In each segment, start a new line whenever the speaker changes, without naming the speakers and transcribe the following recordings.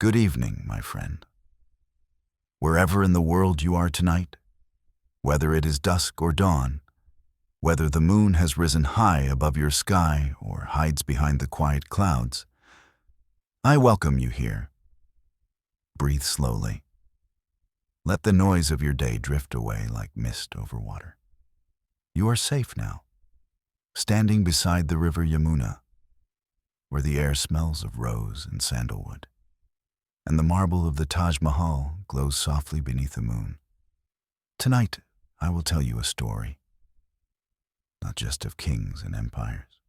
Good evening, my friend. Wherever in the world you are tonight, whether it is dusk or dawn, whether the moon has risen high above your sky or hides behind the quiet clouds, I welcome you here. Breathe slowly. Let the noise of your day drift away like mist over water. You are safe now, standing beside the river Yamuna, where the air smells of rose and sandalwood, and the marble of the Taj Mahal glows softly beneath the moon. Tonight, I will tell you a story, not just of kings and empires,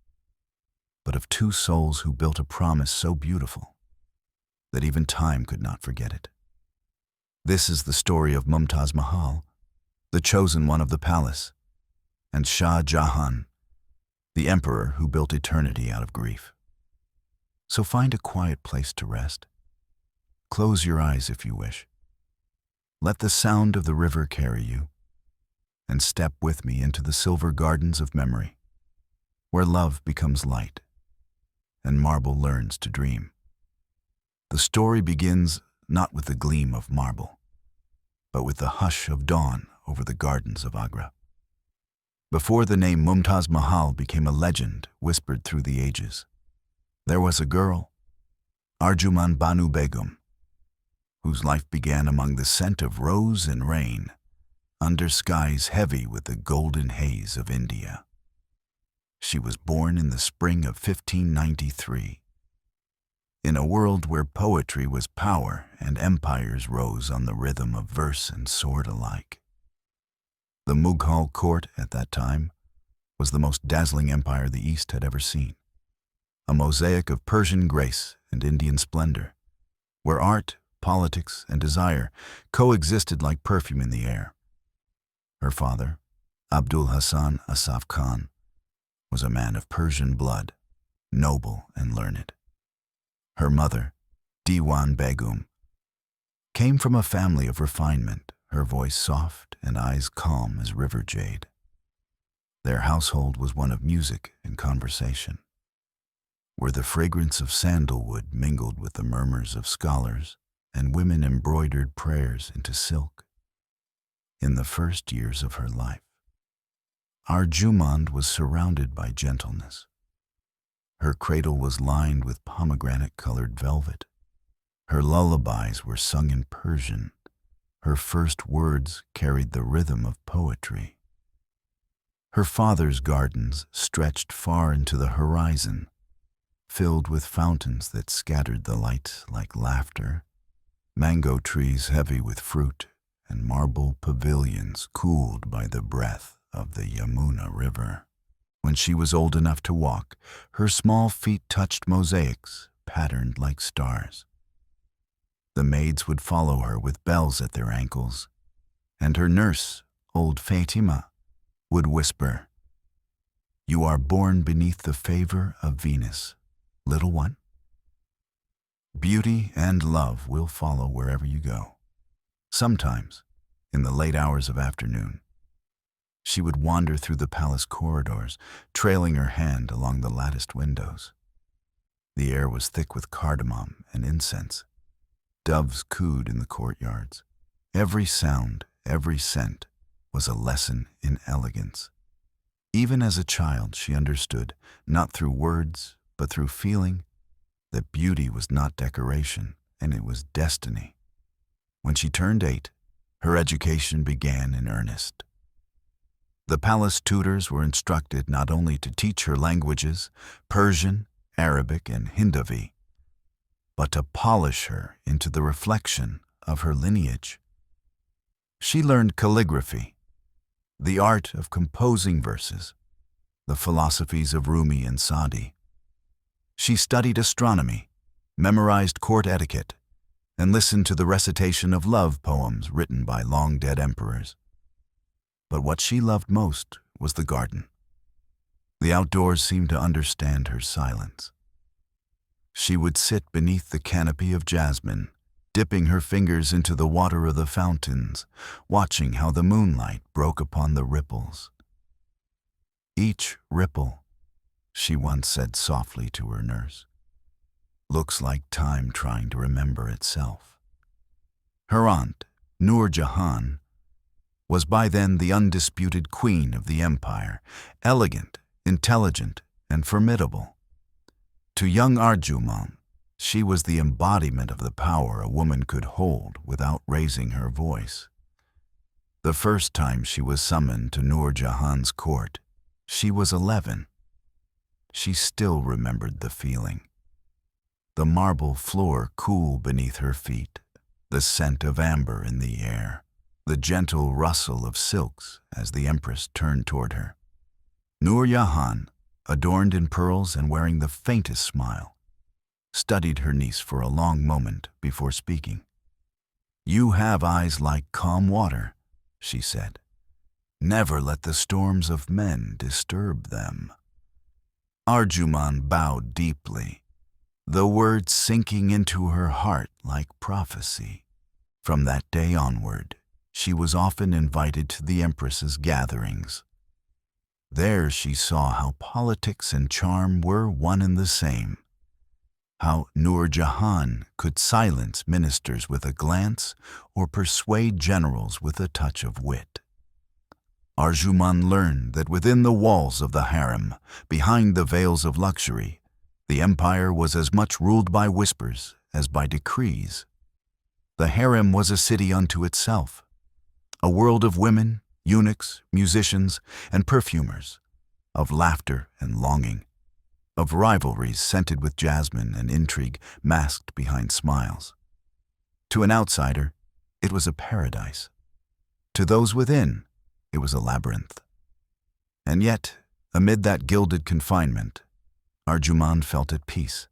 but of two souls who built a promise so beautiful that even time could not forget it. This is the story of Mumtaz Mahal, the chosen one of the palace, and Shah Jahan, the emperor who built eternity out of grief. So find a quiet place to rest. Close your eyes if you wish. Let the sound of the river carry you, and step with me into the silver gardens of memory, where love becomes light and marble learns to dream. The story begins not with the gleam of marble, but with the hush of dawn over the gardens of Agra. Before the name Mumtaz Mahal became a legend whispered through the ages, there was a girl, Arjuman Banu Begum, whose life began among the scent of rose and rain, under skies heavy with the golden haze of India. She was born in the spring of 1593, in a world where poetry was power and empires rose on the rhythm of verse and sword alike. The Mughal court at that time was the most dazzling empire the East had ever seen, a mosaic of Persian grace and Indian splendor, where art, politics, and desire coexisted like perfume in the air. Her father, Abdul Hassan Asaf Khan, was a man of Persian blood, noble and learned. Her mother, Diwan Begum, came from a family of refinement, her voice soft and eyes calm as river jade. Their household was one of music and conversation, where the fragrance of sandalwood mingled with the murmurs of scholars and women embroidered prayers into silk. In the first years of her life, Arjumand was surrounded by gentleness. Her cradle was lined with pomegranate-colored velvet. Her lullabies were sung in Persian. Her first words carried the rhythm of poetry. Her father's gardens stretched far into the horizon, filled with fountains that scattered the light like laughter, mango trees heavy with fruit, and marble pavilions cooled by the breath of the Yamuna River. When she was old enough to walk, her small feet touched mosaics patterned like stars. The maids would follow her with bells at their ankles, and her nurse, old Fatima, would whisper, "You are born beneath the favor of Venus, little one. Beauty and love will follow wherever you go." Sometimes, in the late hours of afternoon, she would wander through the palace corridors, trailing her hand along the latticed windows. The air was thick with cardamom and incense. Doves cooed in the courtyards. Every sound, every scent was a lesson in elegance. Even as a child, she understood, not through words, but through feeling, that beauty was not decoration, and it was destiny. When she turned 8, her education began in earnest. The palace tutors were instructed not only to teach her languages, Persian, Arabic, and Hindavi, but to polish her into the reflection of her lineage. She learned calligraphy, the art of composing verses, the philosophies of Rumi and Sadi. She studied astronomy, memorized court etiquette, and listened to the recitation of love poems written by long-dead emperors. But what she loved most was the garden. The outdoors seemed to understand her silence. She would sit beneath the canopy of jasmine, dipping her fingers into the water of the fountains, watching how the moonlight broke upon the ripples. Each ripple, she once said softly to her nurse, looks like time trying to remember itself. Her aunt, Nur Jahan, was by then the undisputed queen of the empire, elegant, intelligent, and formidable. To young Arjuman, she was the embodiment of the power a woman could hold without raising her voice. The first time she was summoned to Nur Jahan's court, she was 11. She still remembered the feeling. The marble floor cool beneath her feet, the scent of amber in the air, the gentle rustle of silks as the empress turned toward her. Nur Jahan, adorned in pearls and wearing the faintest smile, studied her niece for a long moment before speaking. "You have eyes like calm water," she said. "Never let the storms of men disturb them." Arjuman bowed deeply, the words sinking into her heart like prophecy. From that day onward, she was often invited to the empress's gatherings. There she saw how politics and charm were one and the same, how Nur Jahan could silence ministers with a glance or persuade generals with a touch of wit. Arjuman learned that within the walls of the harem, behind the veils of luxury, the empire was as much ruled by whispers as by decrees. The harem was a city unto itself, a world of women, eunuchs, musicians, and perfumers, of laughter and longing, of rivalries scented with jasmine and intrigue masked behind smiles. To an outsider, it was a paradise. To those within, it was a labyrinth. And yet, amid that gilded confinement, Arjuman felt at peace.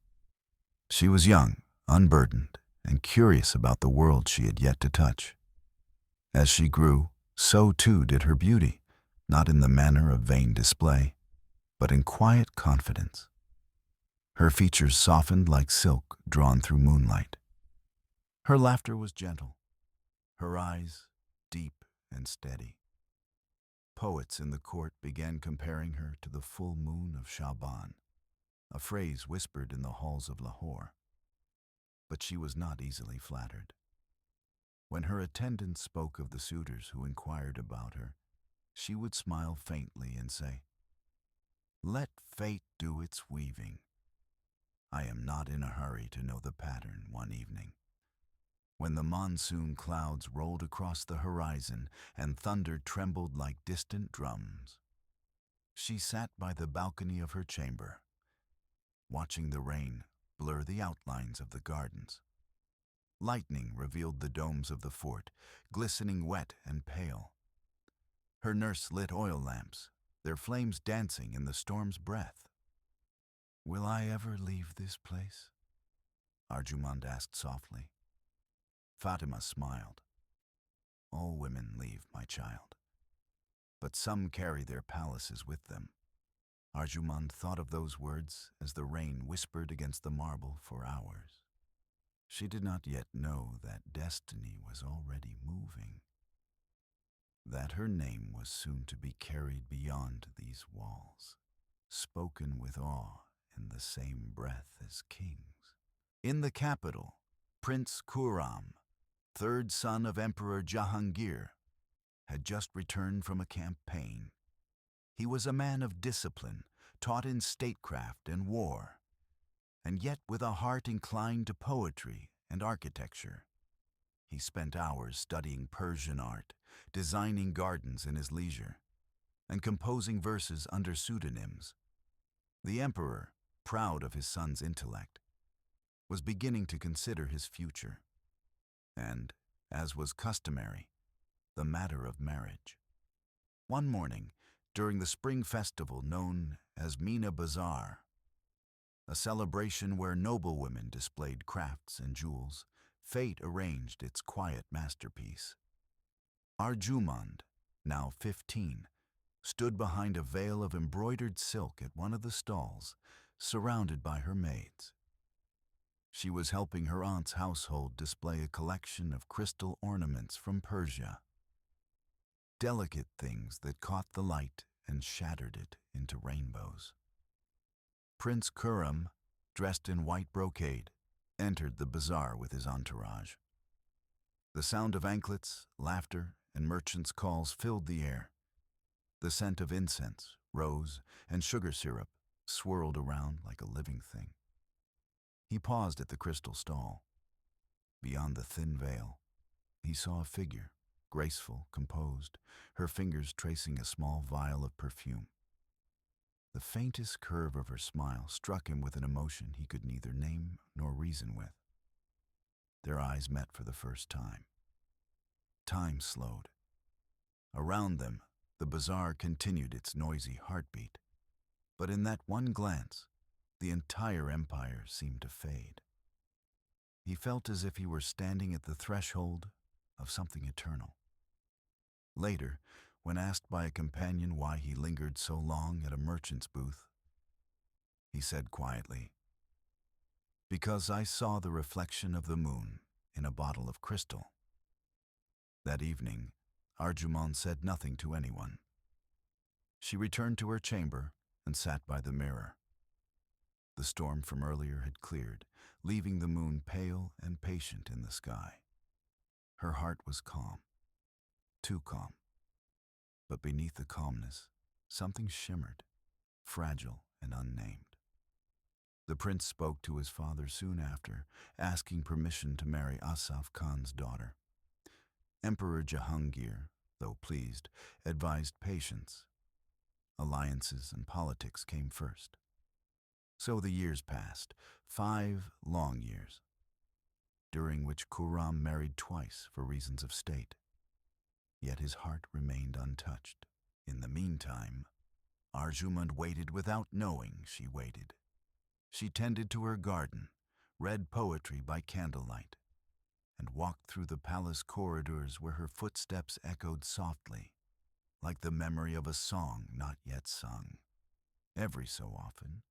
She was young, unburdened, and curious about the world she had yet to touch. As she grew, so too did her beauty, not in the manner of vain display, but in quiet confidence. Her features softened like silk drawn through moonlight. Her laughter was gentle, her eyes deep and steady. Poets in the court began comparing her to the full moon of Shaban, a phrase whispered in the halls of Lahore. But she was not easily flattered. When her attendants spoke of the suitors who inquired about her, she would smile faintly and say, "Let fate do its weaving. I am not in a hurry to know the pattern one evening." When the monsoon clouds rolled across the horizon and thunder trembled like distant drums, she sat by the balcony of her chamber, watching the rain blur the outlines of the gardens. Lightning revealed the domes of the fort, glistening wet and pale. Her nurse lit oil lamps, their flames dancing in the storm's breath. "Will I ever leave this place?" Arjumand asked softly. Fatima smiled. "All women leave, my child, but some carry their palaces with them." Arjumand thought of those words as the rain whispered against the marble for hours. She did not yet know that destiny was already moving, that her name was soon to be carried beyond these walls, spoken with awe in the same breath as kings. In the capital, Prince Khurram, third son of Emperor Jahangir, had just returned from a campaign. He was a man of discipline, taught in statecraft and war, and yet with a heart inclined to poetry and architecture. He spent hours studying Persian art, designing gardens in his leisure, and composing verses under pseudonyms. The emperor, proud of his son's intellect, was beginning to consider his future, and, as was customary, the matter of marriage. One morning, during the spring festival known as Meena Bazaar, a celebration where noblewomen displayed crafts and jewels, fate arranged its quiet masterpiece. Arjumand, now 15, stood behind a veil of embroidered silk at one of the stalls, surrounded by her maids. She was helping her aunt's household display a collection of crystal ornaments from Persia, delicate things that caught the light and shattered it into rainbows. Prince Khurram, dressed in white brocade, entered the bazaar with his entourage. The sound of anklets, laughter, and merchants' calls filled the air. The scent of incense, rose, and sugar syrup swirled around like a living thing. He paused at the crystal stall. Beyond the thin veil, he saw a figure, graceful, composed, her fingers tracing a small vial of perfume. The faintest curve of her smile struck him with an emotion he could neither name nor reason with. Their eyes met for the first time. Time slowed. Around them, the bazaar continued its noisy heartbeat. But in that one glance, the entire empire seemed to fade. He felt as if he were standing at the threshold of something eternal. Later, when asked by a companion why he lingered so long at a merchant's booth, he said quietly, "Because I saw the reflection of the moon in a bottle of crystal." That evening, Arjumand said nothing to anyone. She returned to her chamber and sat by the mirror. The storm from earlier had cleared, leaving the moon pale and patient in the sky. Her heart was calm, too calm. But beneath the calmness, something shimmered, fragile and unnamed. The prince spoke to his father soon after, asking permission to marry Asaf Khan's daughter. Emperor Jahangir, though pleased, advised patience. Alliances and politics came first. So the years passed, 5 long years, during which Khurram married twice for reasons of state. Yet his heart remained untouched. In the meantime, Arjumand waited without knowing she waited. She tended to her garden, read poetry by candlelight, and walked through the palace corridors where her footsteps echoed softly, like the memory of a song not yet sung. Every so often,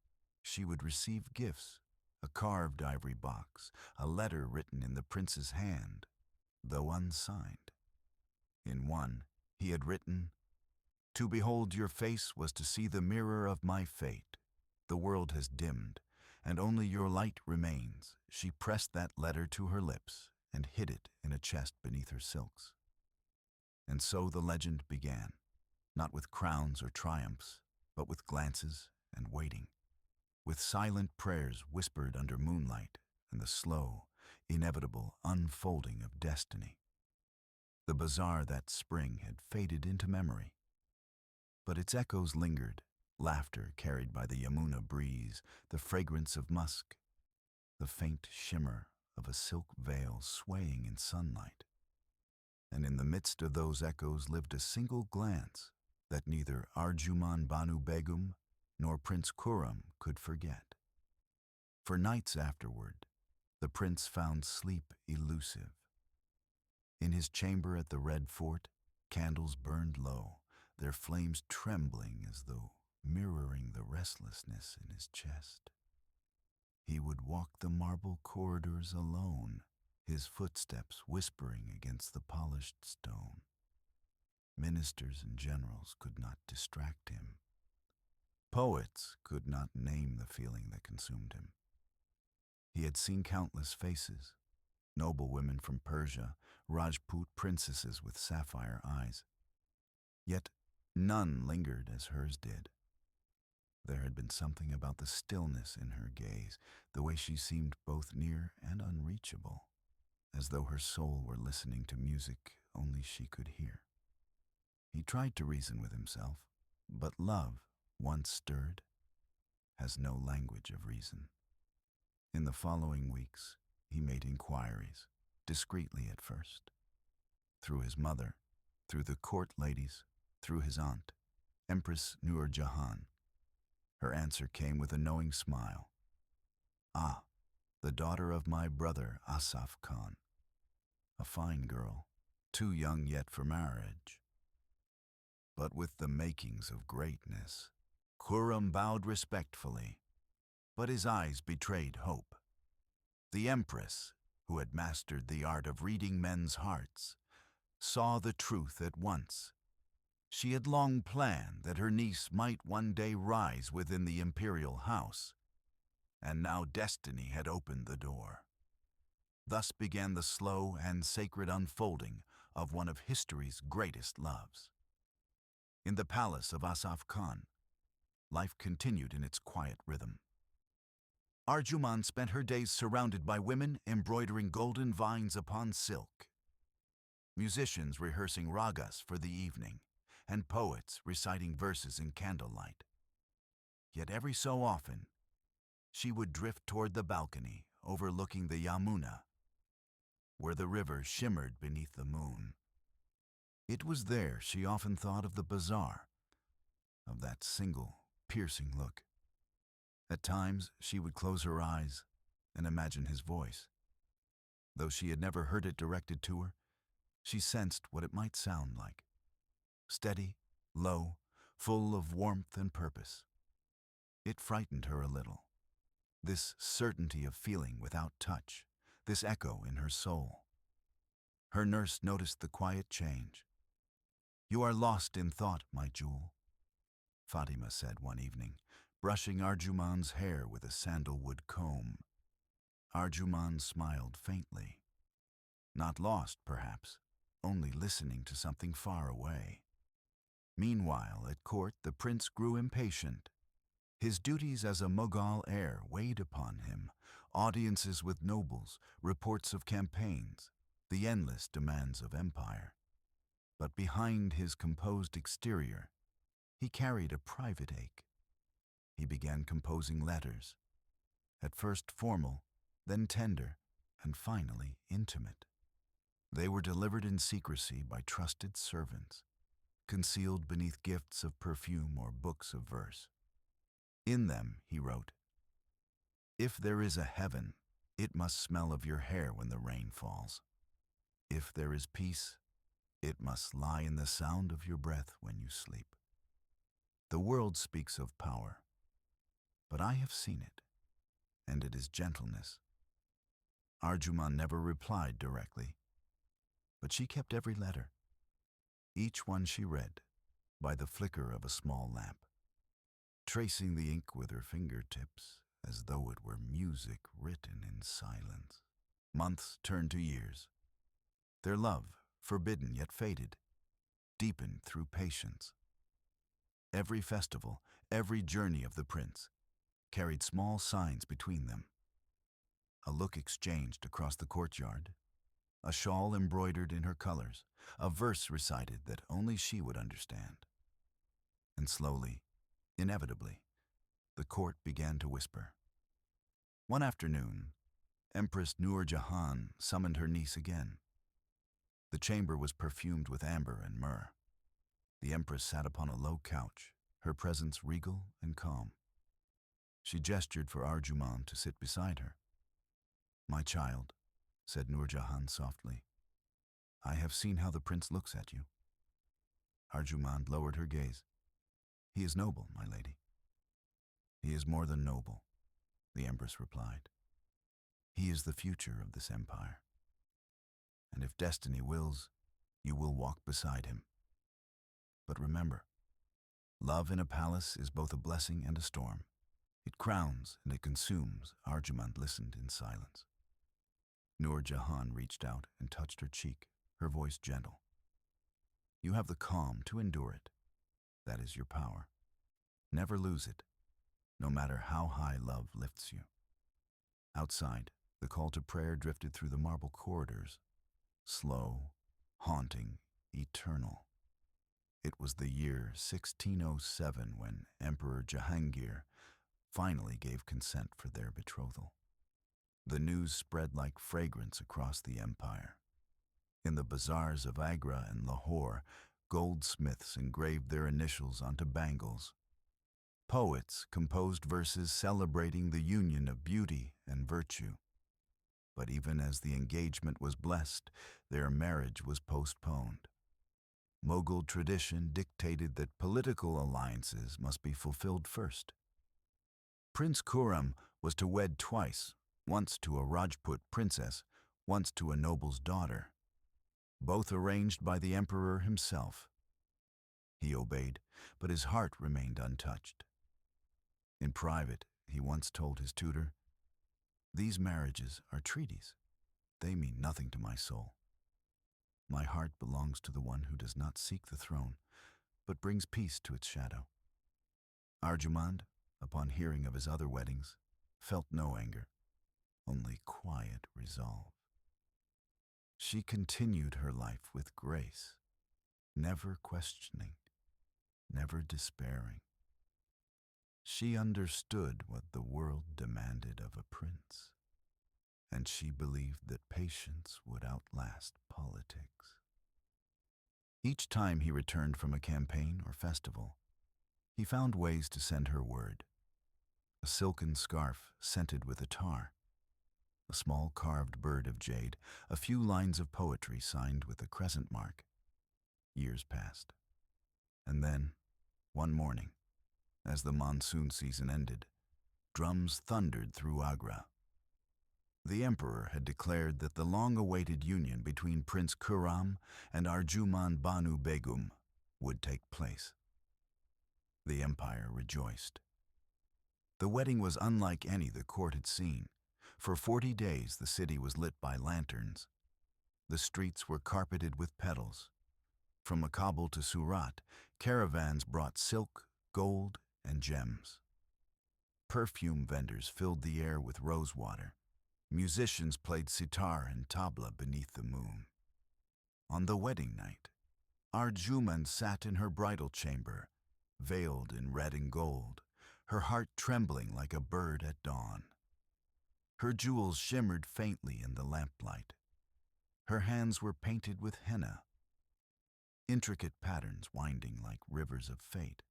she would receive gifts, a carved ivory box, a letter written in the prince's hand, though unsigned. In one, he had written, "To behold your face was to see the mirror of my fate. The world has dimmed, and only your light remains." She pressed that letter to her lips and hid it in a chest beneath her silks. And so the legend began, not with crowns or triumphs, but with glances and waiting, with silent prayers whispered under moonlight and the slow, inevitable unfolding of destiny. The bazaar that spring had faded into memory, but its echoes lingered, laughter carried by the Yamuna breeze, the fragrance of musk, the faint shimmer of a silk veil swaying in sunlight. And in the midst of those echoes lived a single glance that neither Arjumand Banu Begum nor Prince Khurram could forget. For nights afterward, the prince found sleep elusive. In his chamber at the Red Fort, candles burned low, their flames trembling as though mirroring the restlessness in his chest. He would walk the marble corridors alone, his footsteps whispering against the polished stone. Ministers and generals could not distract him. Poets could not name the feeling that consumed him. He had seen countless faces, noble women from Persia, Rajput princesses with sapphire eyes. Yet none lingered as hers did. There had been something about the stillness in her gaze, the way she seemed both near and unreachable, as though her soul were listening to music only she could hear. He tried to reason with himself, but love, once stirred, has no language of reason. In the following weeks, he made inquiries, discreetly at first. Through his mother, through the court ladies, through his aunt, Empress Nur Jahan. Her answer came with a knowing smile. "Ah, the daughter of my brother Asaf Khan. A fine girl, too young yet for marriage, but with the makings of greatness." Khurram bowed respectfully, but his eyes betrayed hope. The empress, who had mastered the art of reading men's hearts, saw the truth at once. She had long planned that her niece might one day rise within the imperial house. And now destiny had opened the door. Thus began the slow and sacred unfolding of one of history's greatest loves. In the palace of Asaf Khan, life continued in its quiet rhythm. Arjuman spent her days surrounded by women embroidering golden vines upon silk, musicians rehearsing ragas for the evening, and poets reciting verses in candlelight. Yet every so often, she would drift toward the balcony overlooking the Yamuna, where the river shimmered beneath the moon. It was there she often thought of the bazaar, of that single, piercing look. At times, she would close her eyes and imagine his voice. Though she had never heard it directed to her, she sensed what it might sound like. Steady, low, full of warmth and purpose. It frightened her a little. This certainty of feeling without touch, this echo in her soul. Her nurse noticed the quiet change. "You are lost in thought, my jewel," Fatima said one evening, brushing Arjuman's hair with a sandalwood comb. Arjuman smiled faintly. Not lost, perhaps, only listening to something far away. Meanwhile, at court, the prince grew impatient. His duties as a Mughal heir weighed upon him, audiences with nobles, reports of campaigns, the endless demands of empire. But behind his composed exterior, he carried a private ache. He began composing letters, at first formal, then tender, and finally intimate. They were delivered in secrecy by trusted servants, concealed beneath gifts of perfume or books of verse. In them, he wrote, "If there is a heaven, it must smell of your hair when the rain falls. If there is peace, it must lie in the sound of your breath when you sleep. The world speaks of power, but I have seen it, and it is gentleness." Arjuman never replied directly, but she kept every letter, each one she read, by the flicker of a small lamp, tracing the ink with her fingertips as though it were music written in silence. Months turned to years. Their love, forbidden yet fated, deepened through patience. Every festival, every journey of the prince, carried small signs between them. A look exchanged across the courtyard, a shawl embroidered in her colors, a verse recited that only she would understand. And slowly, inevitably, the court began to whisper. One afternoon, Empress Nur Jahan summoned her niece again. The chamber was perfumed with amber and myrrh. The empress sat upon a low couch, her presence regal and calm. She gestured for Arjuman to sit beside her. "My child," said Nur Jahan softly, "I have seen how the prince looks at you." Arjuman lowered her gaze. "He is noble, my lady." "He is more than noble," the empress replied. "He is the future of this empire. And if destiny wills, you will walk beside him. But remember, love in a palace is both a blessing and a storm. It crowns and it consumes." Arjuman listened in silence. Nur Jahan reached out and touched her cheek, her voice gentle. "You have the calm to endure it. That is your power. Never lose it, no matter how high love lifts you." Outside, the call to prayer drifted through the marble corridors, slow, haunting, eternal. It was the year 1607 when Emperor Jahangir finally gave consent for their betrothal. The news spread like fragrance across the empire. In the bazaars of Agra and Lahore, goldsmiths engraved their initials onto bangles. Poets composed verses celebrating the union of beauty and virtue. But even as the engagement was blessed, their marriage was postponed. Mughal tradition dictated that political alliances must be fulfilled first. Prince Khurram was to wed twice, once to a Rajput princess, once to a noble's daughter, both arranged by the emperor himself. He obeyed, but his heart remained untouched. In private, He once told his tutor, "These marriages are treaties. They mean nothing to my soul. My heart belongs to the one who does not seek the throne, but brings peace to its shadow." Arjumand, upon hearing of his other weddings, felt no anger, only quiet resolve. She continued her life with grace, never questioning, never despairing. She understood what the world demanded of a prince, and she believed that patience would outlast politics. Each time he returned from a campaign or festival, he found ways to send her word. A silken scarf scented with attar, a small carved bird of jade, a few lines of poetry signed with a crescent mark. Years passed. And then, one morning, as the monsoon season ended, drums thundered through Agra. The emperor had declared that the long-awaited union between Prince Khurram and Arjumand Banu Begum would take place. The empire rejoiced. The wedding was unlike any the court had seen. For 40 days the city was lit by lanterns. The streets were carpeted with petals. From Kabul to Surat, caravans brought silk, gold, and gems. Perfume vendors filled the air with rosewater. Musicians played sitar and tabla beneath the moon. On the wedding night, Arjumand sat in her bridal chamber, veiled in red and gold, her heart trembling like a bird at dawn. Her jewels shimmered faintly in the lamplight. Her hands were painted with henna, intricate patterns winding like rivers of fate.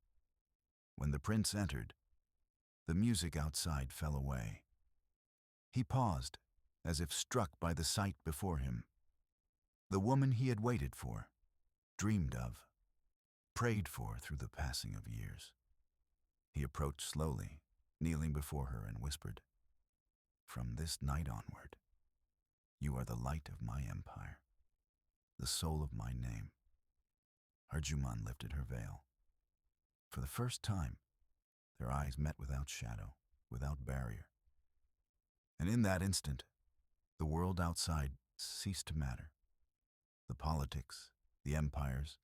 When the prince entered, the music outside fell away. He paused, as if struck by the sight before him. The woman he had waited for, dreamed of, prayed for through the passing of years. He approached slowly, kneeling before her, and whispered, "From this night onward, you are the light of my empire, the soul of my name." Arjumand lifted her veil. For the first time, their eyes met without shadow, without barrier. And in that instant, the world outside ceased to matter. The politics, the empires,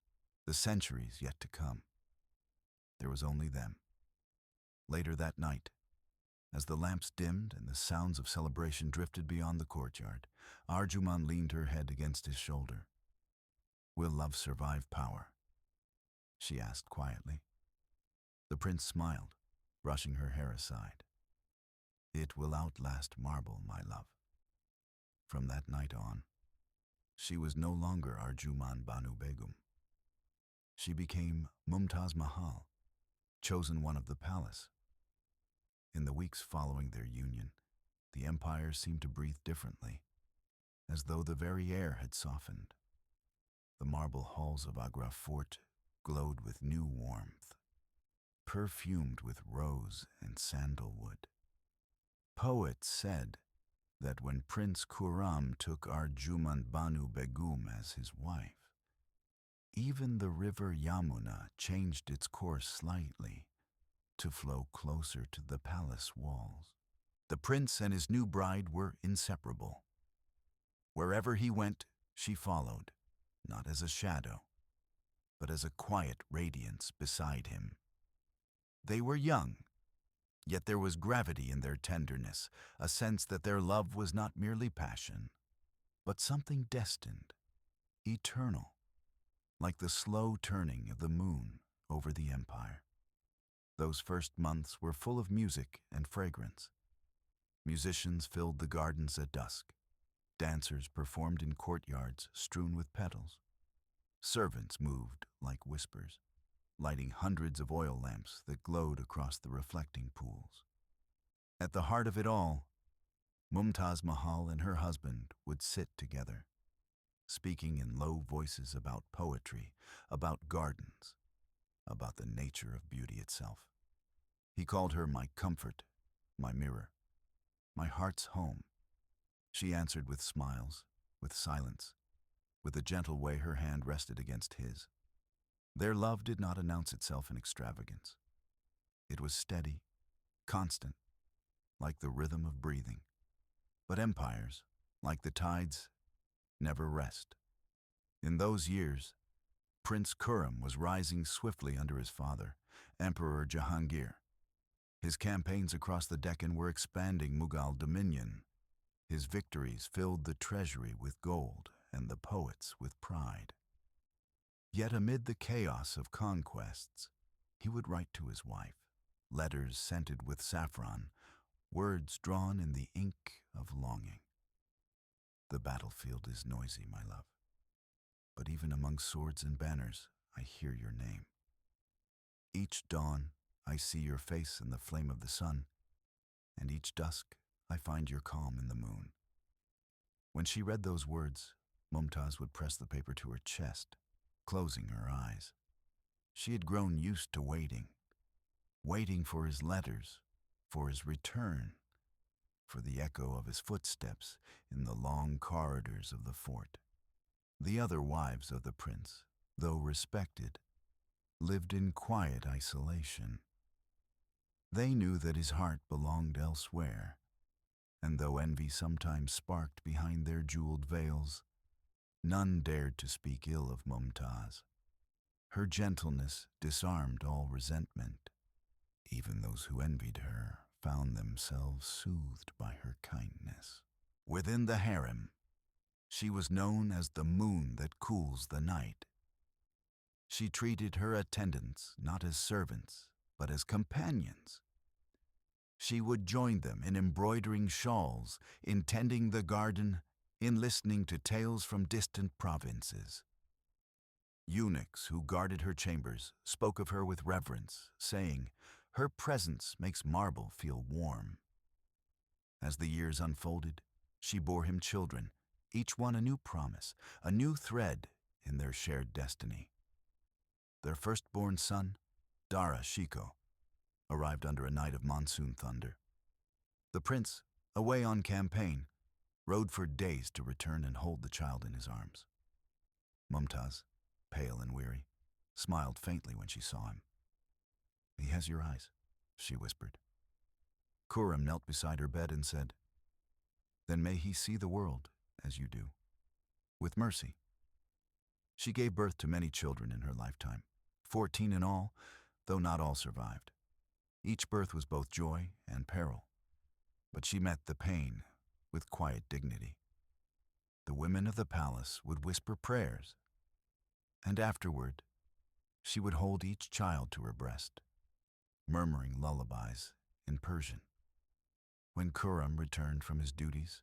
the centuries yet to come. There was only them. Later that night, as the lamps dimmed and the sounds of celebration drifted beyond the courtyard, Arjumand leaned her head against his shoulder. "Will love survive power?" she asked quietly. The prince smiled, brushing her hair aside. "It will outlast marble, my love." From that night on, she was no longer Arjumand Banu Begum. She became Mumtaz Mahal, chosen one of the palace. In the weeks following their union, the empire seemed to breathe differently, as though the very air had softened. The marble halls of Agra Fort glowed with new warmth, perfumed with rose and sandalwood. Poets said that when Prince Khurram took Arjumand Banu Begum as his wife, even the river Yamuna changed its course slightly to flow closer to the palace walls. The prince and his new bride were inseparable. Wherever he went, she followed, not as a shadow, but as a quiet radiance beside him. They were young, yet there was gravity in their tenderness, a sense that their love was not merely passion, but something destined, eternal, like the slow turning of the moon over the empire. Those first months were full of music and fragrance. Musicians filled the gardens at dusk. Dancers performed in courtyards strewn with petals. Servants moved like whispers, lighting hundreds of oil lamps that glowed across the reflecting pools. At the heart of it all, Mumtaz Mahal and her husband would sit together, speaking in low voices about poetry, about gardens, about the nature of beauty itself. He called her my comfort, my mirror, my heart's home. She answered with smiles, with silence, with the gentle way her hand rested against his. Their love did not announce itself in extravagance. It was steady, constant, like the rhythm of breathing. But empires, like the tides, never rest. In those years, Prince Khurram was rising swiftly under his father, Emperor Jahangir. His campaigns across the Deccan were expanding Mughal dominion. His victories filled the treasury with gold and the poets with pride. Yet amid the chaos of conquests, he would write to his wife, letters scented with saffron, words drawn in the ink of longing. The battlefield is noisy, my love, but even among swords and banners, I hear your name. Each dawn, I see your face in the flame of the sun, and each dusk, I find your calm in the moon. When she read those words, Mumtaz would press the paper to her chest, closing her eyes. She had grown used to waiting for his letters, for his return, for the echo of his footsteps in the long corridors of the fort. The other wives of the prince, though respected, lived in quiet isolation. They knew that his heart belonged elsewhere, and though envy sometimes sparked behind their jeweled veils, none dared to speak ill of Mumtaz. Her gentleness disarmed all resentment. Even those who envied her found themselves soothed by her kindness. Within the harem, she was known as the moon that cools the night. She treated her attendants not as servants, but as companions. She would join them in embroidering shawls, in tending the garden, in listening to tales from distant provinces. Eunuchs who guarded her chambers spoke of her with reverence, saying, "Her presence makes marble feel warm." As the years unfolded, she bore him children, each one a new promise, a new thread in their shared destiny. Their firstborn son, Dara Shikoh, arrived under a night of monsoon thunder. The prince, away on campaign, rode for days to return and hold the child in his arms. Mumtaz, pale and weary, smiled faintly when she saw him. "He has your eyes," she whispered. Khurram knelt beside her bed and said, "Then may he see the world as you do, with mercy." She gave birth to many children in her lifetime, 14 in all, though not all survived. Each birth was both joy and peril, but she met the pain with quiet dignity. The women of the palace would whisper prayers, and afterward, she would hold each child to her breast, murmuring lullabies in Persian. When Khurram returned from his duties,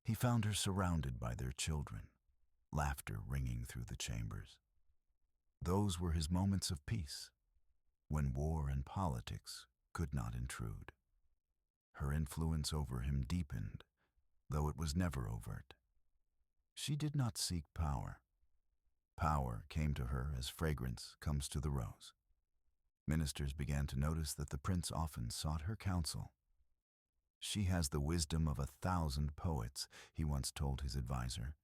he found her surrounded by their children, laughter ringing through the chambers. Those were his moments of peace, when war and politics could not intrude. Her influence over him deepened, though it was never overt. She did not seek power. Power came to her as fragrance comes to the rose. Ministers began to notice that the prince often sought her counsel. "She has the wisdom of 1,000 poets," he once told his advisor.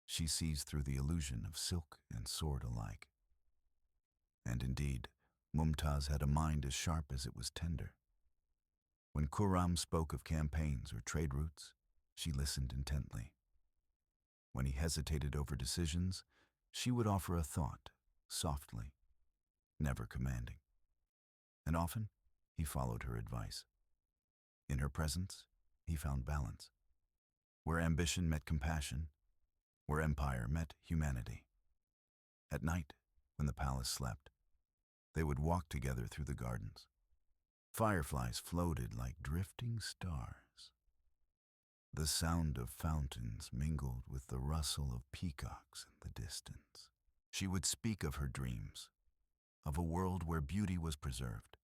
"She sees through the illusion of silk and sword alike." And indeed, Mumtaz had a mind as sharp as it was tender. When Khurram spoke of campaigns or trade routes, she listened intently. When he hesitated over decisions, she would offer a thought, softly, never commanding. And often, he followed her advice. In her presence, he found balance. Where ambition met compassion, where empire met humanity. At night, when the palace slept, they would walk together through the gardens. Fireflies floated like drifting stars. The sound of fountains mingled with the rustle of peacocks in the distance. She would speak of her dreams, of a world where beauty was preserved,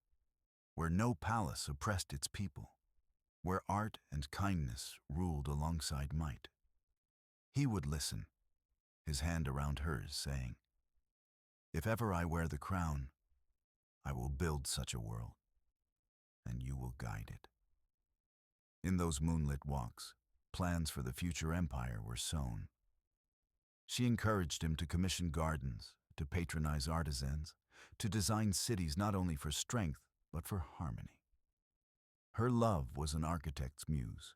where no palace oppressed its people, where art and kindness ruled alongside might. He would listen, his hand around hers, saying, "If ever I wear the crown, I will build such a world, and you will guide it." In those moonlit walks, plans for the future empire were sown. She encouraged him to commission gardens, to patronize artisans, to design cities not only for strength, but for harmony. Her love was an architect's muse,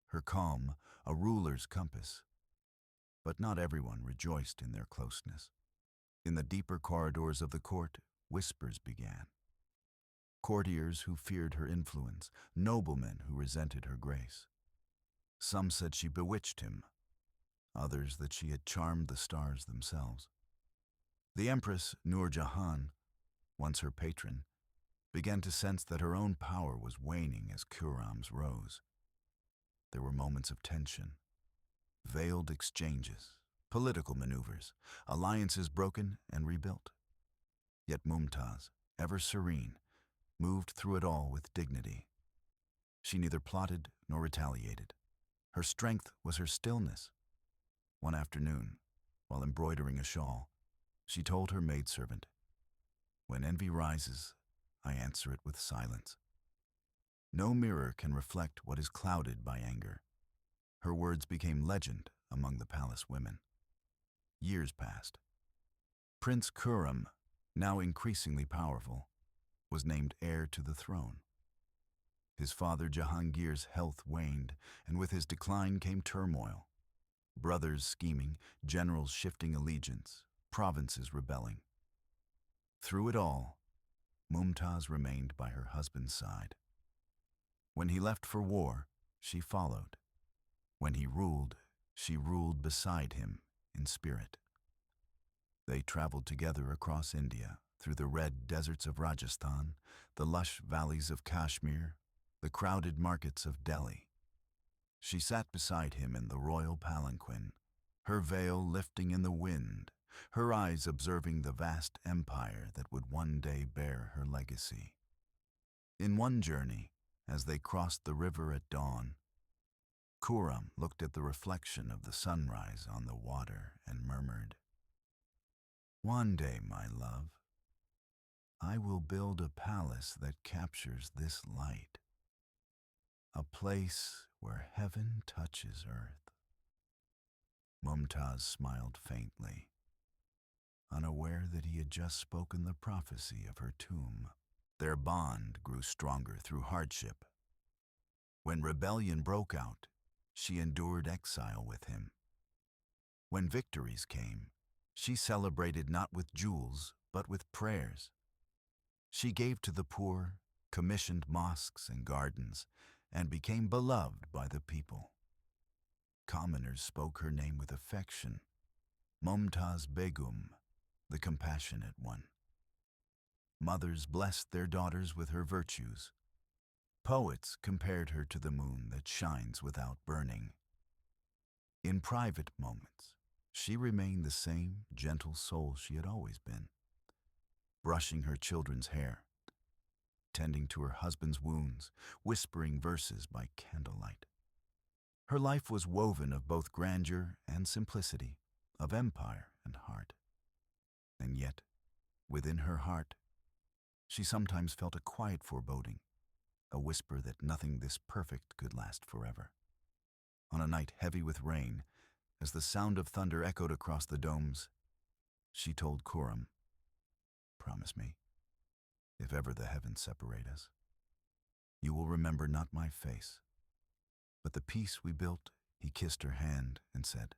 her calm a ruler's compass. But not everyone rejoiced in their closeness. In the deeper corridors of the court, whispers began. Courtiers who feared her influence, noblemen who resented her grace. Some said she bewitched him, others that she had charmed the stars themselves. The Empress Nur Jahan, once her patron, began to sense that her own power was waning as Khurram's rose. There were moments of tension, veiled exchanges, political maneuvers, alliances broken and rebuilt. Yet Mumtaz, ever serene, moved through it all with dignity. She neither plotted nor retaliated. Her strength was her stillness. One afternoon, while embroidering a shawl, she told her maidservant, "When envy rises, I answer it with silence. No mirror can reflect what is clouded by anger." Her words became legend among the palace women. Years passed. Prince Khurram, now increasingly powerful, was named heir to the throne. His father Jahangir's health waned, and with his decline came turmoil. Brothers scheming, generals shifting allegiance, provinces rebelling. Through it all, Mumtaz remained by her husband's side. When he left for war, she followed. When he ruled, she ruled beside him in spirit. They traveled together across India, through the red deserts of Rajasthan, the lush valleys of Kashmir, the crowded markets of Delhi. She sat beside him in the royal palanquin, her veil lifting in the wind, her eyes observing the vast empire that would one day bear her legacy. In one journey, as they crossed the river at dawn, Khurram looked at the reflection of the sunrise on the water and murmured, "One day, my love, I will build a palace that captures this light, a place where heaven touches earth." Mumtaz smiled faintly, unaware that he had just spoken the prophecy of her tomb. Their bond grew stronger through hardship. When rebellion broke out, she endured exile with him. When victories came, she celebrated not with jewels, but with prayers. She gave to the poor, commissioned mosques and gardens, and became beloved by the people. Commoners spoke her name with affection, Mumtaz Begum, the compassionate one. Mothers blessed their daughters with her virtues. Poets compared her to the moon that shines without burning. In private moments, she remained the same gentle soul she had always been, brushing her children's hair, tending to her husband's wounds, whispering verses by candlelight. Her life was woven of both grandeur and simplicity, of empire and heart. And yet, within her heart, she sometimes felt a quiet foreboding, a whisper that nothing this perfect could last forever. On a night heavy with rain, as the sound of thunder echoed across the domes, she told Khurram, "Promise me, if ever the heavens separate us, you will remember not my face, but the peace we built." He kissed her hand and said,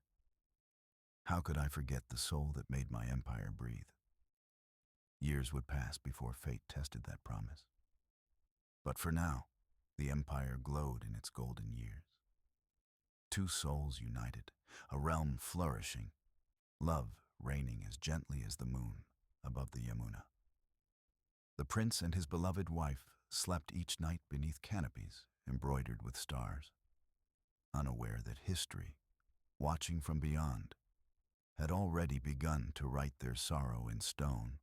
"How could I forget the soul that made my empire breathe?" Years would pass before fate tested that promise. But for now, the empire glowed in its golden years. Two souls united, a realm flourishing, love reigning as gently as the moon above the Yamuna. The prince and his beloved wife slept each night beneath canopies embroidered with stars, unaware that history, watching from beyond, had already begun to write their sorrow in stone.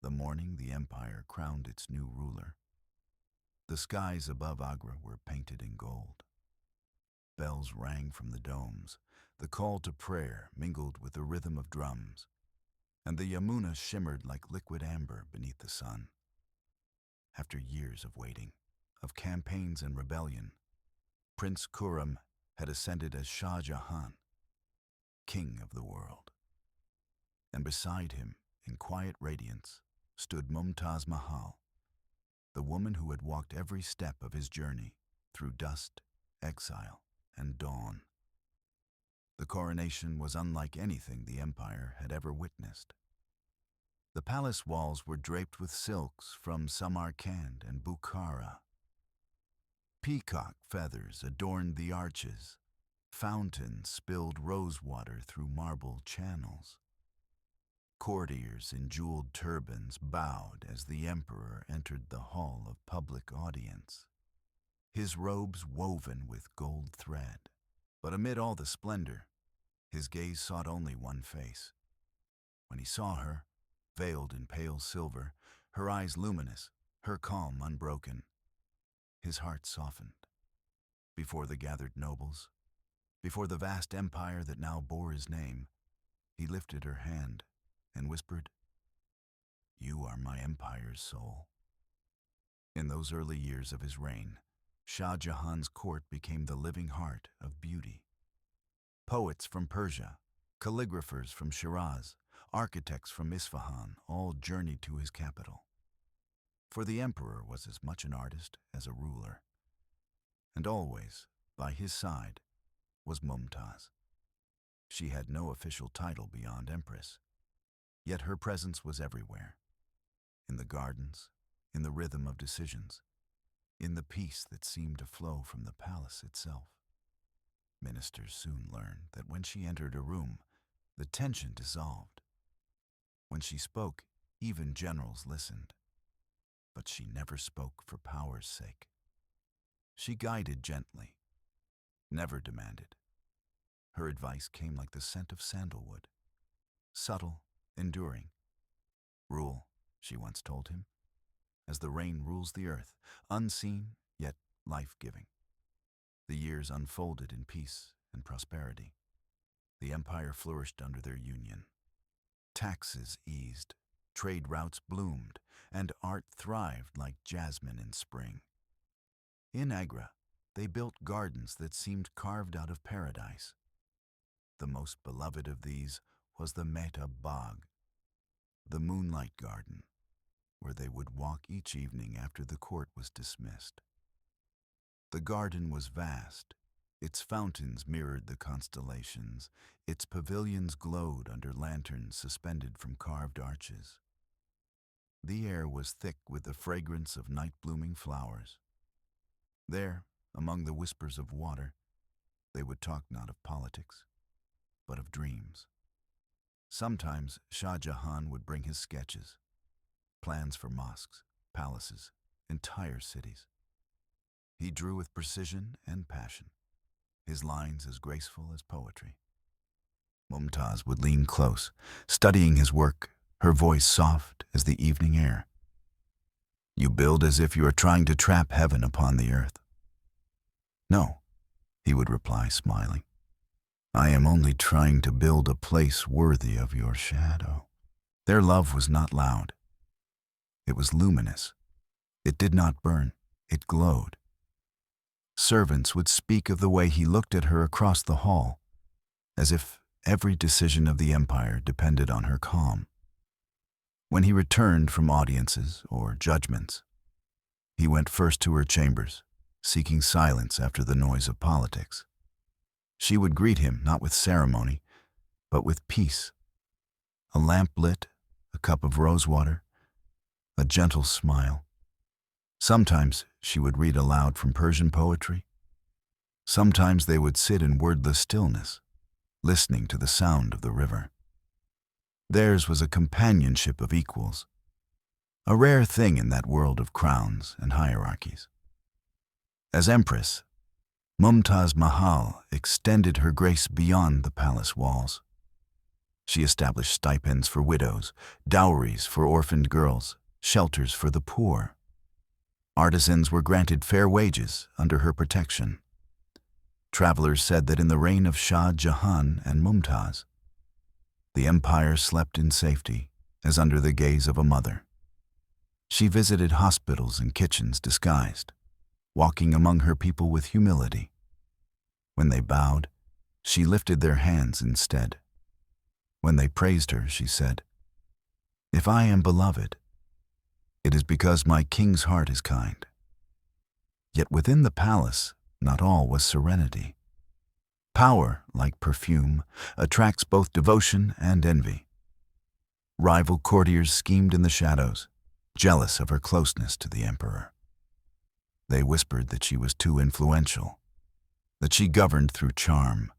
The morning the empire crowned its new ruler, the skies above Agra were painted in gold. Bells rang from the domes, the call to prayer mingled with the rhythm of drums, and the Yamuna shimmered like liquid amber beneath the sun. After years of waiting, of campaigns and rebellion, Prince Khurram had ascended as Shah Jahan, king of the world. And beside him, in quiet radiance, stood Mumtaz Mahal, the woman who had walked every step of his journey through dust, exile, and dawn. The coronation was unlike anything the empire had ever witnessed. The palace walls were draped with silks from Samarkand and Bukhara. Peacock feathers adorned the arches. Fountains spilled rosewater through marble channels. Courtiers in jeweled turbans bowed as the emperor entered the hall of public audience, his robes woven with gold thread. But amid all the splendor, his gaze sought only one face. When he saw her, veiled in pale silver, her eyes luminous, her calm unbroken, his heart softened. Before the gathered nobles, before the vast empire that now bore his name, he lifted her hand and whispered, "You are my empire's soul." In those early years of his reign, Shah Jahan's court became the living heart of beauty. Poets from Persia, calligraphers from Shiraz, architects from Isfahan all journeyed to his capital. For the emperor was as much an artist as a ruler. And always, by his side, was Mumtaz. She had no official title beyond empress, yet her presence was everywhere. In the gardens, in the rhythm of decisions, in the peace that seemed to flow from the palace itself. Ministers soon learned that when she entered a room, the tension dissolved. When she spoke, even generals listened. But she never spoke for power's sake. She guided gently, never demanded. Her advice came like the scent of sandalwood, subtle, enduring. Rule, she once told him, as the rain rules the earth, unseen yet life-giving. The years unfolded in peace and prosperity. The empire flourished under their union. Taxes eased, trade routes bloomed, and art thrived like jasmine in spring. In Agra, they built gardens that seemed carved out of paradise. The most beloved of these was the Mehtab Bagh, the moonlight garden, where they would walk each evening after the court was dismissed. The garden was vast. Its fountains mirrored the constellations. Its pavilions glowed under lanterns suspended from carved arches. The air was thick with the fragrance of night-blooming flowers. There, among the whispers of water, they would talk not of politics, but of dreams. Sometimes Shah Jahan would bring his sketches, plans for mosques, palaces, entire cities. He drew with precision and passion, his lines as graceful as poetry. Mumtaz would lean close, studying his work, her voice soft as the evening air. "You build as if you are trying to trap heaven upon the earth." "No," he would reply, smiling. "I am only trying to build a place worthy of your shadow." Their love was not loud. It was luminous. It did not burn. It glowed. Servants would speak of the way he looked at her across the hall, as if every decision of the empire depended on her calm. When he returned from audiences or judgments, he went first to her chambers, seeking silence after the noise of politics. She would greet him not with ceremony, but with peace. A lamp lit, a cup of rosewater, a gentle smile. Sometimes she would read aloud from Persian poetry. Sometimes they would sit in wordless stillness, listening to the sound of the river. Theirs was a companionship of equals, a rare thing in that world of crowns and hierarchies. As empress, Mumtaz Mahal extended her grace beyond the palace walls. She established stipends for widows, dowries for orphaned girls, shelters for the poor. Artisans were granted fair wages under her protection. Travelers said that in the reign of Shah Jahan and Mumtaz, the empire slept in safety as under the gaze of a mother. She visited hospitals and kitchens disguised, walking among her people with humility. When they bowed, she lifted their hands instead. When they praised her, she said, "If I am beloved, It is because my king's heart is kind. Yet within the palace, not all was serenity. Power, like perfume, attracts both devotion and envy. Rival courtiers schemed in the shadows, jealous of her closeness to the emperor. They whispered that she was too influential, that she governed through charm.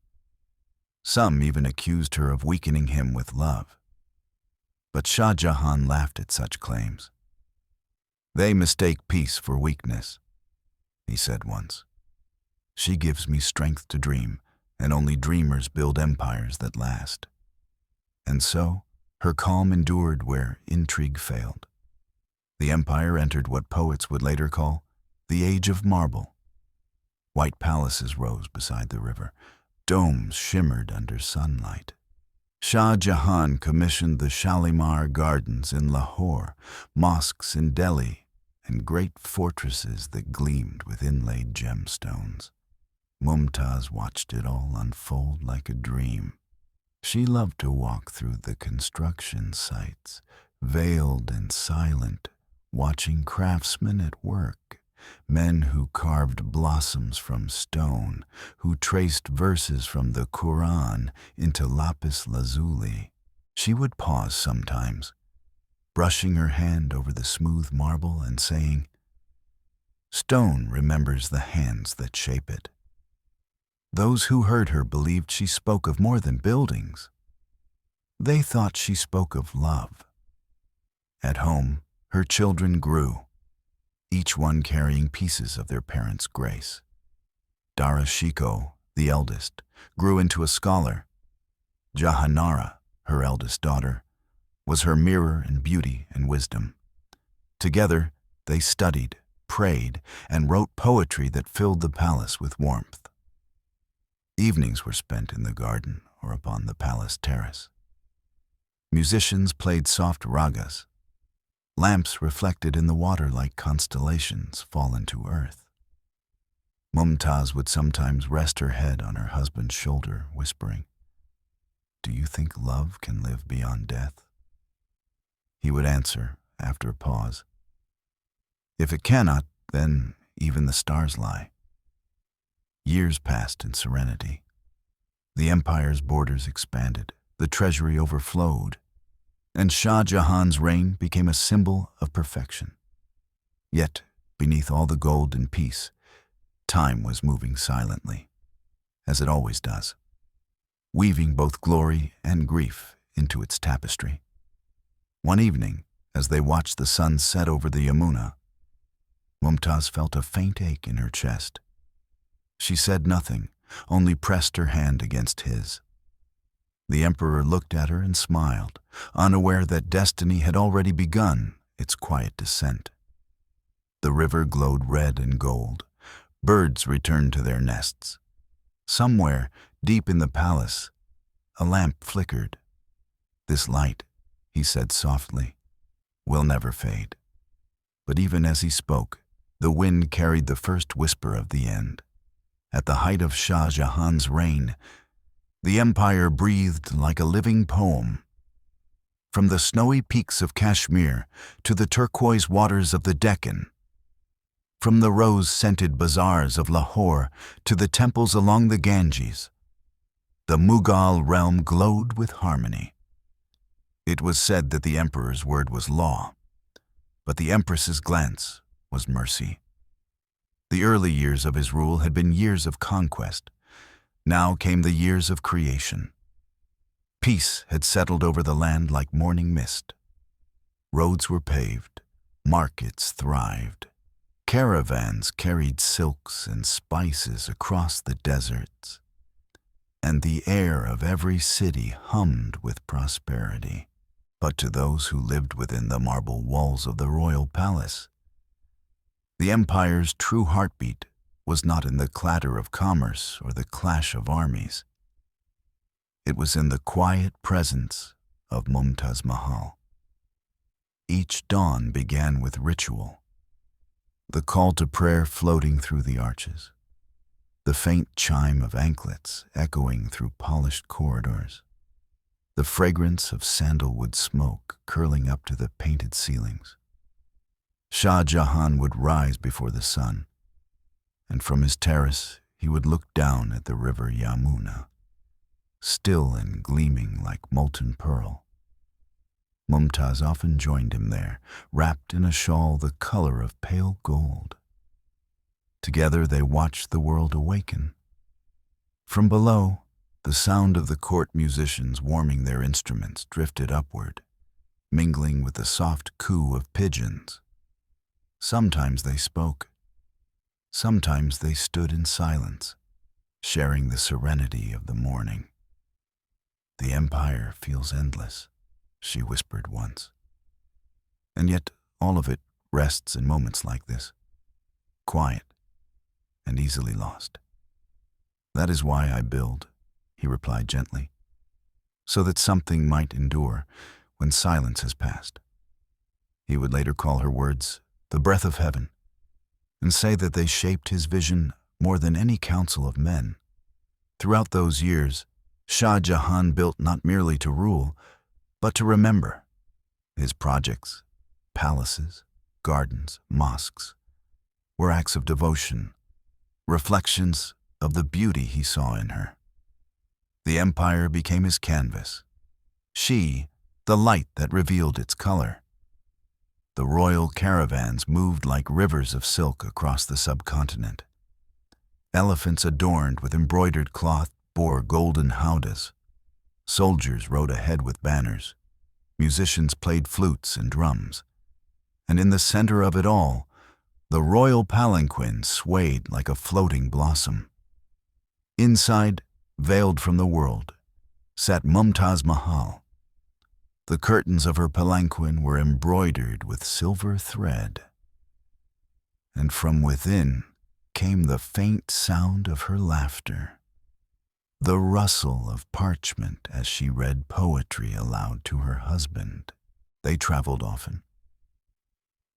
Some even accused her of weakening him with love. But Shah Jahan laughed at such claims. "They mistake peace for weakness," he said once. "She gives me strength to dream, and only dreamers build empires that last." And so, her calm endured where intrigue failed. The empire entered what poets would later call the Age of Marble. White palaces rose beside the river. Domes shimmered under sunlight. Shah Jahan commissioned the Shalimar Gardens in Lahore, mosques in Delhi, and great fortresses that gleamed with inlaid gemstones. Mumtaz watched it all unfold like a dream. She loved to walk through the construction sites, veiled and silent, watching craftsmen at work, men who carved blossoms from stone, who traced verses from the Quran into lapis lazuli. She would pause sometimes, brushing her hand over the smooth marble and saying, "Stone remembers the hands that shape it." Those who heard her believed she spoke of more than buildings. They thought she spoke of love. At home, her children grew, each one carrying pieces of their parents' grace. Dara Shikoh, the eldest, grew into a scholar. Jahanara, her eldest daughter, was her mirror in beauty and wisdom. Together, they studied, prayed, and wrote poetry that filled the palace with warmth. Evenings were spent in the garden or upon the palace terrace. Musicians played soft ragas. Lamps reflected in the water like constellations fallen to earth. Mumtaz would sometimes rest her head on her husband's shoulder, whispering, "Do you think love can live beyond death?" He would answer, after a pause, "If it cannot, then even the stars lie." Years passed in serenity. The empire's borders expanded, the treasury overflowed, and Shah Jahan's reign became a symbol of perfection. Yet, beneath all the gold and peace, time was moving silently, as it always does, weaving both glory and grief into its tapestry. One evening, as they watched the sun set over the Yamuna, Mumtaz felt a faint ache in her chest. She said nothing, only pressed her hand against his. The emperor looked at her and smiled, unaware that destiny had already begun its quiet descent. The river glowed red and gold. Birds returned to their nests. Somewhere, deep in the palace, a lamp flickered. "This light," he said softly, "will never fade." But even as he spoke, the wind carried the first whisper of the end. At the height of Shah Jahan's reign, the empire breathed like a living poem. From the snowy peaks of Kashmir to the turquoise waters of the Deccan, from the rose-scented bazaars of Lahore to the temples along the Ganges, the Mughal realm glowed with harmony. It was said that the emperor's word was law, but the empress's glance was mercy. The early years of his rule had been years of conquest. Now came the years of creation. Peace had settled over the land like morning mist. Roads were paved, markets thrived. Caravans carried silks and spices across the deserts, and the air of every city hummed with prosperity. But to those who lived within the marble walls of the royal palace, the empire's true heartbeat was not in the clatter of commerce or the clash of armies. It was in the quiet presence of Mumtaz Mahal. Each dawn began with ritual, the call to prayer floating through the arches, the faint chime of anklets echoing through polished corridors, the fragrance of sandalwood smoke curling up to the painted ceilings. Shah Jahan would rise before the sun, and from his terrace he would look down at the river Yamuna, still and gleaming like molten pearl. Mumtaz often joined him there, wrapped in a shawl the color of pale gold. Together they watched the world awaken. From below, the sound of the court musicians warming their instruments drifted upward, mingling with the soft coo of pigeons. Sometimes they spoke. Sometimes they stood in silence, sharing the serenity of the morning. "The empire feels endless," she whispered once. "And yet all of it rests in moments like this, quiet and easily lost." "That is why I build," he replied gently, "so that something might endure when silence has passed." He would later call her words the breath of heaven, and say that they shaped his vision more than any council of men. Throughout those years, Shah Jahan built not merely to rule, but to remember. His projects, palaces, gardens, mosques, were acts of devotion, reflections of the beauty he saw in her. The empire became his canvas, she the light that revealed its color. The royal caravans moved like rivers of silk across the subcontinent. Elephants adorned with embroidered cloth bore golden howdahs. Soldiers rode ahead with banners. Musicians played flutes and drums. And in the center of it all, the royal palanquin swayed like a floating blossom. Inside, veiled from the world, sat Mumtaz Mahal. The curtains of her palanquin were embroidered with silver thread, and from within came the faint sound of her laughter, the rustle of parchment as she read poetry aloud to her husband. They traveled often.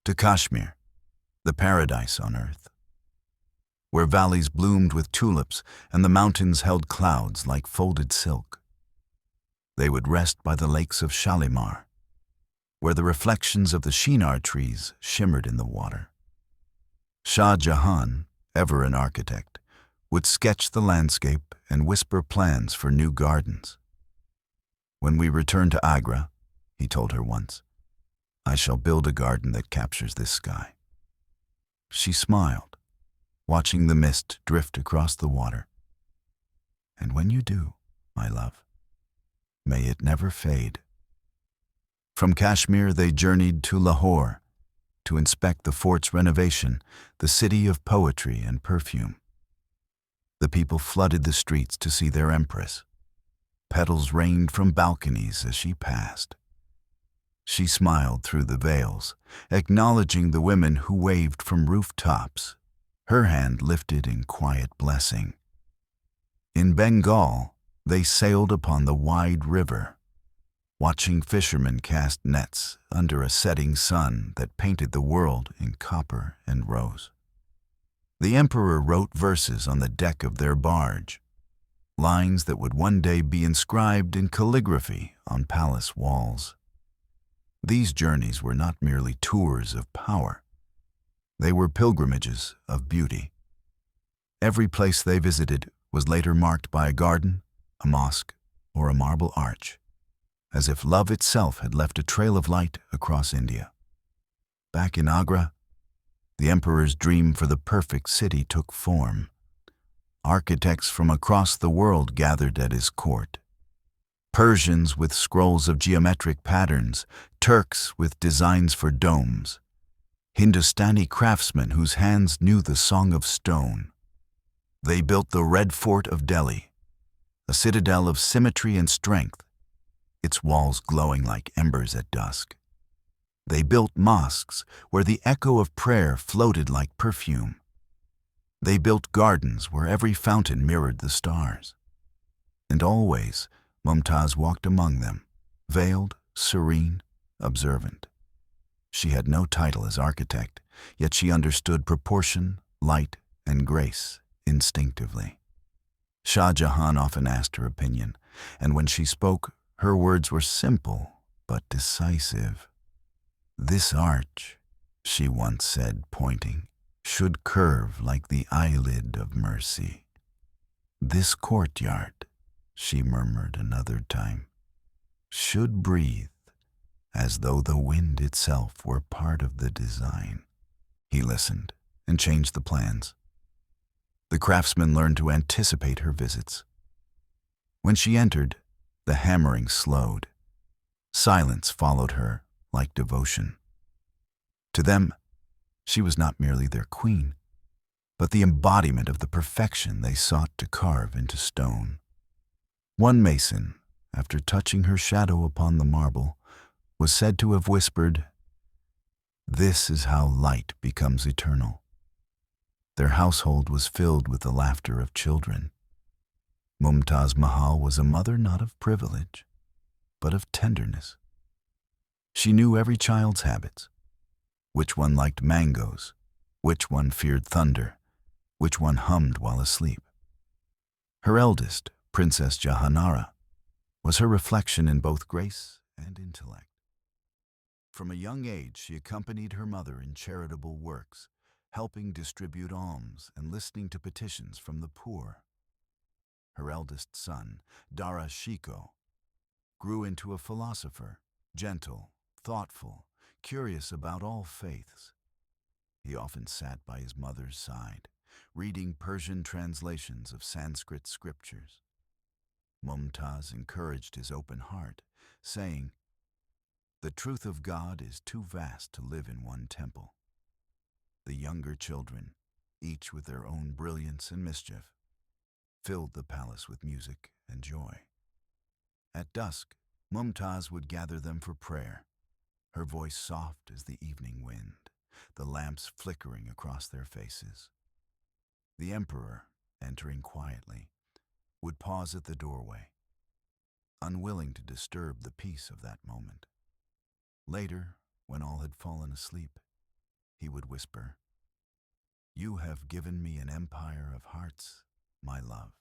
To Kashmir, the paradise on earth, where valleys bloomed with tulips and the mountains held clouds like folded silk. They would rest by the lakes of Shalimar, where the reflections of the chinar trees shimmered in the water. Shah Jahan, ever an architect, would sketch the landscape and whisper plans for new gardens. "When we return to Agra," he told her once, "I shall build a garden that captures this sky." She smiled, watching the mist drift across the water. "And when you do, my love, may it never fade." From Kashmir they journeyed to Lahore to inspect the fort's renovation, the city of poetry and perfume. The people flooded the streets to see their empress. Petals rained from balconies as she passed. She smiled through the veils, acknowledging the women who waved from rooftops, her hand lifted in quiet blessing. In Bengal, they sailed upon the wide river, watching fishermen cast nets under a setting sun that painted the world in copper and rose. The emperor wrote verses on the deck of their barge, lines that would one day be inscribed in calligraphy on palace walls. These journeys were not merely tours of power. They were pilgrimages of beauty. Every place they visited was later marked by a garden, a mosque, or a marble arch, as if love itself had left a trail of light across India. Back in Agra, the emperor's dream for the perfect city took form. Architects from across the world gathered at his court. Persians with scrolls of geometric patterns, Turks with designs for domes, Hindustani craftsmen whose hands knew the song of stone. They built the Red Fort of Delhi, a citadel of symmetry and strength, its walls glowing like embers at dusk. They built mosques where the echo of prayer floated like perfume. They built gardens where every fountain mirrored the stars. And always, Mumtaz walked among them, veiled, serene, observant. She had no title as architect, yet she understood proportion, light, and grace instinctively. Shah Jahan often asked her opinion, and when she spoke, her words were simple but decisive. "This arch," she once said, pointing, should curve like the eyelid of mercy. This courtyard, she murmured another time, should breathe as though the wind itself were part of the design. He listened and changed the plans. The craftsman learned to anticipate her visits. When she entered, the hammering slowed. Silence followed her like devotion. To them, she was not merely their queen, but the embodiment of the perfection they sought to carve into stone. One mason, after touching her shadow upon the marble, was said to have whispered, "This is how light becomes eternal." Their household was filled with the laughter of children. Mumtaz Mahal was a mother not of privilege, but of tenderness. She knew every child's habits, which one liked mangoes, which one feared thunder, which one hummed while asleep. Her eldest, Princess Jahanara, was her reflection in both grace and intellect. From a young age, she accompanied her mother in charitable works, helping distribute alms and listening to petitions from the poor. Her eldest son, Dara Shikoh, grew into a philosopher, gentle, thoughtful, curious about all faiths. He often sat by his mother's side, reading Persian translations of Sanskrit scriptures. Mumtaz encouraged his open heart, saying, "The truth of God is too vast to live in one temple." The younger children, each with their own brilliance and mischief, filled the palace with music and joy. At dusk, Mumtaz would gather them for prayer, her voice soft as the evening wind, the lamps flickering across their faces. The emperor, entering quietly, would pause at the doorway, unwilling to disturb the peace of that moment. Later, when all had fallen asleep, he would whisper, "You have given me an empire of hearts, my love,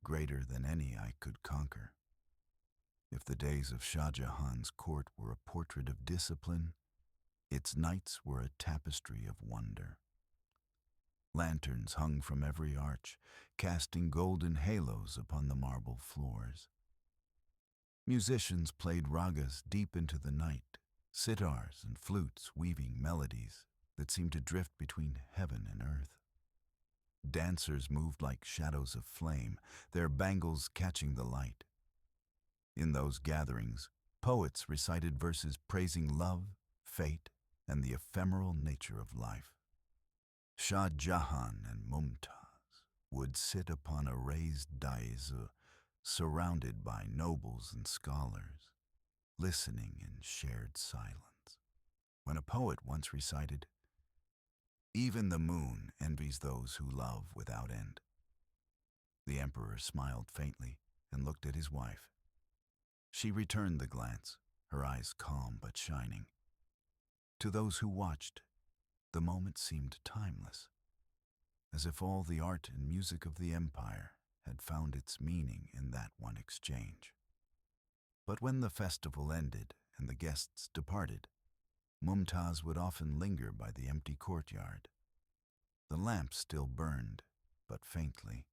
greater than any I could conquer." If the days of Shah Jahan's court were a portrait of discipline, its nights were a tapestry of wonder. Lanterns hung from every arch, casting golden halos upon the marble floors. Musicians played ragas deep into the night, sitars and flutes weaving melodies that seemed to drift between heaven and earth. Dancers moved like shadows of flame, their bangles catching the light. In those gatherings, poets recited verses praising love, fate, and the ephemeral nature of life. Shah Jahan and Mumtaz would sit upon a raised dais, surrounded by nobles and scholars, listening in shared silence. When a poet once recited, "Even the moon envies those who love without end," the emperor smiled faintly and looked at his wife. She returned the glance, her eyes calm but shining. To those who watched, the moment seemed timeless, as if all the art and music of the empire had found its meaning in that one exchange. But when the festival ended and the guests departed, Mumtaz would often linger by the empty courtyard. The lamps still burned, but faintly.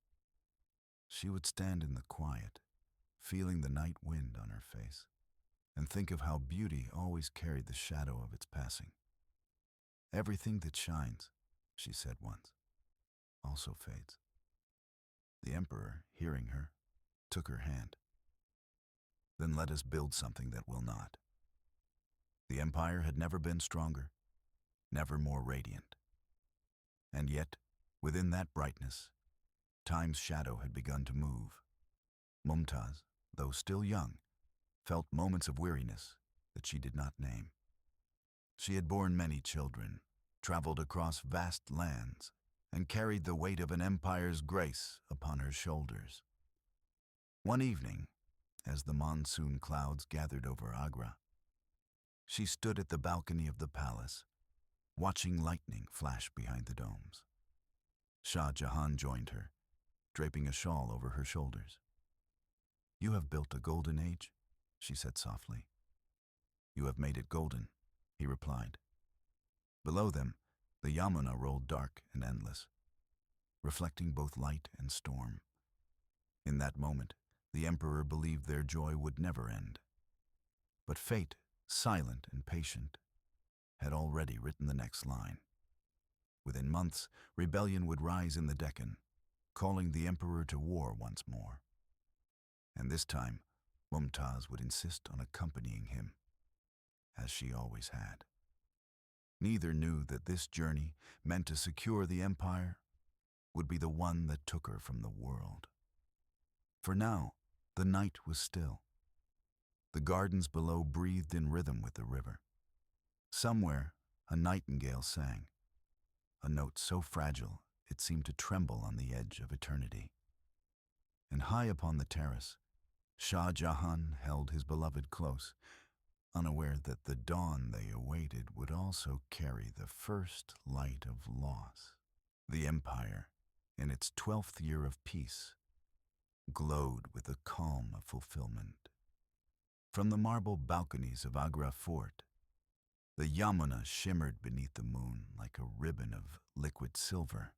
She would stand in the quiet, feeling the night wind on her face, and think of how beauty always carried the shadow of its passing. "Everything that shines," she said once, "also fades." The emperor, hearing her, took her hand. "Then let us build something that will not." The empire had never been stronger, never more radiant. And yet, within that brightness, time's shadow had begun to move. Mumtaz, though still young, felt moments of weariness that she did not name. She had borne many children, traveled across vast lands, and carried the weight of an empire's grace upon her shoulders. One evening, as the monsoon clouds gathered over Agra, she stood at the balcony of the palace, watching lightning flash behind the domes. Shah Jahan joined her, draping a shawl over her shoulders. "You have built a golden age," she said softly. "You have made it golden," he replied. Below them, the Yamuna rolled dark and endless, reflecting both light and storm. In that moment, the emperor believed their joy would never end. But fate, silent and patient, had already written the next line. Within months, rebellion would rise in the Deccan, calling the emperor to war once more. And this time, Mumtaz would insist on accompanying him, as she always had. Neither knew that this journey, meant to secure the empire, would be the one that took her from the world. For now, the night was still. The gardens below breathed in rhythm with the river. Somewhere, a nightingale sang, a note so fragile it seemed to tremble on the edge of eternity. And high upon the terrace, Shah Jahan held his beloved close, unaware that the dawn they awaited would also carry the first light of loss. The empire, in its 12th year of peace, glowed with the calm of fulfillment. From the marble balconies of Agra fort, the Yamuna shimmered beneath the moon like a ribbon of liquid silver.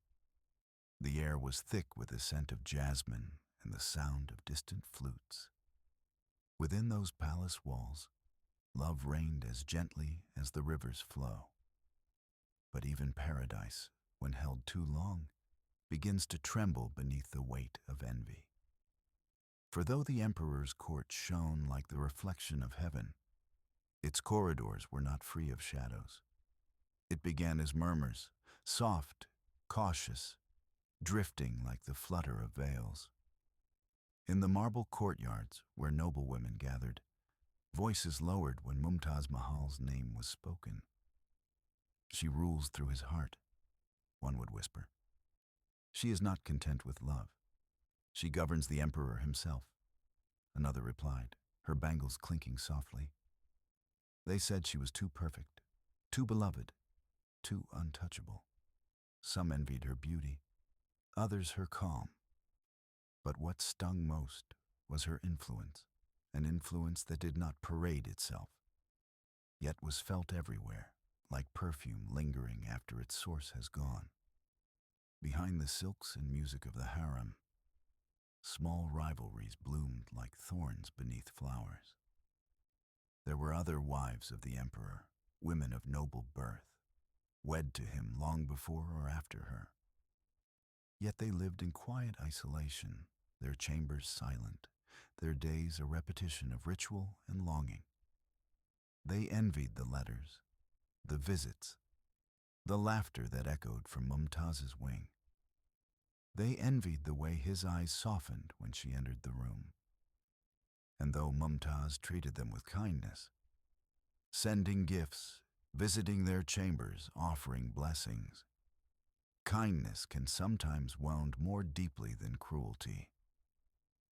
The air was thick with the scent of jasmine and the sound of distant flutes. Within those palace walls, love reigned as gently as the river's flow. But even paradise, when held too long, begins to tremble beneath the weight of envy. For though the emperor's court shone like the reflection of heaven, its corridors were not free of shadows. It began as murmurs, soft, cautious, drifting like the flutter of veils. In the marble courtyards where noblewomen gathered, voices lowered when Mumtaz Mahal's name was spoken. She rules through his heart, one would whisper. She is not content with love. She governs the emperor himself, another replied, her bangles clinking softly. They said she was too perfect, too beloved, too untouchable. Some envied her beauty, others her calm. But what stung most was her influence, an influence that did not parade itself, yet was felt everywhere, like perfume lingering after its source has gone. Behind the silks and music of the harem, small rivalries bloomed like thorns beneath flowers. There were other wives of the emperor, women of noble birth, wed to him long before or after her. Yet they lived in quiet isolation, their chambers silent, their days a repetition of ritual and longing. They envied the letters, the visits, the laughter that echoed from Mumtaz's wing. They envied the way his eyes softened when she entered the room. And though Mumtaz treated them with kindness, sending gifts, visiting their chambers, offering blessings, kindness can sometimes wound more deeply than cruelty.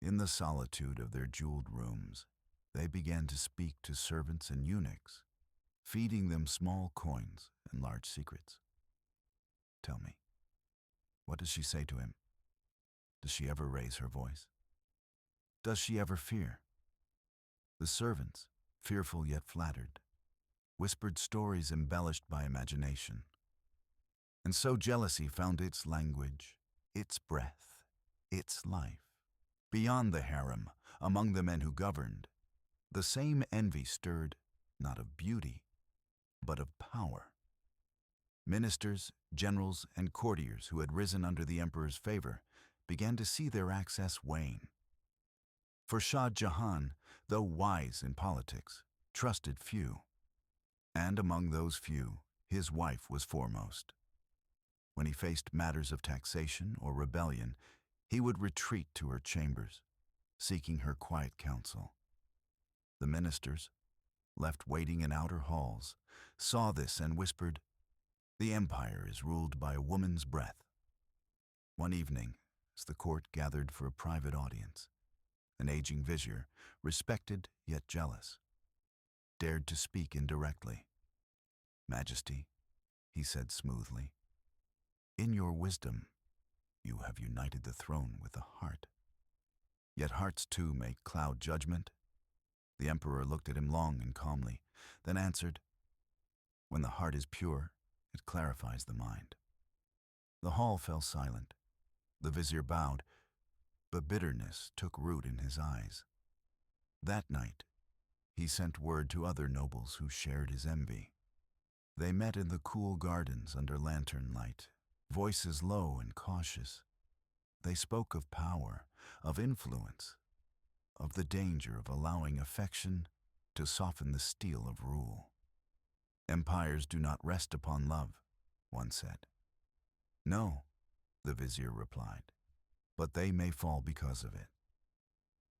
In the solitude of their jeweled rooms, they began to speak to servants and eunuchs, feeding them small coins and large secrets. Tell me, what does she say to him? Does she ever raise her voice? Does she ever fear? The servants, fearful yet flattered, whispered stories embellished by imagination. And so jealousy found its language, its breath, its life. Beyond the harem, among the men who governed, the same envy stirred, not of beauty, but of power. Ministers, generals, and courtiers who had risen under the emperor's favor began to see their access wane. For Shah Jahan, though wise in politics, trusted few. And among those few, his wife was foremost. When he faced matters of taxation or rebellion, he would retreat to her chambers, seeking her quiet counsel. The ministers, left waiting in outer halls, saw this and whispered, "The empire is ruled by a woman's breath." One evening, as the court gathered for a private audience, an aging vizier, respected yet jealous, dared to speak indirectly. "Majesty," he said smoothly, "in your wisdom, you have united the throne with the heart. Yet hearts too may cloud judgment." The emperor looked at him long and calmly, then answered, "When the heart is pure, It clarifies the mind. The hall fell silent. The vizier bowed, but bitterness took root in his eyes. That night, he sent word to other nobles who shared his envy. They met in the cool gardens under lantern light, voices low and cautious. They spoke of power, of influence, of the danger of allowing affection to soften the steel of rule. Empires do not rest upon love, one said. No, the vizier replied, but they may fall because of it.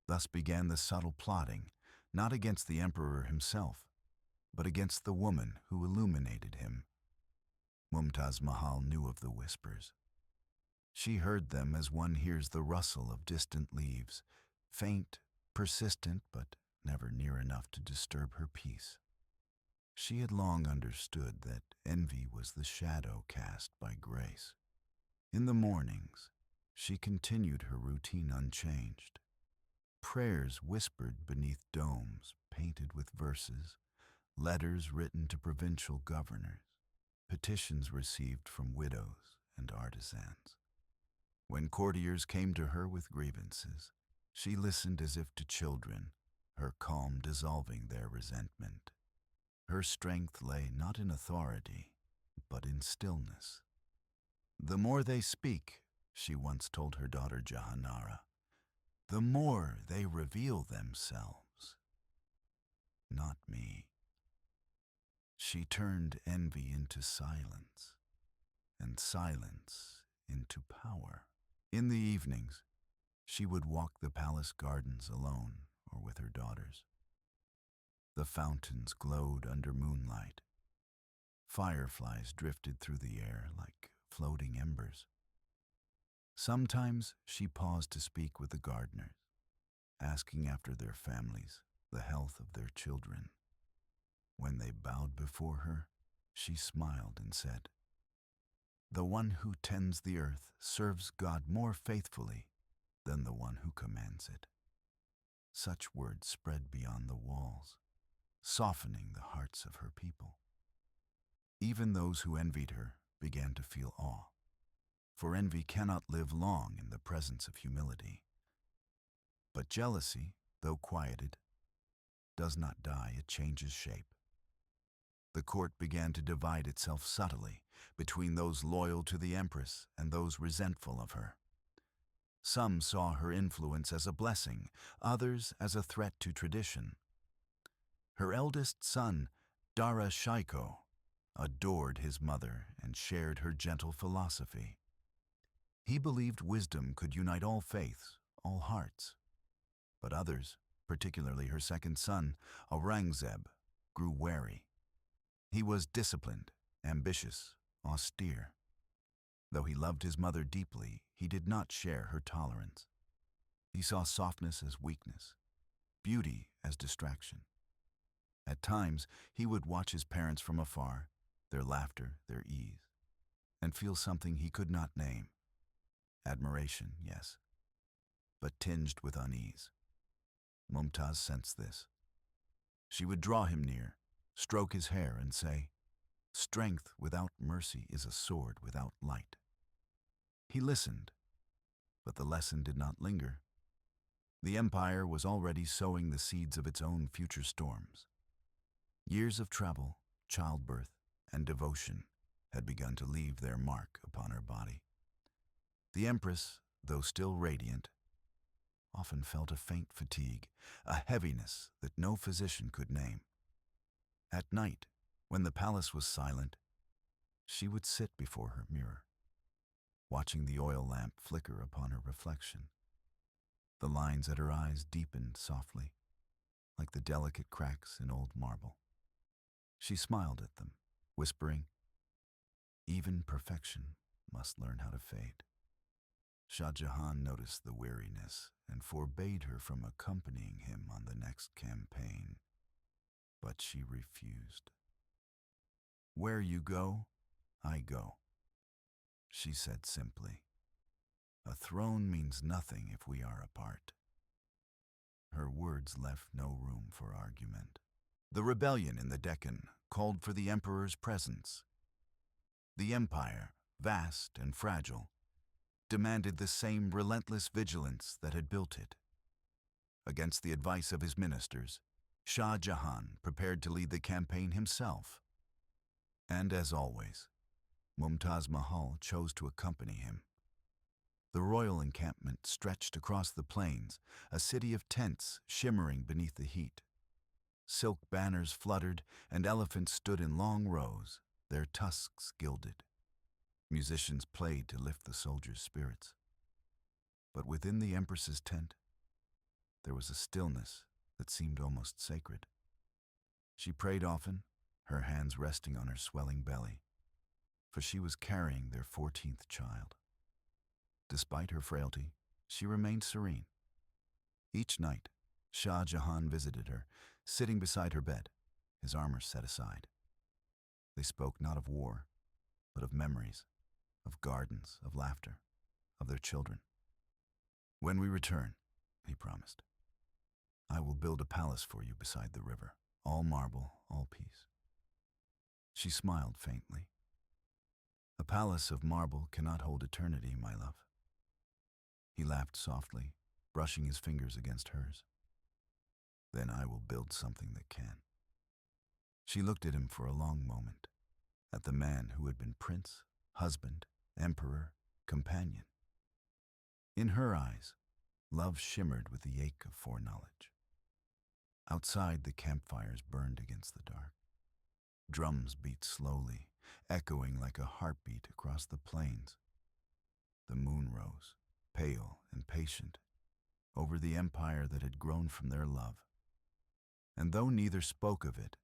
Thus began the subtle plotting, not against the emperor himself, but against the woman who illuminated him. Mumtaz Mahal knew of the whispers. She heard them as one hears the rustle of distant leaves, faint, persistent, but never near enough to disturb her peace. She had long understood that envy was the shadow cast by grace. In the mornings, she continued her routine unchanged. Prayers whispered beneath domes painted with verses, letters written to provincial governors, petitions received from widows and artisans. When courtiers came to her with grievances, she listened as if to children, her calm dissolving their resentment. Her strength lay not in authority, but in stillness. The more they speak, she once told her daughter Jahanara, the more they reveal themselves. Not me. She turned envy into silence, and silence into power. In the evenings, she would walk the palace gardens alone or with her daughters. The fountains glowed under moonlight. Fireflies drifted through the air like floating embers. Sometimes she paused to speak with the gardeners, asking after their families, the health of their children. When they bowed before her, she smiled and said, "The one who tends the earth serves God more faithfully than the one who commands it." Such words spread beyond the walls, softening the hearts of her people. Even those who envied her began to feel awe, for envy cannot live long in the presence of humility. But jealousy, though quieted, does not die, it changes shape. The court began to divide itself subtly between those loyal to the empress and those resentful of her. Some saw her influence as a blessing, others as a threat to tradition. Her eldest son, Dara Shaiko, adored his mother and shared her gentle philosophy. He believed wisdom could unite all faiths, all hearts. But others, particularly her second son, Aurangzeb, grew wary. He was disciplined, ambitious, austere. Though he loved his mother deeply, he did not share her tolerance. He saw softness as weakness, beauty as distraction. At times, he would watch his parents from afar, their laughter, their ease, and feel something he could not name. Admiration, yes, but tinged with unease. Mumtaz sensed this. She would draw him near, stroke his hair, and say, "Strength without mercy is a sword without light." He listened, but the lesson did not linger. The empire was already sowing the seeds of its own future storms. Years of travel, childbirth, and devotion had begun to leave their mark upon her body. The empress, though still radiant, often felt a faint fatigue, a heaviness that no physician could name. At night, when the palace was silent, she would sit before her mirror, watching the oil lamp flicker upon her reflection. The lines at her eyes deepened softly, like the delicate cracks in old marble. She smiled at them, whispering, "Even perfection must learn how to fade." Shah Jahan noticed the weariness and forbade her from accompanying him on the next campaign, but she refused. "Where you go, I go," she said simply. "A throne means nothing if we are apart." Her words left no room for argument. The rebellion in the Deccan called for the emperor's presence. The empire, vast and fragile, demanded the same relentless vigilance that had built it. Against the advice of his ministers, Shah Jahan prepared to lead the campaign himself. And as always, Mumtaz Mahal chose to accompany him. The royal encampment stretched across the plains, a city of tents shimmering beneath the heat. Silk banners fluttered, and elephants stood in long rows, their tusks gilded. Musicians played to lift the soldiers' spirits. But within the empress's tent, there was a stillness that seemed almost sacred. She prayed often, her hands resting on her swelling belly, for she was carrying their 14th child. Despite her frailty, she remained serene. Each night, Shah Jahan visited her, sitting beside her bed, his armor set aside. They spoke not of war, but of memories, of gardens, of laughter, of their children. "When we return," he promised, "I will build a palace for you beside the river, all marble, all peace." She smiled faintly. "A palace of marble cannot hold eternity, my love." He laughed softly, brushing his fingers against hers. "Then I will build something that can." She looked at him for a long moment, at the man who had been prince, husband, emperor, companion. In her eyes, love shimmered with the ache of foreknowledge. Outside, the campfires burned against the dark. Drums beat slowly, echoing like a heartbeat across the plains. The moon rose, pale and patient, over the empire that had grown from their love. And though neither spoke of it,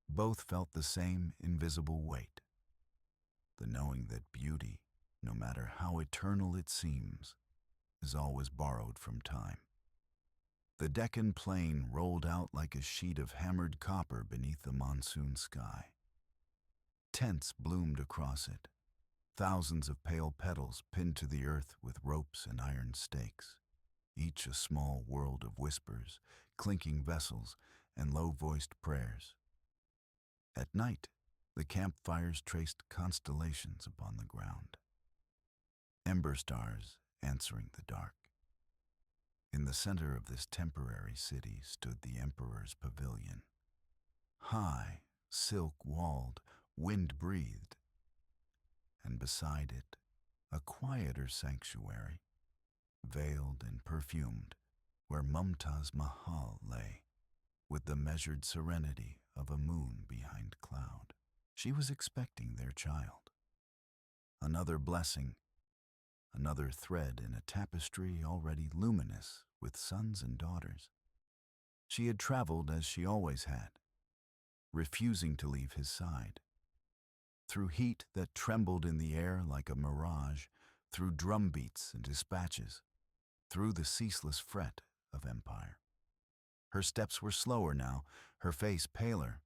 both felt the same invisible weight, the knowing that beauty, no matter how eternal it seems, is always borrowed from time. The Deccan plain rolled out like a sheet of hammered copper beneath the monsoon sky. Tents bloomed across it, thousands of pale petals pinned to the earth with ropes and iron stakes, each a small world of whispers, clinking vessels, and low-voiced prayers. At night, the campfires traced constellations upon the ground, ember stars answering the dark. In the center of this temporary city stood the emperor's pavilion, high, silk-walled, wind-breathed, and beside it, a quieter sanctuary, veiled and perfumed, where Mumtaz Mahal lay, with the measured serenity of a moon behind cloud. She was expecting their child. Another blessing, another thread in a tapestry already luminous with sons and daughters. She had traveled as she always had, refusing to leave his side. Through heat that trembled in the air like a mirage, through drumbeats and dispatches, through the ceaseless fret of empire. Her steps were slower now, her face paler,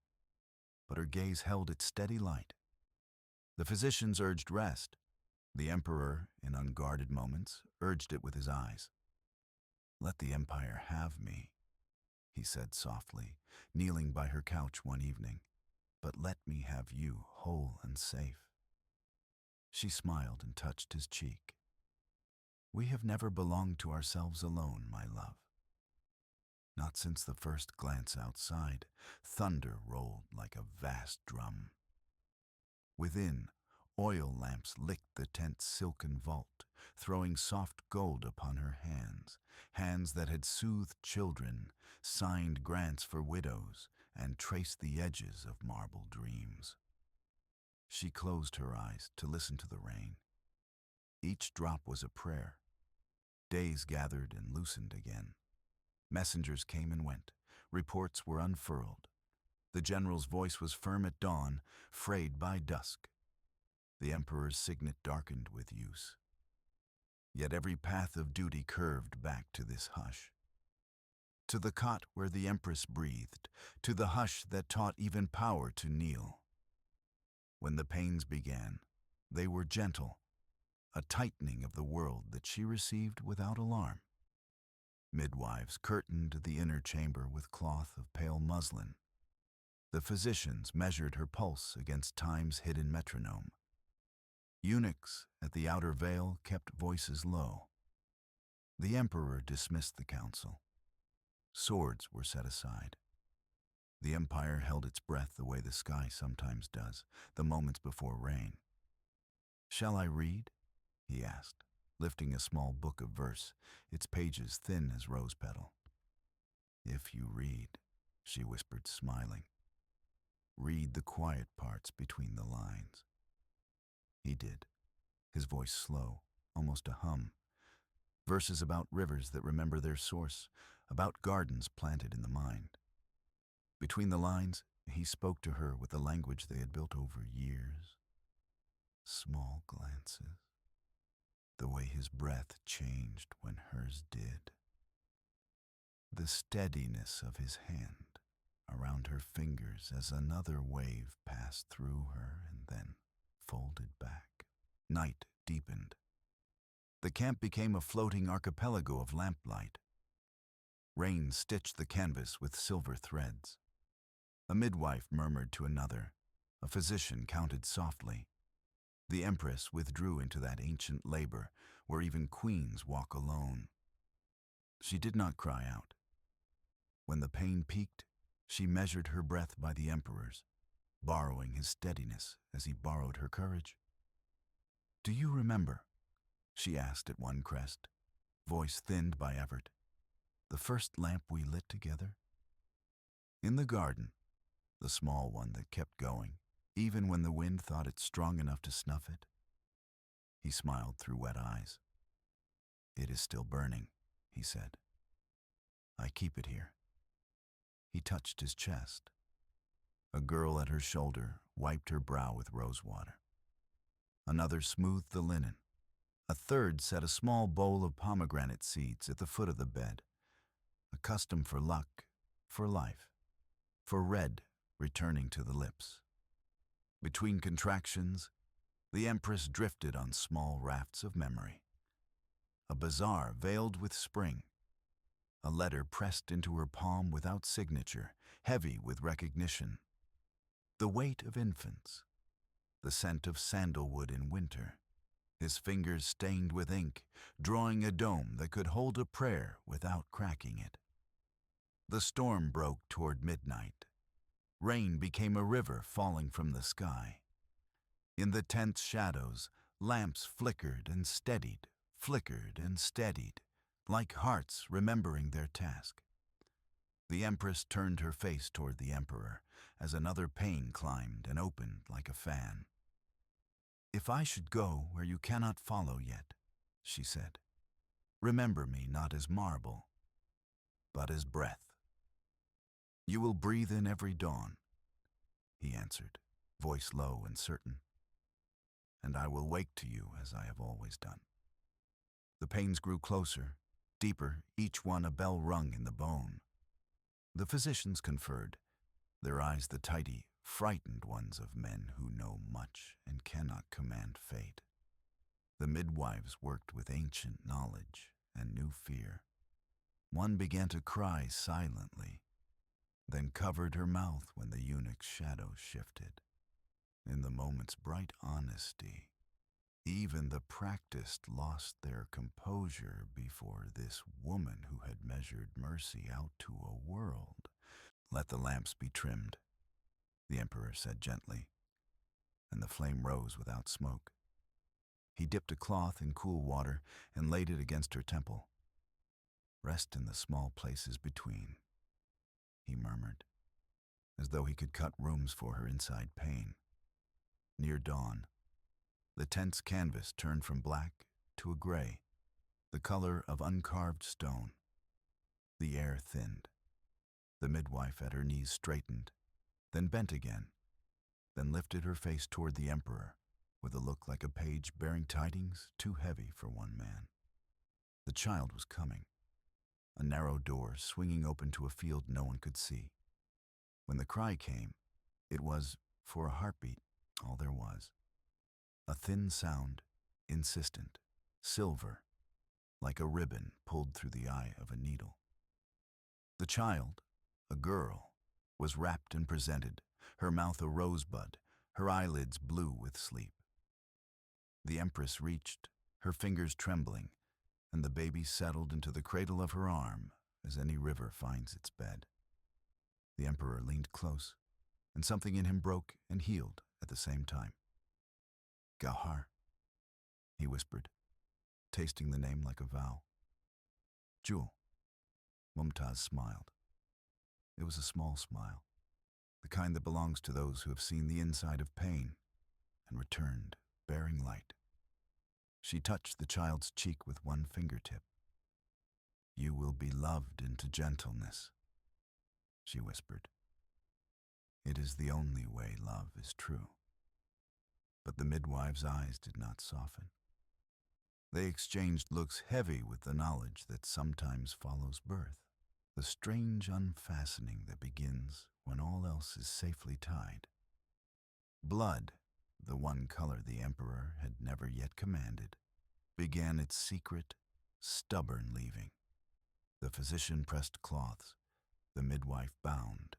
but her gaze held its steady light. The physicians urged rest. The emperor, in unguarded moments, urged it with his eyes. "Let the empire have me," he said softly, kneeling by her couch one evening. "But let me have you whole and safe." She smiled and touched his cheek. "We have never belonged to ourselves alone, my love." Not since the first glance outside, thunder rolled like a vast drum. Within, oil lamps licked the tent's silken vault, throwing soft gold upon her hands, hands that had soothed children, signed grants for widows, and traced the edges of marble dreams. She closed her eyes to listen to the rain. Each drop was a prayer. Days gathered and loosened again. Messengers came and went. Reports were unfurled. The general's voice was firm at dawn, frayed by dusk. The emperor's signet darkened with use. Yet every path of duty curved back to this hush. To the cot where the empress breathed, to the hush that taught even power to kneel. When the pains began, they were gentle, a tightening of the world that she received without alarm. Midwives curtained the inner chamber with cloth of pale muslin. The physicians measured her pulse against time's hidden metronome. Eunuchs at the outer veil kept voices low. The emperor dismissed the council. Swords were set aside. The empire held its breath the way the sky sometimes does, the moments before rain. "Shall I read?" he asked, lifting a small book of verse, its pages thin as rose petal. "If you read," she whispered, smiling. "Read the quiet parts between the lines." He did, his voice slow, almost a hum. Verses about rivers that remember their source, about gardens planted in the mind. Between the lines, he spoke to her with the language they had built over years. Small glances. The way his breath changed when hers did. The steadiness of his hand around her fingers as another wave passed through her and then folded back. Night deepened. The camp became a floating archipelago of lamplight. Rain stitched the canvas with silver threads. A midwife murmured to another. A physician counted softly. The empress withdrew into that ancient labor where even queens walk alone. She did not cry out. When the pain peaked, she measured her breath by the emperor's, borrowing his steadiness as he borrowed her courage. "Do you remember?" she asked at one crest, voice thinned by effort. "The first lamp we lit together? In the garden, the small one that kept going, even when the wind thought it strong enough to snuff it." He smiled through wet eyes. "It is still burning," he said. "I keep it here." He touched his chest. A girl at her shoulder wiped her brow with rose water. Another smoothed the linen. A third set a small bowl of pomegranate seeds at the foot of the bed, a custom for luck, for life, for red returning to the lips. Between contractions, the empress drifted on small rafts of memory. A bazaar veiled with spring. A letter pressed into her palm without signature, heavy with recognition. The weight of infants. The scent of sandalwood in winter. His fingers stained with ink, drawing a dome that could hold a prayer without cracking it. The storm broke toward midnight. Rain became a river falling from the sky. In the tense shadows, lamps flickered and steadied, like hearts remembering their task. The empress turned her face toward the emperor as another pain climbed and opened like a fan. "If I should go where you cannot follow yet," she said, "remember me not as marble, but as breath." "You will breathe in every dawn," he answered, voice low and certain. "And I will wake to you as I have always done." The pains grew closer, deeper, each one a bell rung in the bone. The physicians conferred, their eyes the tidy, frightened ones of men who know much and cannot command fate. The midwives worked with ancient knowledge and new fear. One began to cry silently, then covered her mouth when the eunuch's shadow shifted. In the moment's bright honesty, even the practiced lost their composure before this woman who had measured mercy out to a world. "Let the lamps be trimmed," the emperor said gently, and the flame rose without smoke. He dipped a cloth in cool water and laid it against her temple. "Rest in the small places between," he murmured, as though he could cut rooms for her inside pain. Near dawn, the tense canvas turned from black to a gray, the color of uncarved stone. The air thinned. The midwife at her knees straightened, then bent again, then lifted her face toward the emperor with a look like a page bearing tidings too heavy for one man. The child was coming, a narrow door swinging open to a field no one could see. When the cry came, it was, for a heartbeat, all there was. A thin sound, insistent, silver, like a ribbon pulled through the eye of a needle. The child, a girl, was wrapped and presented, her mouth a rosebud, her eyelids blue with sleep. The empress reached, her fingers trembling, and the baby settled into the cradle of her arm as any river finds its bed. The emperor leaned close, and something in him broke and healed at the same time. Gauhar, he whispered, tasting the name like a vow. Jewel. Mumtaz smiled. It was a small smile, the kind that belongs to those who have seen the inside of pain and returned, bearing light. She touched the child's cheek with one fingertip. You will be loved into gentleness, she whispered. It is the only way love is true. But the midwife's eyes did not soften. They exchanged looks heavy with the knowledge that sometimes follows birth, the strange unfastening that begins when all else is safely tied. Blood, the one color the emperor had never yet commanded, began its secret, stubborn leaving. The physician pressed cloths, the midwife bound.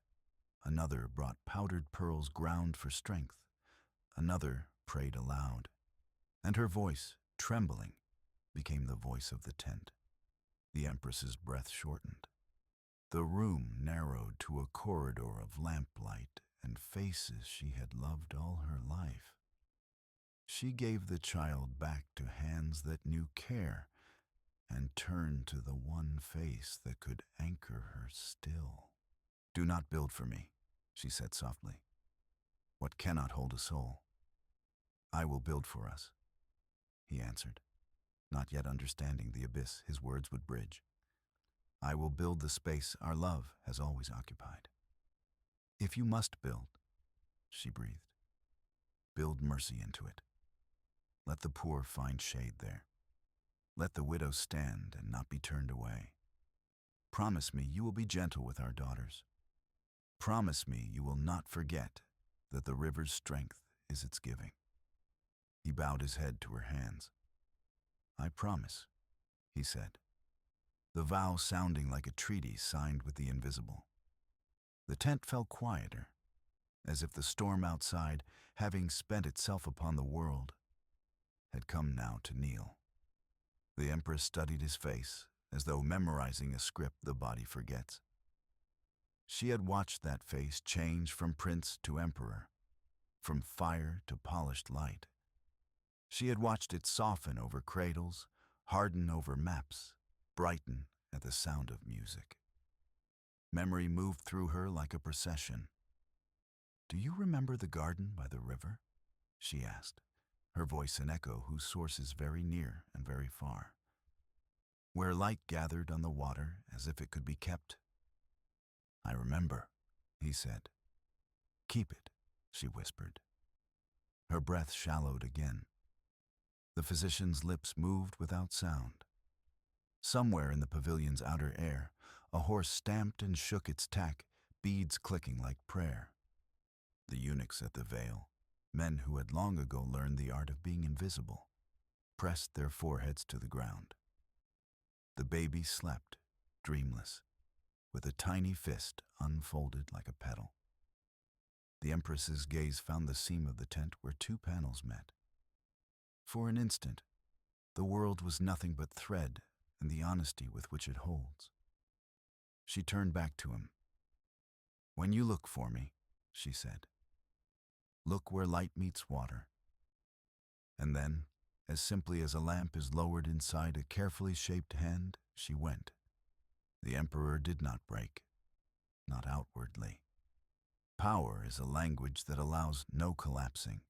Another brought powdered pearls ground for strength. Another prayed aloud, and her voice, trembling, became the voice of the tent. The empress's breath shortened. The room narrowed to a corridor of lamplight and faces she had loved all her life. She gave the child back to hands that knew care and turned to the one face that could anchor her still. Do not build for me, she said softly, what cannot hold a soul. I will build for us, he answered, not yet understanding the abyss his words would bridge. I will build the space our love has always occupied. If you must build, she breathed, build mercy into it. Let the poor find shade there. Let the widow stand and not be turned away. Promise me you will be gentle with our daughters. Promise me you will not forget that the river's strength is its giving. He bowed his head to her hands. I promise, he said, the vow sounding like a treaty signed with the invisible. The tent fell quieter, as if the storm outside, having spent itself upon the world, had come now to kneel. The empress studied his face, as though memorizing a script the body forgets. She had watched that face change from prince to emperor, from fire to polished light. She had watched it soften over cradles, harden over maps, brighten at the sound of music. Memory moved through her like a procession. Do you remember the garden by the river? She asked, her voice an echo whose source is very near and very far. Where light gathered on the water as if it could be kept. I remember, he said. Keep it, she whispered. Her breath shallowed again. The physician's lips moved without sound. Somewhere in the pavilion's outer air, a horse stamped and shook its tack, beads clicking like prayer. The eunuchs at the veil, men who had long ago learned the art of being invisible, pressed their foreheads to the ground. The baby slept, dreamless, with a tiny fist unfolded like a petal. The empress's gaze found the seam of the tent where two panels met. For an instant, the world was nothing but thread and the honesty with which it holds. She turned back to him. When you look for me, she said, look where light meets water. And then, as simply as a lamp is lowered inside a carefully shaped hand, she went. The emperor did not break, not outwardly. Power is a language that allows no collapsing.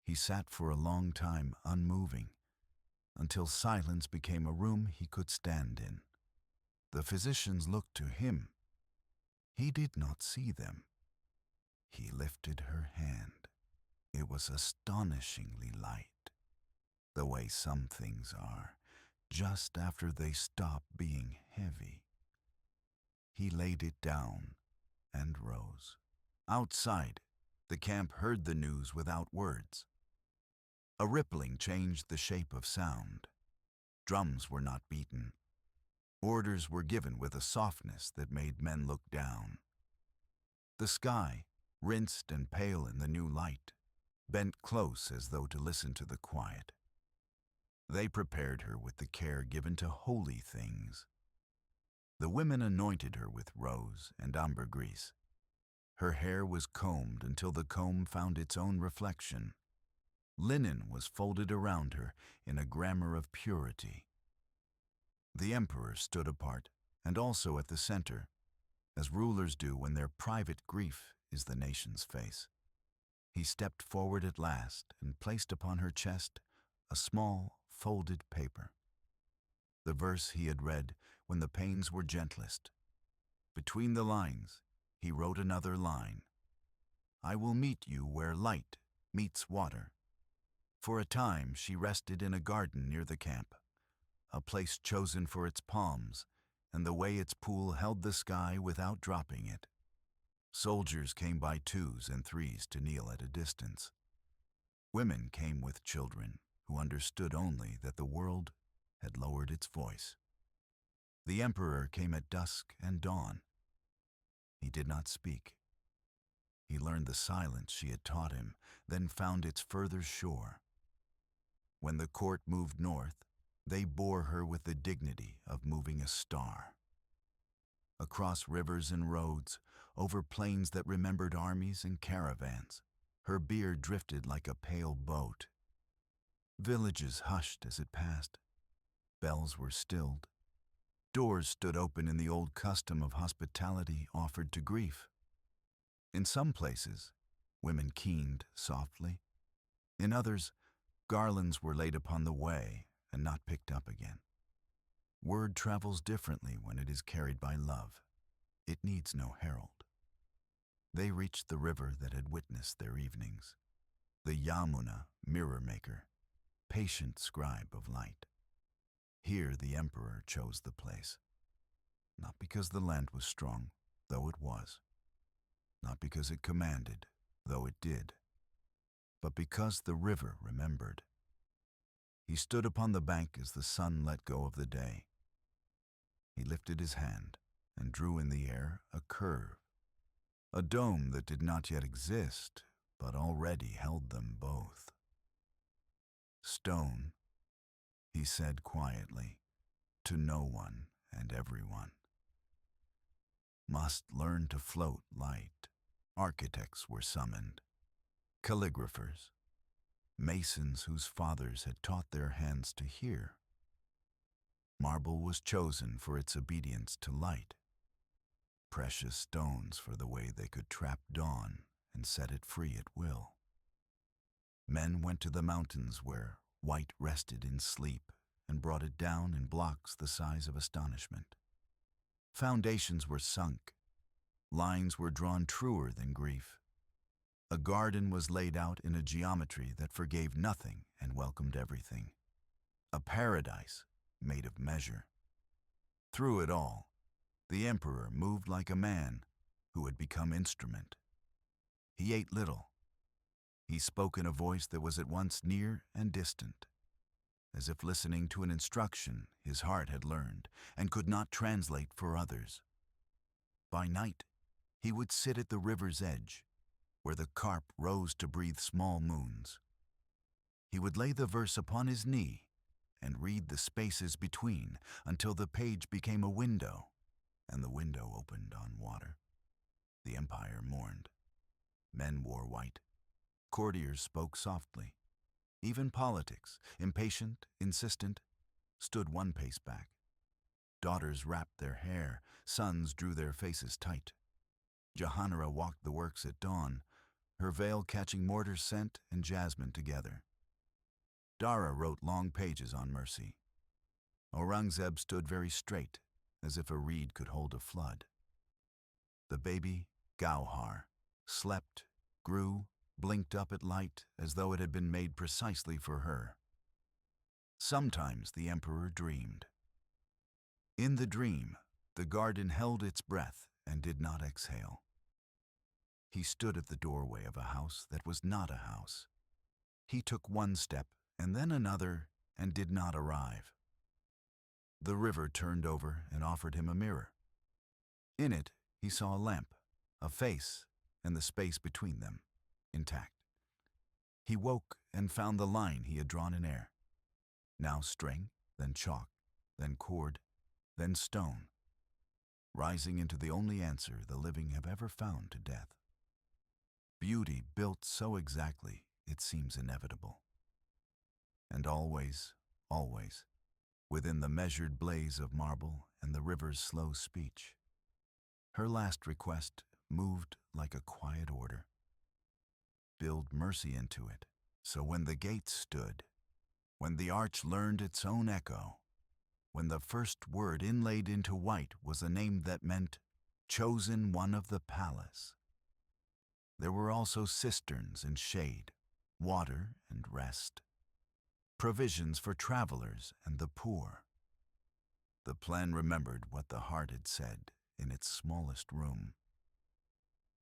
He sat for a long time unmoving, until silence became a room he could stand in. The physicians looked to him. He did not see them. He lifted her hand. It was astonishingly light, the way some things are, just after they stop being heavy. He laid it down and rose. Outside, the camp heard the news without words. A rippling changed the shape of sound. Drums were not beaten. Orders were given with a softness that made men look down. The sky, rinsed and pale in the new light, bent close as though to listen to the quiet. They prepared her with the care given to holy things. The women anointed her with rose and ambergris. Her hair was combed until the comb found its own reflection. Linen was folded around her in a grammar of purity. The emperor stood apart and also at the center, as rulers do when their private grief is the nation's face. He stepped forward at last and placed upon her chest a small, folded paper. The verse he had read when the pains were gentlest. Between the lines, he wrote another line. I will meet you where light meets water. For a time she rested in a garden near the camp, a place chosen for its palms and the way its pool held the sky without dropping it. Soldiers came by twos and threes to kneel at a distance. Women came with children who understood only that the world had lowered its voice. The emperor came at dusk and dawn. He did not speak. He learned the silence she had taught him, then found its further shore. When the court moved north, they bore her with the dignity of moving a star. Across rivers and roads, over plains that remembered armies and caravans, her bier drifted like a pale boat. Villages hushed as it passed. Bells were stilled. Doors stood open in the old custom of hospitality offered to grief. In some places, women keened softly. In others, garlands were laid upon the way and not picked up again. Word travels differently when it is carried by love. It needs no herald. They reached the river that had witnessed their evenings, the Yamuna mirror maker, patient scribe of light. Here the emperor chose the place, not because the land was strong, though it was, not because it commanded, though it did, but because the river remembered. He stood upon the bank as the sun let go of the day. He lifted his hand and drew in the air a curve, a dome that did not yet exist, but already held them both. Stone, he said quietly, to no one and everyone, must learn to float light. Architects were summoned, calligraphers, masons whose fathers had taught their hands to hear. Marble was chosen for its obedience to light, precious stones for the way they could trap dawn and set it free at will. Men went to the mountains where white rested in sleep and brought it down in blocks the size of astonishment. Foundations were sunk, lines were drawn truer than grief. A garden was laid out in a geometry that forgave nothing and welcomed everything. A paradise made of measure. Through it all, the emperor moved like a man who had become instrument. He ate little. He spoke in a voice that was at once near and distant, as if listening to an instruction his heart had learned and could not translate for others. By night, he would sit at the river's edge, where the carp rose to breathe small moons. He would lay the verse upon his knee and read the spaces between until the page became a window, and the window opened on water. The empire mourned. Men wore white. Courtiers spoke softly. Even politics, impatient, insistent, stood one pace back. Daughters wrapped their hair, sons drew their faces tight. Jahanara walked the works at dawn, her veil catching mortar scent and jasmine together. Dara wrote long pages on mercy. Aurangzeb stood very straight, as if a reed could hold a flood. The baby, Gauhar, slept, grew, blinked up at light as though it had been made precisely for her. Sometimes the emperor dreamed. In the dream, the garden held its breath and did not exhale. He stood at the doorway of a house that was not a house. He took one step and then another and did not arrive. The river turned over and offered him a mirror. In it, he saw a lamp, a face, and the space between them, intact. He woke and found the line he had drawn in air. Now string, then chalk, then cord, then stone, rising into the only answer the living have ever found to death. Beauty built so exactly it seems inevitable. And always, always, within the measured blaze of marble and the river's slow speech, her last request moved like a quiet order. Build mercy into it, so when the gates stood, when the arch learned its own echo, when the first word inlaid into white was a name that meant chosen one of the palace, there were also cisterns and shade, water and rest, provisions for travelers and the poor. The plan remembered what the heart had said in its smallest room.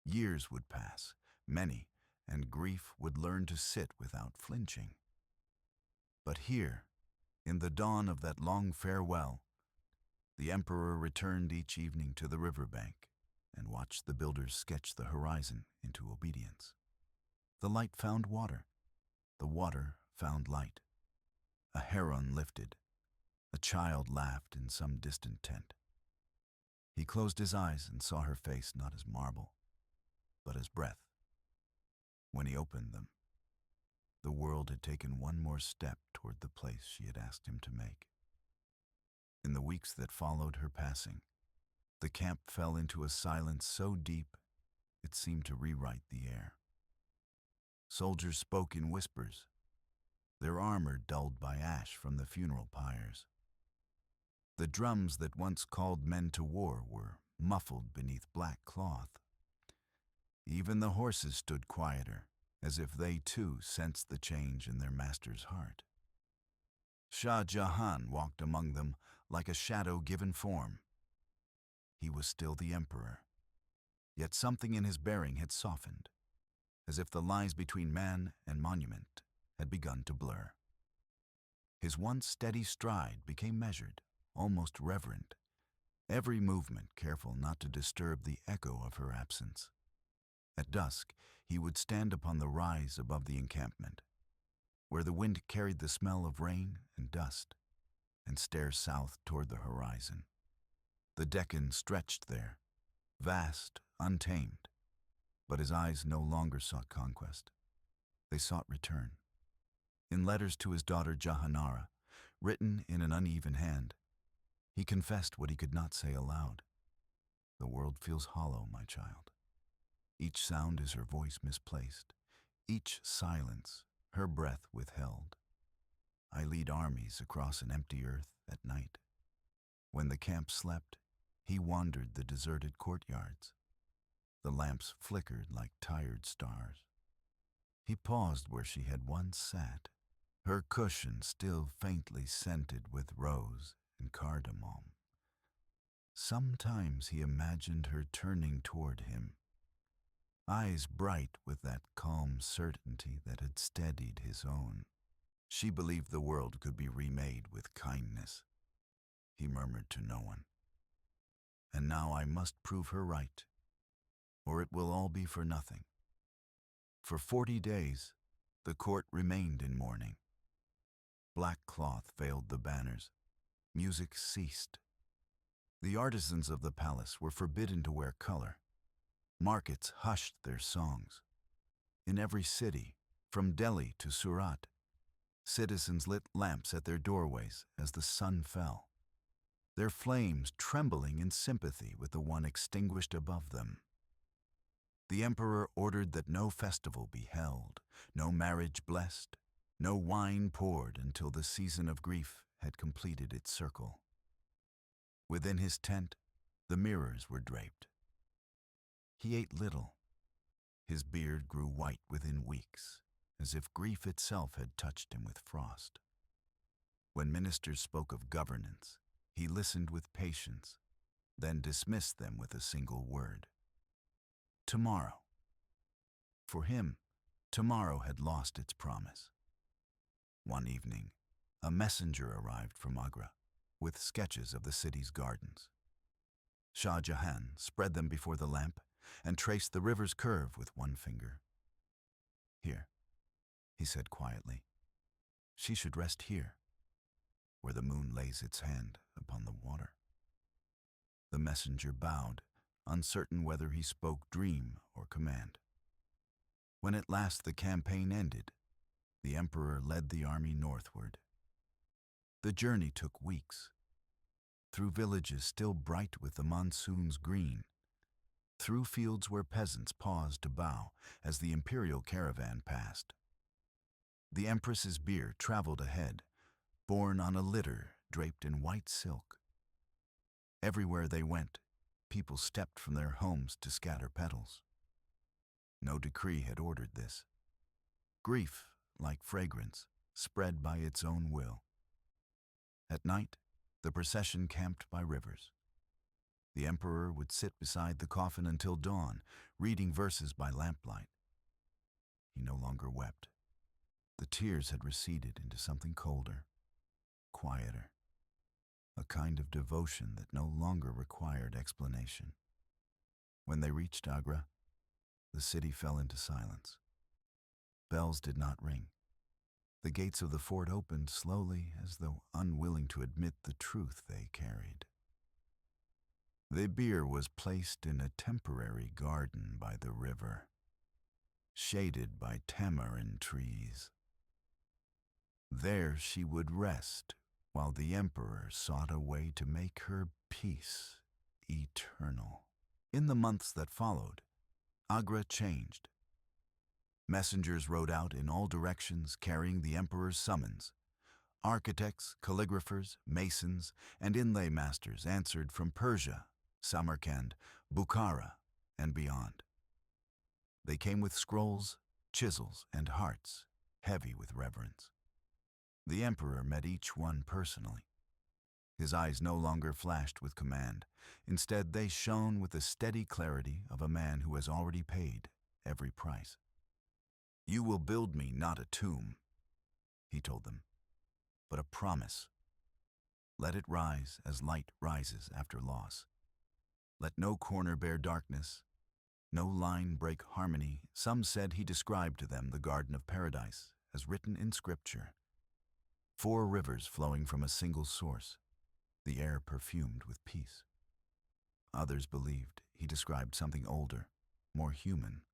Years would pass, many, and grief would learn to sit without flinching. But here, in the dawn of that long farewell, the emperor returned each evening to the riverbank and watched the builders sketch the horizon into obedience. The light found water. The water found light. A heron lifted. A child laughed in some distant tent. He closed his eyes and saw her face not as marble, but as breath. When he opened them, the world had taken one more step toward the place she had asked him to make. In the weeks that followed her passing, the camp fell into a silence so deep it seemed to rewrite the air. Soldiers spoke in whispers, their armor dulled by ash from the funeral pyres. The drums that once called men to war were muffled beneath black cloth. Even the horses stood quieter, as if they too sensed the change in their master's heart. Shah Jahan walked among them like a shadow given form. He was still the emperor, yet something in his bearing had softened, as if the lines between man and monument had begun to blur. His once steady stride became measured, almost reverent, every movement careful not to disturb the echo of her absence. At dusk, he would stand upon the rise above the encampment, where the wind carried the smell of rain and dust, and stare south toward the horizon. The Deccan stretched there, vast, untamed, but his eyes no longer sought conquest. They sought return. In letters to his daughter Jahanara, written in an uneven hand, he confessed what he could not say aloud. The world feels hollow, my child. Each sound is her voice misplaced, each silence her breath withheld. I lead armies across an empty earth at night. When the camp slept, he wandered the deserted courtyards. The lamps flickered like tired stars. He paused where she had once sat, her cushion still faintly scented with rose and cardamom. Sometimes he imagined her turning toward him, eyes bright with that calm certainty that had steadied his own. She believed the world could be remade with kindness. He murmured to no one. And now I must prove her right, or it will all be for nothing. For 40 days, the court remained in mourning. Black cloth veiled the banners. Music ceased. The artisans of the palace were forbidden to wear color. Markets hushed their songs. In every city, from Delhi to Surat, citizens lit lamps at their doorways as the sun fell, their flames trembling in sympathy with the one extinguished above them. The emperor ordered that no festival be held, no marriage blessed, no wine poured until the season of grief had completed its circle. Within his tent, the mirrors were draped. He ate little. His beard grew white within weeks, as if grief itself had touched him with frost. When ministers spoke of governance, he listened with patience, then dismissed them with a single word. Tomorrow. For him, tomorrow had lost its promise. One evening, a messenger arrived from Agra with sketches of the city's gardens. Shah Jahan spread them before the lamp and traced the river's curve with one finger. Here, he said quietly. She should rest here, where the moon lays its hand upon the water. The messenger bowed, uncertain whether he spoke dream or command. When at last the campaign ended, the emperor led the army northward. The journey took weeks, through villages still bright with the monsoon's green, through fields where peasants paused to bow as the imperial caravan passed. The empress's bier traveled ahead, borne on a litter draped in white silk. Everywhere they went, people stepped from their homes to scatter petals. No decree had ordered this. Grief, like fragrance, spread by its own will. At night, the procession camped by rivers. The emperor would sit beside the coffin until dawn, reading verses by lamplight. He no longer wept. The tears had receded into something colder, quieter, a kind of devotion that no longer required explanation. When they reached Agra, the city fell into silence. Bells did not ring. The gates of the fort opened slowly, as though unwilling to admit the truth they carried. The bier was placed in a temporary garden by the river, shaded by tamarind trees. There she would rest, while the emperor sought a way to make her peace eternal. In the months that followed, Agra changed. Messengers rode out in all directions carrying the emperor's summons. Architects, calligraphers, masons, and inlay masters answered from Persia, Samarkand, Bukhara, and beyond. They came with scrolls, chisels, and hearts, heavy with reverence. The emperor met each one personally. His eyes no longer flashed with command. Instead, they shone with the steady clarity of a man who has already paid every price. "You will build me not a tomb," he told them, "but a promise. Let it rise as light rises after loss. Let no corner bear darkness, no line break harmony." Some said he described to them the Garden of Paradise, as written in Scripture. 4 rivers flowing from a single source, the air perfumed with peace. Others believed he described something older, more human,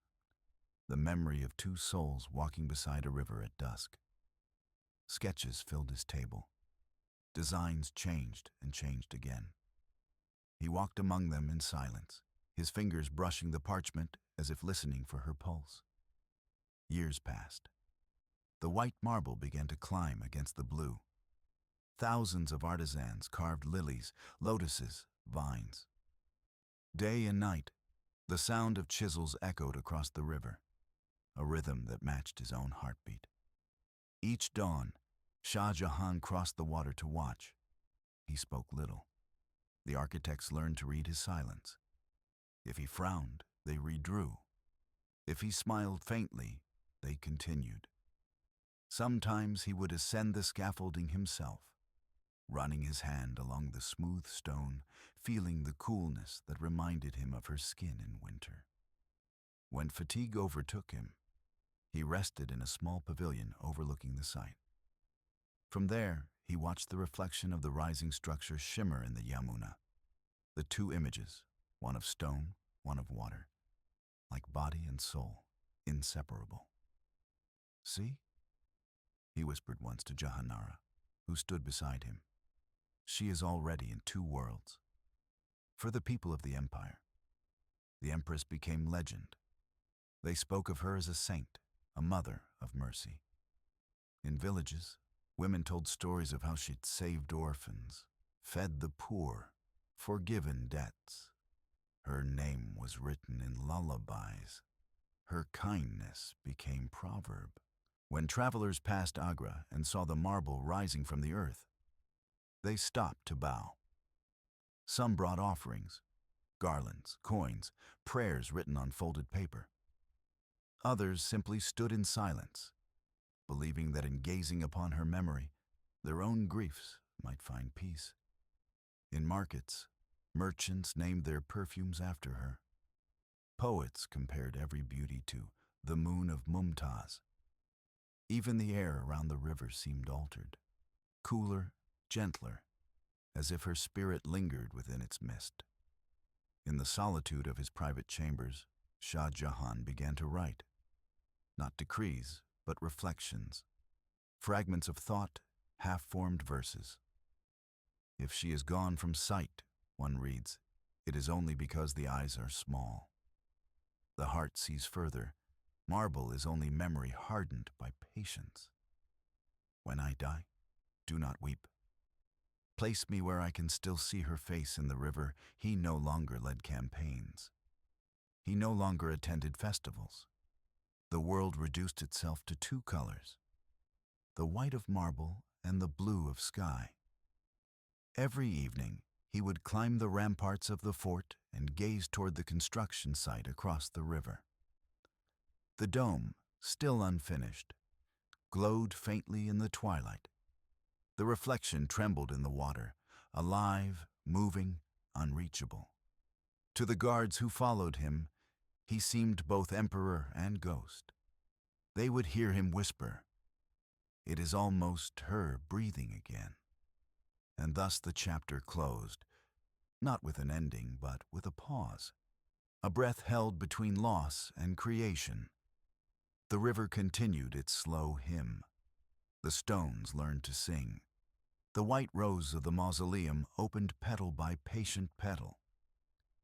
the memory of 2 souls walking beside a river at dusk. Sketches filled his table. Designs changed and changed again. He walked among them in silence, his fingers brushing the parchment as if listening for her pulse. Years passed. The white marble began to climb against the blue. Thousands of artisans carved lilies, lotuses, vines. Day and night, the sound of chisels echoed across the river, a rhythm that matched his own heartbeat. Each dawn, Shah Jahan crossed the water to watch. He spoke little. The architects learned to read his silence. If he frowned, they redrew. If he smiled faintly, they continued. Sometimes he would ascend the scaffolding himself, running his hand along the smooth stone, feeling the coolness that reminded him of her skin in winter. When fatigue overtook him, he rested in a small pavilion overlooking the site. From there, he watched the reflection of the rising structure shimmer in the Yamuna, the 2 images, one of stone, one of water, like body and soul, inseparable. "See?" he whispered once to Jahanara, who stood beside him. "She is already in 2 worlds." For the people of the empire, the empress became legend. They spoke of her as a saint, a mother of mercy. In villages, women told stories of how she'd saved orphans, fed the poor, forgiven debts. Her name was written in lullabies. Her kindness became proverb. When travelers passed Agra and saw the marble rising from the earth, they stopped to bow. Some brought offerings, garlands, coins, prayers written on folded paper. Others simply stood in silence, believing that in gazing upon her memory, their own griefs might find peace. In markets, merchants named their perfumes after her. Poets compared every beauty to the moon of Mumtaz. Even the air around the river seemed altered, cooler, gentler, as if her spirit lingered within its mist. In the solitude of his private chambers, Shah Jahan began to write, not decrees, but reflections, fragments of thought, half-formed verses. If she is gone from sight, one reads, it is only because the eyes are small. The heart sees further. Marble is only memory hardened by patience. When I die, do not weep. Place me where I can still see her face in the river. He no longer led campaigns. He no longer attended festivals. The world reduced itself to two colors, the white of marble and the blue of sky. Every evening, he would climb the ramparts of the fort and gaze toward the construction site across the river. The dome, still unfinished, glowed faintly in the twilight. The reflection trembled in the water, alive, moving, unreachable. To the guards who followed him, he seemed both emperor and ghost. They would hear him whisper, "It is almost her breathing again." And thus the chapter closed, not with an ending, but with a pause, a breath held between loss and creation. The river continued its slow hymn. The stones learned to sing. The white rose of the mausoleum opened petal by patient petal.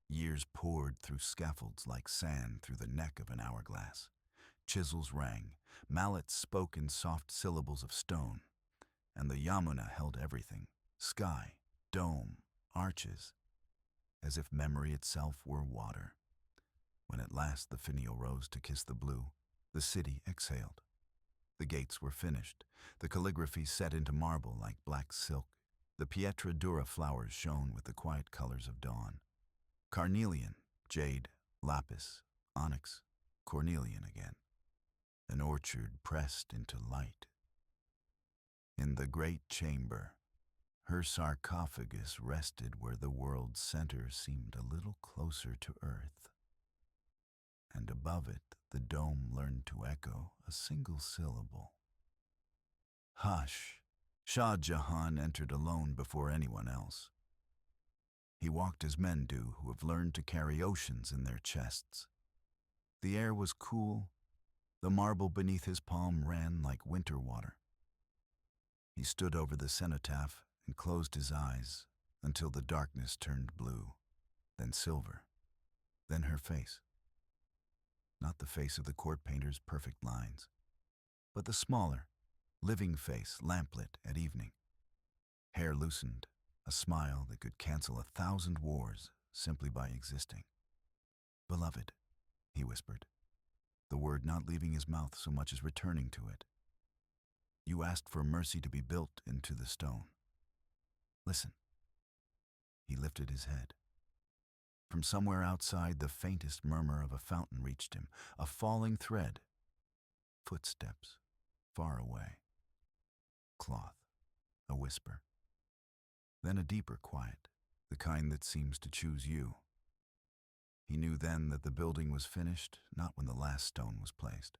Years poured through scaffolds like sand through the neck of an hourglass. Chisels rang, mallets spoke in soft syllables of stone, and the Yamuna held everything, sky, dome, arches, as if memory itself were water. When at last the finial rose to kiss the blue, the city exhaled. The gates were finished, the calligraphy set into marble like black silk. The pietra dura flowers shone with the quiet colors of dawn. Carnelian, jade, lapis, onyx, cornelian again. An orchard pressed into light. In the great chamber, her sarcophagus rested where the world's center seemed a little closer to earth. And above it, the dome learned to echo a single syllable. Hush! Shah Jahan entered alone before anyone else. He walked as men do who have learned to carry oceans in their chests. The air was cool. The marble beneath his palm ran like winter water. He stood over the cenotaph and closed his eyes until the darkness turned blue, then silver, then her face. Not the face of the court painter's perfect lines, but the smaller, living face lamplit at evening. Hair loosened, a smile that could cancel 1,000 wars simply by existing. "Beloved," he whispered, the word not leaving his mouth so much as returning to it. "You asked for mercy to be built into the stone. Listen." He lifted his head. From somewhere outside, the faintest murmur of a fountain reached him, a falling thread. Footsteps, far away. Cloth, a whisper. Then a deeper quiet, the kind that seems to choose you. He knew then that the building was finished, not when the last stone was placed,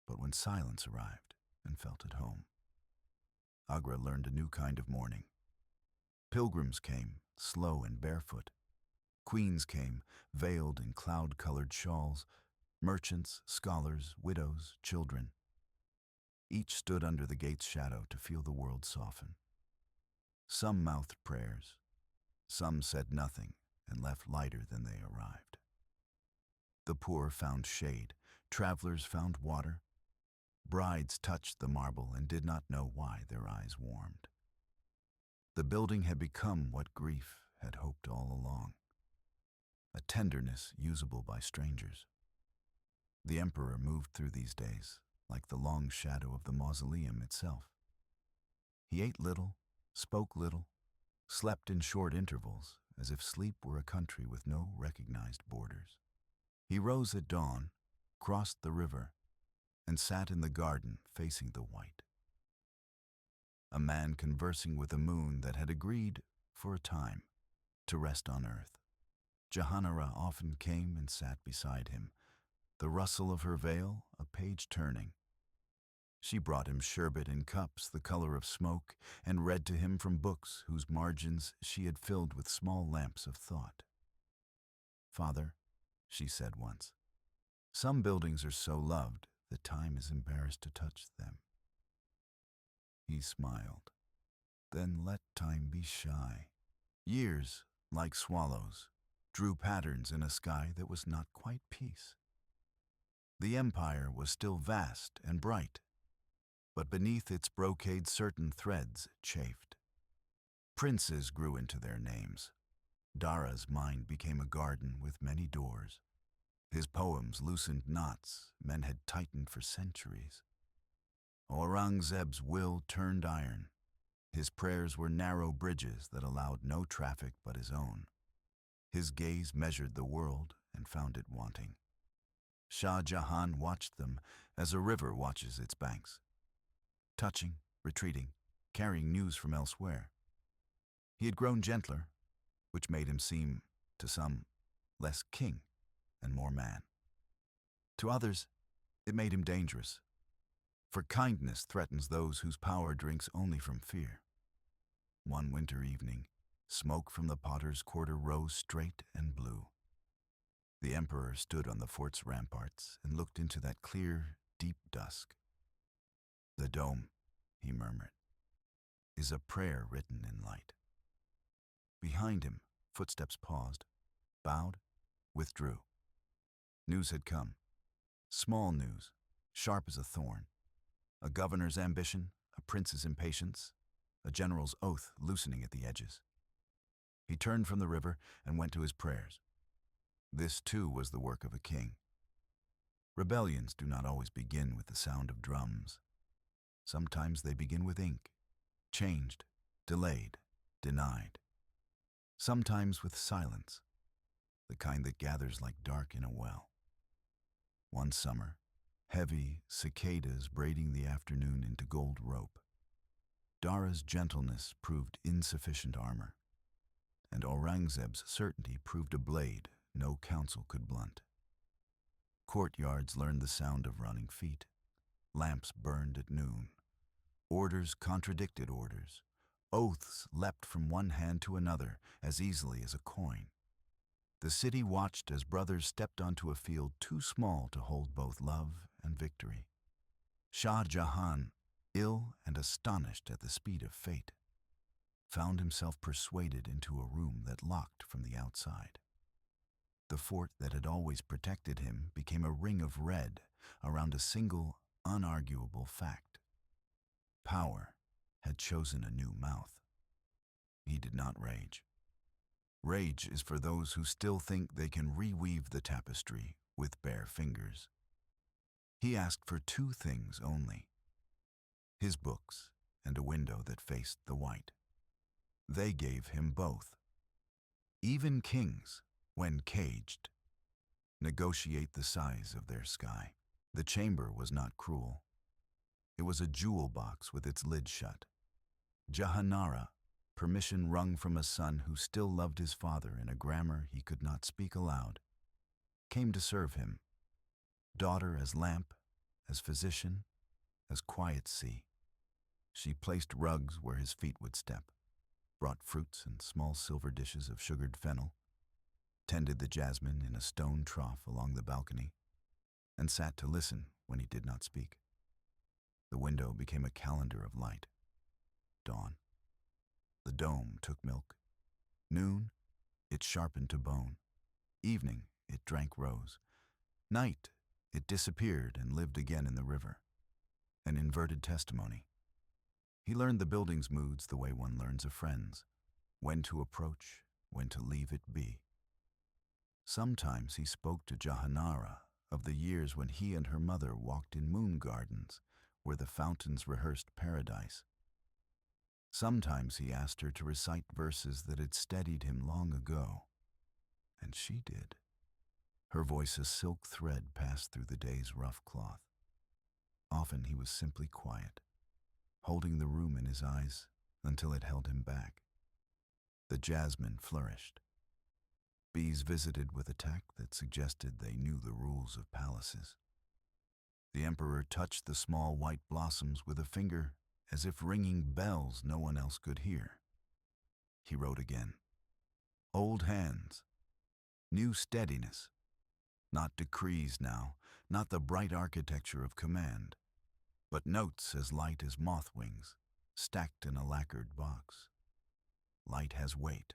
but when silence arrived and felt at home. Agra learned a new kind of mourning. Pilgrims came, slow and barefoot. Queens came, veiled in cloud-colored shawls, merchants, scholars, widows, children. Each stood under the gate's shadow to feel the world soften. Some mouthed prayers, some said nothing and left lighter than they arrived. The poor found shade, travelers found water. Brides touched the marble and did not know why their eyes warmed. The building had become what grief had hoped all along. A tenderness usable by strangers. The emperor moved through these days like the long shadow of the mausoleum itself. He ate little, spoke little, slept in short intervals, as if sleep were a country with no recognized borders. He rose at dawn, crossed the river, and sat in the garden facing the white. A man conversing with a moon that had agreed, for a time, to rest on earth. Jahanara often came and sat beside him, the rustle of her veil a page turning. She brought him sherbet in cups the color of smoke and read to him from books whose margins she had filled with small lamps of thought. "Father," she said once, "some buildings are so loved that time is embarrassed to touch them." He smiled. "Then let time be shy." Years, like swallows, drew patterns in a sky that was not quite peace. The empire was still vast and bright, but beneath its brocade certain threads chafed. Princes grew into their names. Dara's mind became a garden with many doors. His poems loosened knots men had tightened for centuries. Aurangzeb's will turned iron. His prayers were narrow bridges that allowed no traffic but his own. His gaze measured the world and found it wanting. Shah Jahan watched them as a river watches its banks, touching, retreating, carrying news from elsewhere. He had grown gentler, which made him seem, to some, less king and more man. To others, it made him dangerous, for kindness threatens those whose power drinks only from fear. One winter evening, smoke from the potter's quarter rose straight and blue. The emperor stood on the fort's ramparts and looked into that clear, deep dusk. "The dome," he murmured, "is a prayer written in light." Behind him, footsteps paused, bowed, withdrew. News had come. Small news, sharp as a thorn. A governor's ambition, a prince's impatience, a general's oath loosening at the edges. He turned from the river and went to his prayers. This, too, was the work of a king. Rebellions do not always begin with the sound of drums. Sometimes they begin with ink, changed, delayed, denied. Sometimes with silence, the kind that gathers like dark in a well. One summer, heavy cicadas braiding the afternoon into gold rope. Dara's gentleness proved insufficient armor, and Aurangzeb's certainty proved a blade no counsel could blunt. Courtyards learned the sound of running feet. Lamps burned at noon. Orders contradicted orders. Oaths leapt from one hand to another as easily as a coin. The city watched as brothers stepped onto a field too small to hold both love and victory. Shah Jahan, ill and astonished at the speed of fate, found himself persuaded into a room that locked from the outside. The fort that had always protected him became a ring of red around a single, unarguable fact. Power had chosen a new mouth. He did not rage. Rage is for those who still think they can reweave the tapestry with bare fingers. He asked for two things only: his books and a window that faced the white. They gave him both. Even kings, when caged, negotiate the size of their sky. The chamber was not cruel. It was a jewel box with its lid shut. Jahanara, permission wrung from a son who still loved his father in a grammar he could not speak aloud, came to serve him. Daughter as lamp, as physician, as quiet sea. She placed rugs where his feet would step, brought fruits and small silver dishes of sugared fennel, tended the jasmine in a stone trough along the balcony, and sat to listen when he did not speak. The window became a calendar of light. Dawn. The dome took milk. Noon, it sharpened to bone. Evening, it drank rose. Night, it disappeared and lived again in the river. An inverted testimony. He learned the building's moods the way one learns of friends, when to approach, when to leave it be. Sometimes he spoke to Jahanara of the years when he and her mother walked in moon gardens where the fountains rehearsed paradise. Sometimes he asked her to recite verses that had steadied him long ago, and she did. Her voice a silk thread passed through the day's rough cloth. Often he was simply quiet, holding the room in his eyes until it held him back. The jasmine flourished. Bees visited with a tact that suggested they knew the rules of palaces. The emperor touched the small white blossoms with a finger as if ringing bells no one else could hear. He wrote again. Old hands, new steadiness. Not decrees now, not the bright architecture of command, but notes as light as moth wings, stacked in a lacquered box. Light has weight.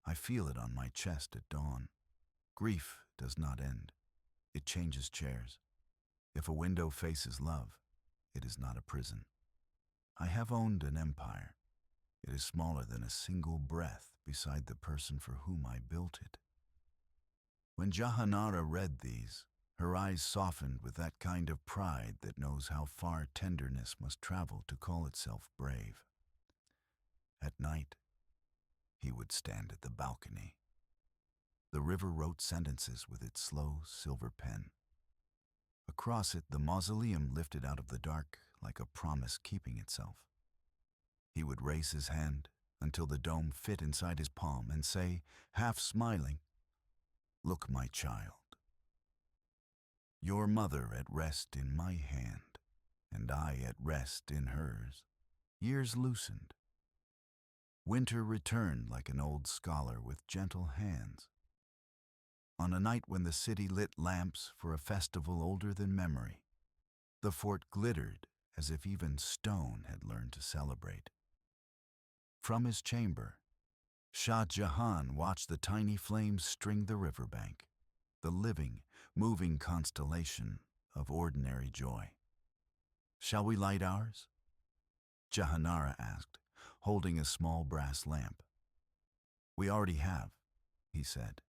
I feel it on my chest at dawn. Grief does not end. It changes chairs. If a window faces love, it is not a prison. I have owned an empire. It is smaller than a single breath beside the person for whom I built it. When Jahanara read these, her eyes softened with that kind of pride that knows how far tenderness must travel to call itself brave. At night, he would stand at the balcony. The river wrote sentences with its slow silver pen. Across it, the mausoleum lifted out of the dark like a promise keeping itself. He would raise his hand until the dome fit inside his palm and say, half smiling, "Look, my child. Your mother at rest in my hand, and I at rest in hers. Years loosened. Winter returned like an old scholar with gentle hands. On a night when the city lit lamps for a festival older than memory, the fort glittered as if even stone had learned to celebrate. From his chamber, Shah Jahan watched the tiny flames string the riverbank, the living, moving constellation of ordinary joy. Shall we light ours? Jahanara asked, holding a small brass lamp. We already have, he said,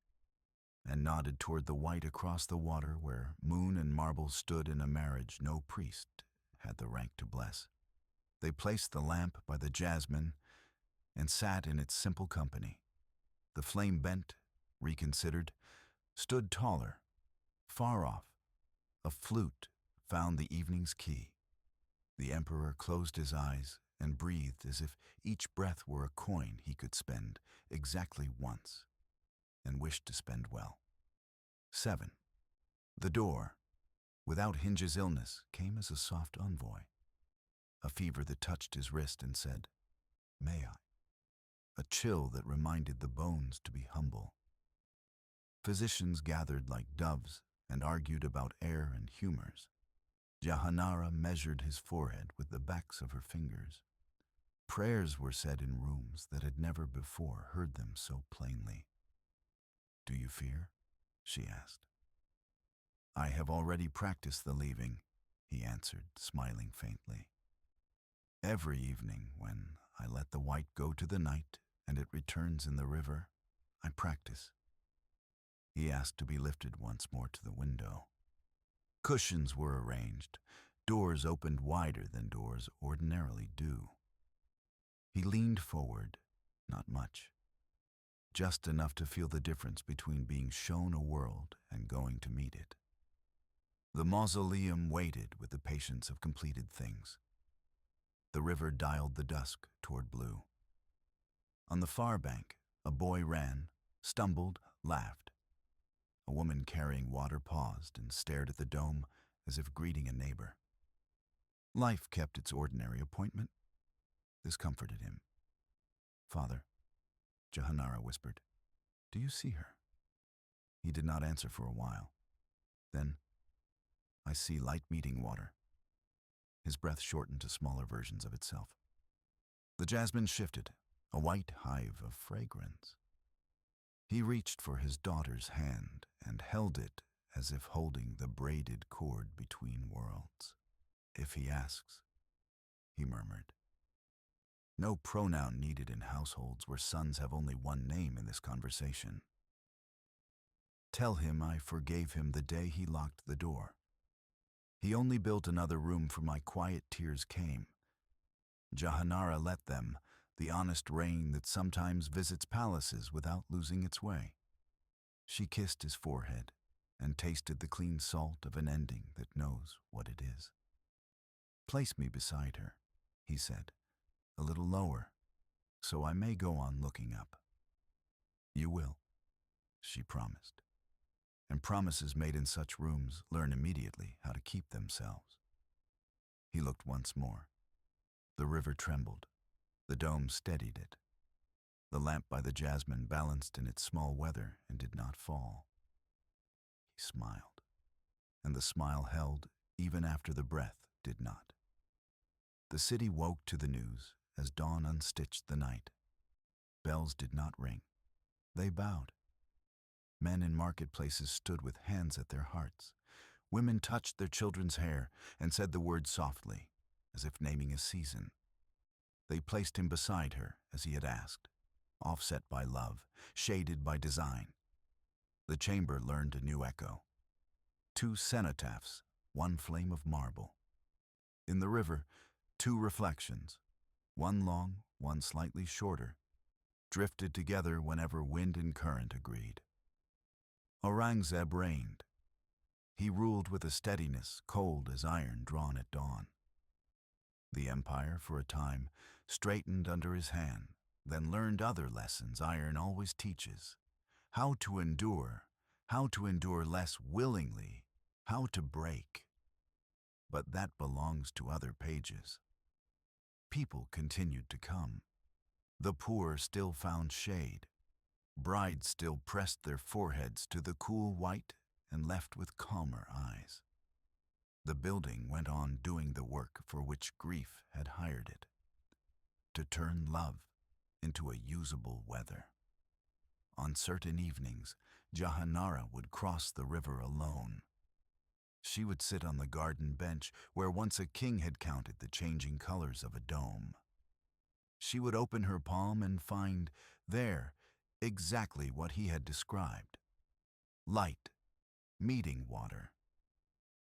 and nodded toward the white across the water where moon and marble stood in a marriage no priest had the rank to bless. They placed the lamp by the jasmine and sat in its simple company. The flame bent, reconsidered, stood taller, far off. A flute found the evening's key. The emperor closed his eyes and breathed as if each breath were a coin he could spend exactly once, and wished to spend well. 7. The door, without Hinge's illness, came as a soft envoy. A fever that touched his wrist and said, "May I?" A chill that reminded the bones to be humble. Physicians gathered like doves and argued about air and humors. Jahanara measured his forehead with the backs of her fingers. Prayers were said in rooms that had never before heard them so plainly. "Do you fear?" she asked. "I have already practiced the leaving," he answered, smiling faintly. "Every evening when I let the white go to the night and it returns in the river, I practice." He asked to be lifted once more to the window. Cushions were arranged, doors opened wider than doors ordinarily do. He leaned forward, not much, just enough to feel the difference between being shown a world and going to meet it. The mausoleum waited with the patience of completed things. The river dialed the dusk toward blue. On the far bank, a boy ran, stumbled, laughed. A woman carrying water paused and stared at the dome as if greeting a neighbor. Life kept its ordinary appointment. This comforted him. "Father," Jahanara whispered, "do you see her?" He did not answer for a while. Then, "I see light meeting water." His breath shortened to smaller versions of itself. The jasmine shifted, a white hive of fragrance. He reached for his daughter's hand and held it as if holding the braided cord between worlds. "If he asks," he murmured. No pronoun needed in households where sons have only one name in this conversation. "Tell him I forgave him the day he locked the door. He only built another room for my quiet tears came. Jahanara let them, the honest rain that sometimes visits palaces without losing its way." She kissed his forehead and tasted the clean salt of an ending that knows what it is. "Place me beside her," he said, "a little lower, so I may go on looking up." "You will," she promised. and promises made in such rooms learn immediately how to keep themselves. He looked once more. The river trembled. The dome steadied it. The lamp by the jasmine balanced in its small weather and did not fall. He smiled, and the smile held even after the breath did not. The city woke to the news as dawn unstitched the night. Bells did not ring. They bowed. Men in marketplaces stood with hands at their hearts. Women touched their children's hair and said the word softly, as if naming a season. They placed him beside her as he had asked, offset by love, shaded by design. The chamber learned a new echo. 2 cenotaphs, 1 flame of marble. In the river, 2 reflections, one long, one slightly shorter, drifted together whenever wind and current agreed. Aurangzeb reigned. He ruled with a steadiness cold as iron drawn at dawn. The empire, for a time, straightened under his hand, then learned other lessons iron always teaches. How to endure less willingly, how to break. But that belongs to other pages. People continued to come. The poor still found shade. Brides still pressed their foreheads to the cool white and left with calmer eyes. The building went on doing the work for which grief had hired it, to turn love into a usable weather. On certain evenings, Jahanara would cross the river alone. She would sit on the garden bench where once a king had counted the changing colors of a dome. She would open her palm and find there exactly what he had described: light, meeting water.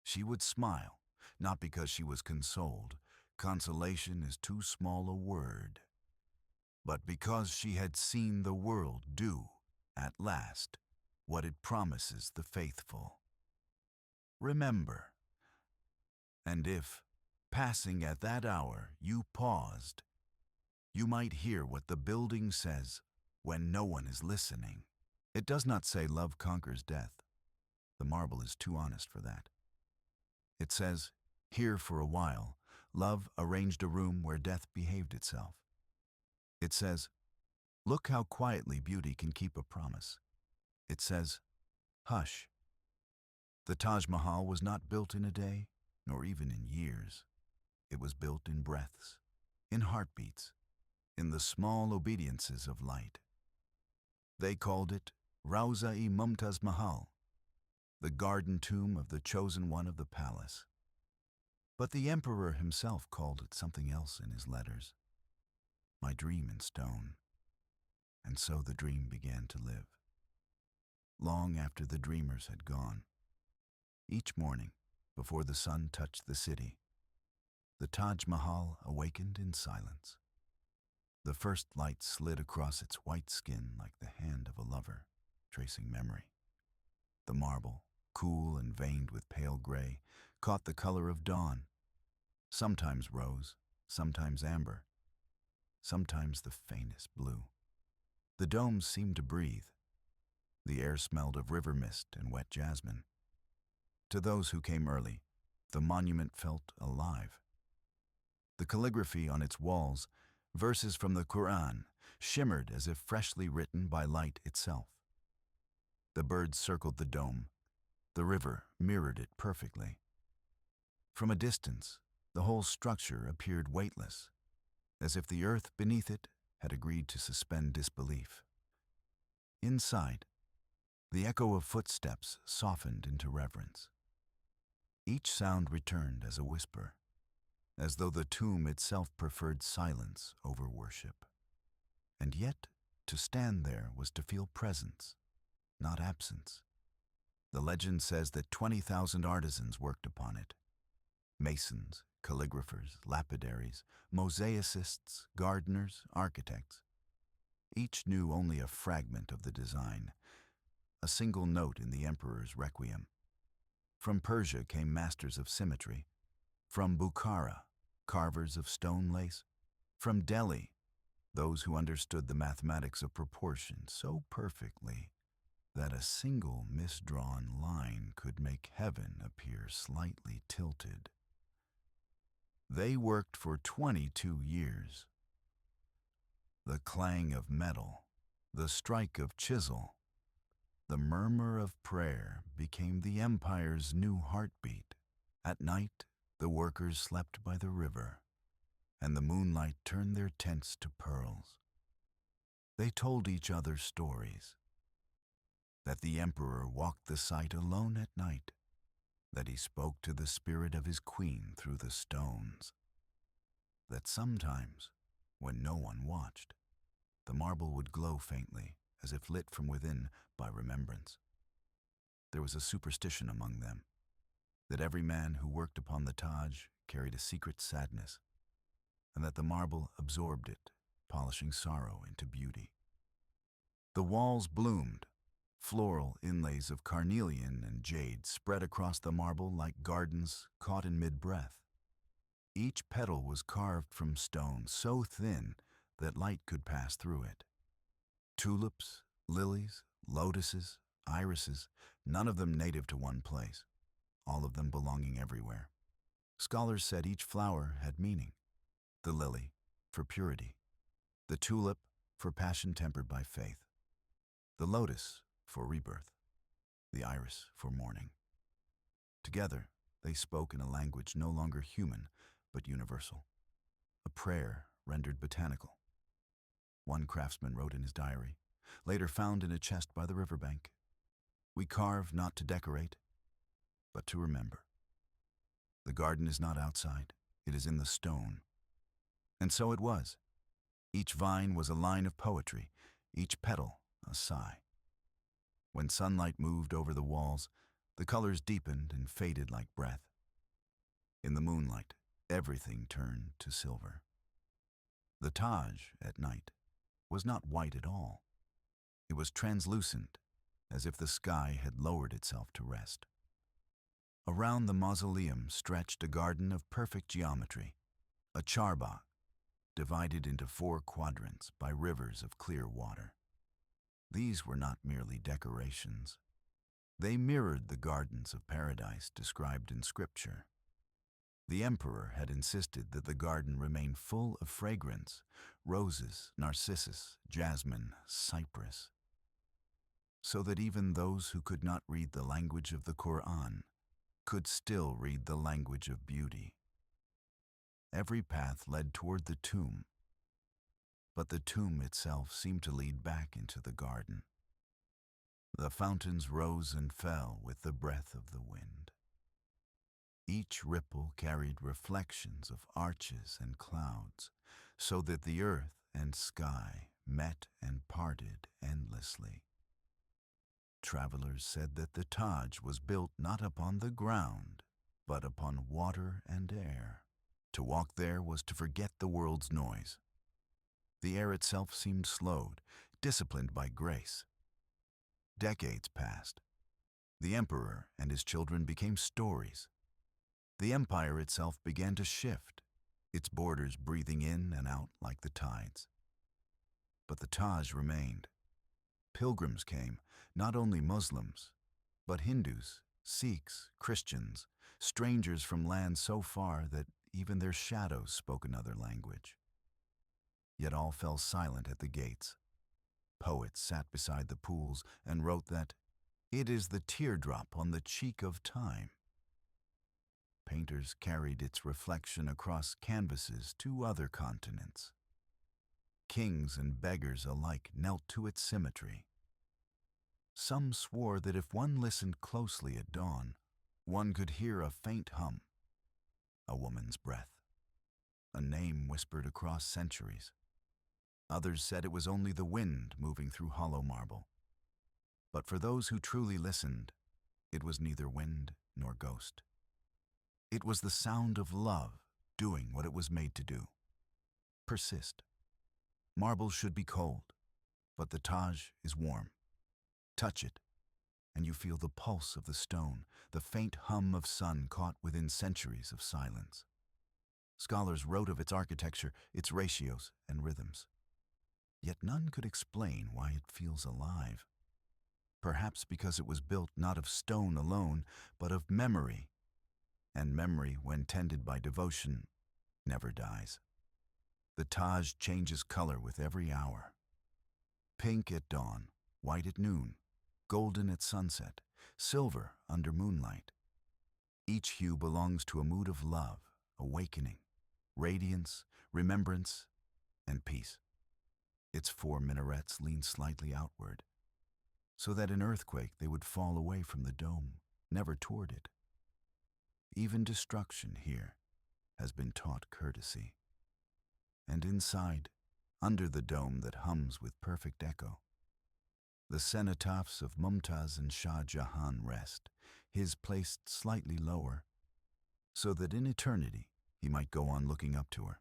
She would smile, not because she was consoled, consolation is too small a word, but because she had seen the world do, at last, what it promises the faithful. Remember. And if, passing at that hour, you paused, you might hear what the building says when no one is listening. It does not say love conquers death. The marble is too honest for that. It says, here for a while, love arranged a room where death behaved itself. It says, look how quietly beauty can keep a promise. It says, hush. The Taj Mahal was not built in a day, nor even in years. It was built in breaths, in heartbeats, in the small obediences of light. They called it Rauza-e Mumtaz Mahal, the garden tomb of the chosen one of the palace. But the emperor himself called it something else in his letters. My dream in stone. And so the dream began to live. Long after the dreamers had gone, each morning, before the sun touched the city, the Taj Mahal awakened in silence. The first light slid across its white skin like the hand of a lover, tracing memory. The marble, cool and veined with pale gray, caught the color of dawn, sometimes rose, sometimes amber, sometimes the faintest blue. The dome seemed to breathe. The air smelled of river mist and wet jasmine. To those who came early, the monument felt alive. The calligraphy on its walls, verses from the Quran, shimmered as if freshly written by light itself. The birds circled the dome. The river mirrored it perfectly. From a distance, the whole structure appeared weightless, as if the earth beneath it had agreed to suspend disbelief. Inside, the echo of footsteps softened into reverence. Each sound returned as a whisper, as though the tomb itself preferred silence over worship. And yet, to stand there was to feel presence, not absence. The legend says that 20,000 artisans worked upon it. Masons, calligraphers, lapidaries, mosaicists, gardeners, architects. Each knew only a fragment of the design, a single note in the emperor's requiem. From Persia came masters of symmetry. From Bukhara, carvers of stone lace. From Delhi, those who understood the mathematics of proportion so perfectly that a single misdrawn line could make heaven appear slightly tilted. They worked for 22 years. The clang of metal, the strike of chisel, the murmur of prayer became the empire's new heartbeat. At night, the workers slept by the river, and the moonlight turned their tents to pearls. They told each other stories, that the emperor walked the site alone at night, that he spoke to the spirit of his queen through the stones, that sometimes, when no one watched, the marble would glow faintly, as if lit from within by remembrance. There was a superstition among them, that every man who worked upon the Taj carried a secret sadness, and that the marble absorbed it, polishing sorrow into beauty. The walls bloomed. Floral inlays of carnelian and jade spread across the marble like gardens caught in mid-breath. Each petal was carved from stone so thin that light could pass through it. Tulips, lilies, lotuses, irises, none of them native to one place, all of them belonging everywhere. Scholars said each flower had meaning. The lily, for purity. The tulip, for passion tempered by faith. The lotus, for rebirth. The iris, for mourning. Together, they spoke in a language no longer human, but universal. A prayer rendered botanical. One craftsman wrote in his diary, later found in a chest by the riverbank, "We carve not to decorate, but to remember. The garden is not outside, it is in the stone." And so it was. Each vine was a line of poetry, each petal a sigh. When sunlight moved over the walls, the colors deepened and faded like breath. In the moonlight, everything turned to silver. The Taj, at night, was not white at all. It was translucent, as if the sky had lowered itself to rest. Around the mausoleum stretched a garden of perfect geometry, a charbagh, divided into 4 quadrants by rivers of clear water. These were not merely decorations. They mirrored the gardens of paradise described in Scripture. The emperor had insisted that the garden remain full of fragrance, roses, narcissus, jasmine, cypress, so that even those who could not read the language of the Quran could still read the language of beauty. Every path led toward the tomb, but the tomb itself seemed to lead back into the garden. The fountains rose and fell with the breath of the wind. Each ripple carried reflections of arches and clouds, so that the earth and sky met and parted endlessly. Travelers said that the Taj was built not upon the ground, but upon water and air. To walk there was to forget the world's noise. The air itself seemed slowed, disciplined by grace. Decades passed. The emperor and his children became stories. The empire itself began to shift, its borders breathing in and out like the tides. But the Taj remained. Pilgrims came, not only Muslims, but Hindus, Sikhs, Christians, strangers from lands so far that even their shadows spoke another language. Yet all fell silent at the gates. Poets sat beside the pools and wrote that it is the teardrop on the cheek of time. Painters carried its reflection across canvases to other continents. Kings and beggars alike knelt to its symmetry. Some swore that if one listened closely at dawn, one could hear a faint hum, a woman's breath, a name whispered across centuries. Others said it was only the wind moving through hollow marble. But for those who truly listened, it was neither wind nor ghost. It was the sound of love doing what it was made to do. Persist. Marble should be cold, but the Taj is warm. Touch it, and you feel the pulse of the stone, the faint hum of sun caught within centuries of silence. Scholars wrote of its architecture, its ratios and rhythms. Yet none could explain why it feels alive. perhaps because it was built not of stone alone, but of memory, and memory, when tended by devotion, never dies. The Taj changes color with every hour. Pink at dawn, white at noon, golden at sunset, silver under moonlight. Each hue belongs to a mood of love, awakening, radiance, remembrance, and peace. Its 4 minarets lean slightly outward, so that in earthquake they would fall away from the dome, never toward it. Even destruction here has been taught courtesy. And inside, under the dome that hums with perfect echo, the cenotaphs of Mumtaz and Shah Jahan rest, his placed slightly lower, so that in eternity he might go on looking up to her.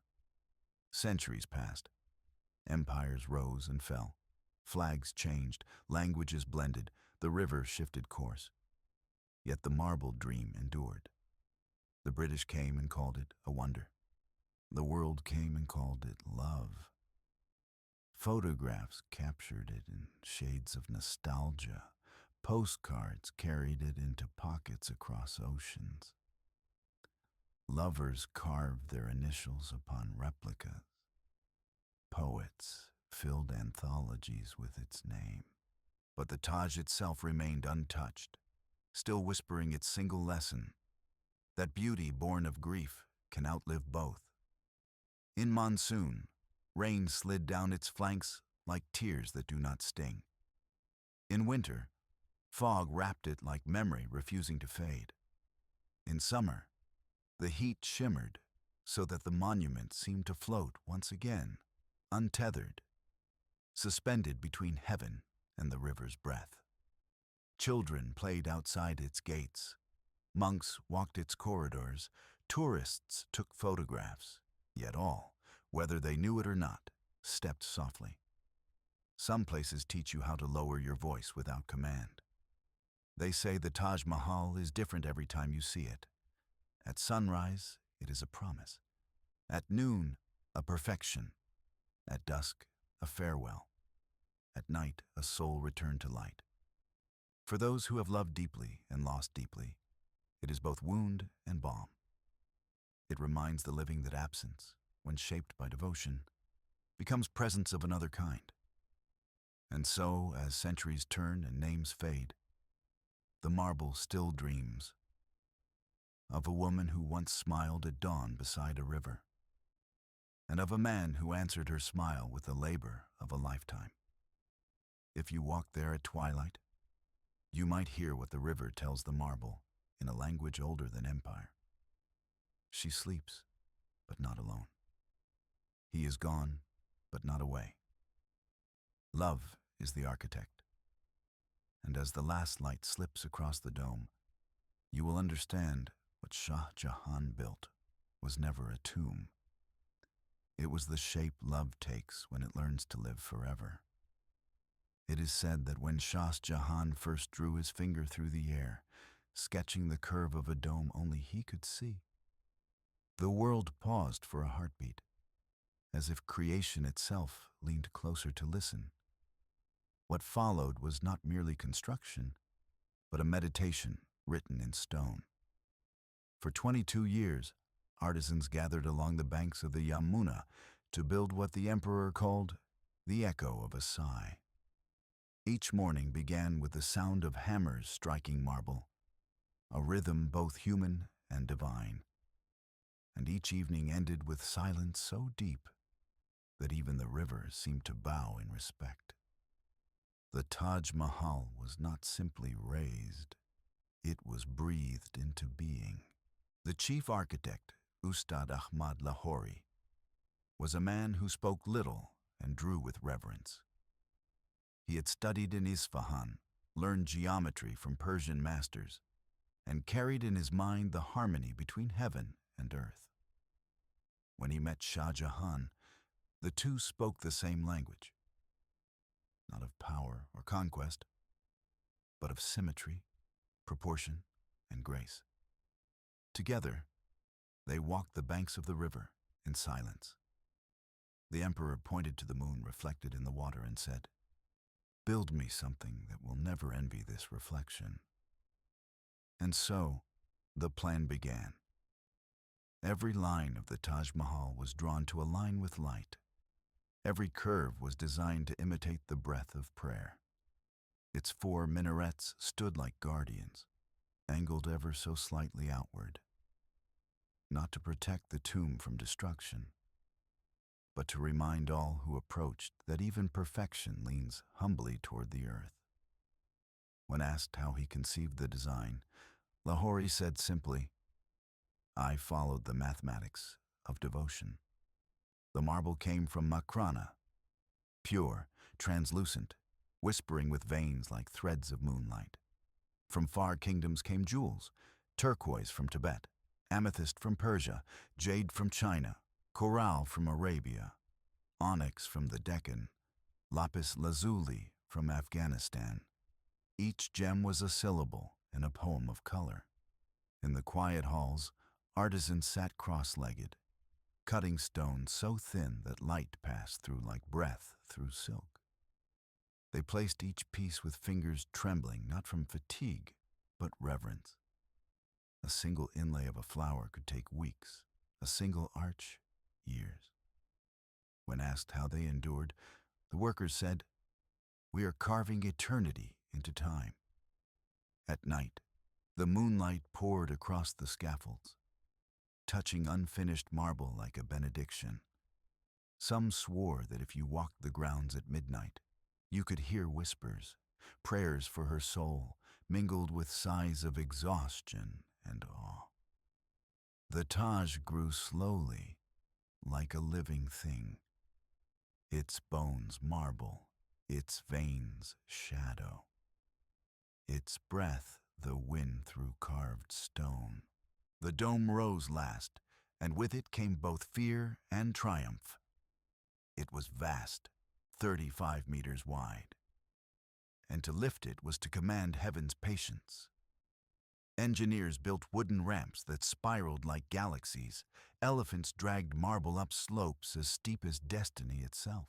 Centuries passed. Empires rose and fell. Flags changed, languages blended, the river shifted course. Yet the marble dream endured. The British came and called it a wonder. The world came and called it love. Photographs captured it in shades of nostalgia. Postcards carried it into pockets across oceans. Lovers carved their initials upon replicas. Poets filled anthologies with its name. But the Taj itself remained untouched, still whispering its single lesson, that beauty born of grief can outlive both. In monsoon, rain slid down its flanks like tears that do not sting. In winter, fog wrapped it like memory refusing to fade. In summer, the heat shimmered so that the monument seemed to float once again, untethered, suspended between heaven and the river's breath. Children played outside its gates. Monks walked its corridors. Tourists took photographs. Yet all, whether they knew it or not, stepped softly. Some places teach you how to lower your voice without command. They say the Taj Mahal is different every time you see it. At sunrise, it is a promise. At noon, a perfection. At dusk, a farewell. At night, a soul returned to light. For those who have loved deeply and lost deeply, it is both wound and balm. It reminds the living that absence, when shaped by devotion, becomes presence of another kind. And so, as centuries turn and names fade, the marble still dreams of a woman who once smiled at dawn beside a river, and of a man who answered her smile with the labor of a lifetime. If you walk there at twilight, you might hear what the river tells the marble in a language older than empire. She sleeps, but not alone. He is gone, but not away. Love is the architect. And as the last light slips across the dome, you will understand what Shah Jahan built was never a tomb. It was the shape love takes when it learns to live forever. It is said that when Shah Jahan first drew his finger through the air, sketching the curve of a dome only he could see, the world paused for a heartbeat, as if creation itself leaned closer to listen. What followed was not merely construction, but a meditation written in stone. For 22 years, artisans gathered along the banks of the Yamuna to build what the emperor called the echo of a sigh. Each morning began with the sound of hammers striking marble, a rhythm both human and divine. And each evening ended with silence so deep that even the river seemed to bow in respect. The Taj Mahal was not simply raised, it was breathed into being. The chief architect, Ustad Ahmad Lahori, was a man who spoke little and drew with reverence. He had studied in Isfahan, learned geometry from Persian masters, and carried in his mind the harmony between heaven and earth. When he met Shah Jahan, the two spoke the same language, not of power or conquest, but of symmetry, proportion, and grace. Together, they walked the banks of the river in silence. The emperor pointed to the moon reflected in the water and said, Build me something that will never envy this reflection. And so, the plan began. Every line of the Taj Mahal was drawn to align with light. Every curve was designed to imitate the breath of prayer. Its 4 minarets stood like guardians, angled ever so slightly outward, not to protect the tomb from destruction, but to remind all who approached that even perfection leans humbly toward the earth. When asked how he conceived the design, Lahori said simply, "I followed the mathematics of devotion. The marble came from Makrana, pure, translucent, whispering with veins like threads of moonlight. From far kingdoms came jewels, turquoise from Tibet, amethyst from Persia, jade from China, coral from Arabia, onyx from the Deccan, lapis lazuli from Afghanistan. Each gem was a syllable in a poem of color. In the quiet halls, artisans sat cross-legged, cutting stone so thin that light passed through like breath through silk. They placed each piece with fingers trembling not from fatigue, but reverence. A single inlay of a flower could take weeks, a single arch, years. When asked how they endured, the workers said, "We are carving eternity into time." At night, the moonlight poured across the scaffolds, touching unfinished marble like a benediction. Some swore that if you walked the grounds at midnight, you could hear whispers, prayers for her soul, mingled with sighs of exhaustion and awe. The Taj grew slowly, like a living thing, its bones marble, its veins shadow, its breath the wind through carved stone. The dome rose last, and with it came both fear and triumph. It was vast, 35 meters wide, and to lift it was to command heaven's patience. Engineers built wooden ramps that spiraled like galaxies. Elephants dragged marble up slopes as steep as destiny itself.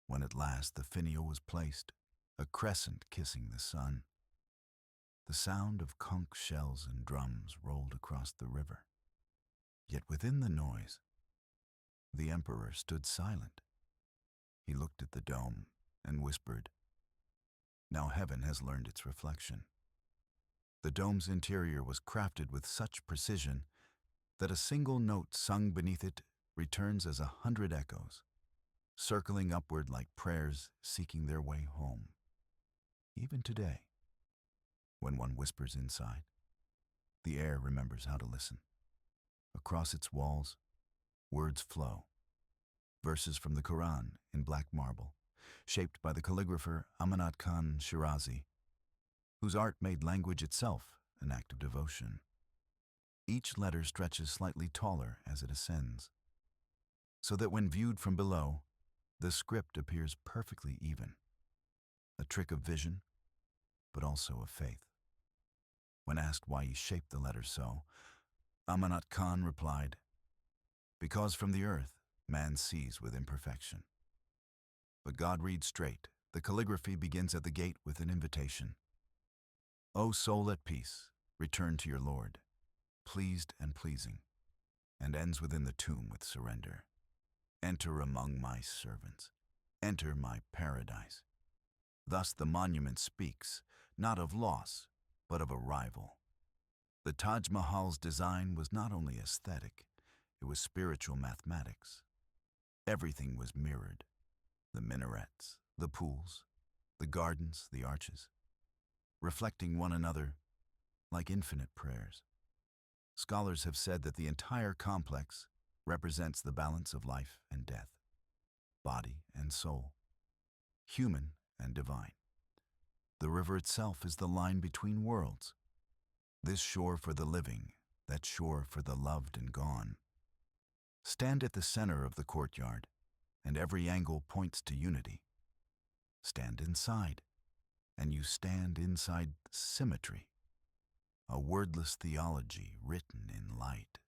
When at last the finial was placed, a crescent kissing the sun, the sound of conch shells and drums rolled across the river. Yet within the noise, the emperor stood silent. He looked at the dome and whispered, "Now heaven has learned its reflection." The dome's interior was crafted with such precision that a single note sung beneath it returns as 100 echoes, circling upward like prayers seeking their way home. Even today, when one whispers inside, the air remembers how to listen. Across its walls, words flow, verses from the Quran in black marble, shaped by the calligrapher Amanat Khan Shirazi, whose art made language itself an act of devotion. Each letter stretches slightly taller as it ascends, so that when viewed from below, the script appears perfectly even, a trick of vision, but also of faith. When asked why he shaped the letters so, Amanat Khan replied, "Because from the earth, man sees with imperfection. But God reads straight. The calligraphy begins at the gate with an invitation. O soul at peace, return to your Lord, pleased and pleasing," and ends within the tomb with surrender. Enter among my servants. Enter my paradise. Thus the monument speaks, not of loss, but of arrival. The Taj Mahal's design was not only aesthetic, it was spiritual mathematics. Everything was mirrored. The minarets, the pools, the gardens, the arches, reflecting one another like infinite prayers. Scholars have said that the entire complex represents the balance of life and death, body and soul, human and divine. The river itself is the line between worlds, this shore for the living, that shore for the loved and gone. Stand at the center of the courtyard, and every angle points to unity. Stand inside, and you stand inside symmetry, a wordless theology written in light.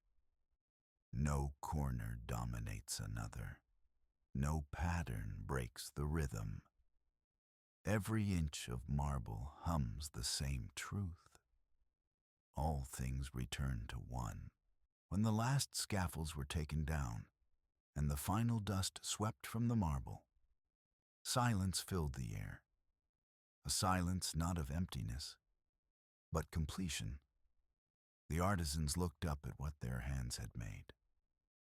No corner dominates another. No pattern breaks the rhythm. Every inch of marble hums the same truth. All things return to one. When the last scaffolds were taken down and the final dust swept from the marble, silence filled the air. A silence not of emptiness, but completion. The artisans looked up at what their hands had made,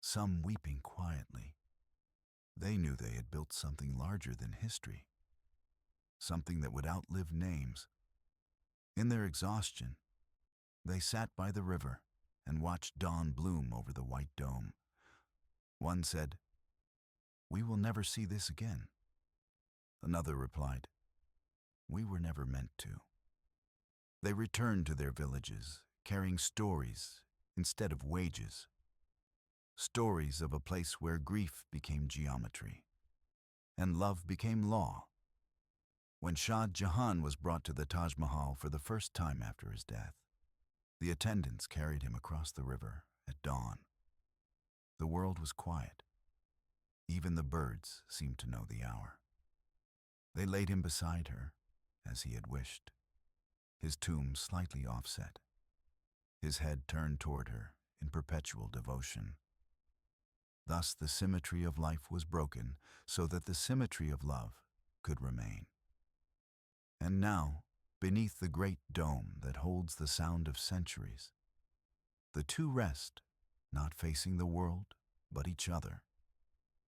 some weeping quietly. They knew they had built something larger than history, something that would outlive names. In their exhaustion, they sat by the river and watched dawn bloom over the white dome. One said, "We will never see this again." Another replied, "We were never meant to." They returned to their villages, carrying stories instead of wages. Stories of a place where grief became geometry and love became law. When Shah Jahan was brought to the Taj Mahal for the first time after his death, the attendants carried him across the river at dawn. The world was quiet. Even the birds seemed to know the hour. They laid him beside her, as he had wished, his tomb slightly offset, his head turned toward her in perpetual devotion. Thus the symmetry of life was broken so that the symmetry of love could remain. And now, beneath the great dome that holds the sound of centuries, the two rest, not facing the world, but each other.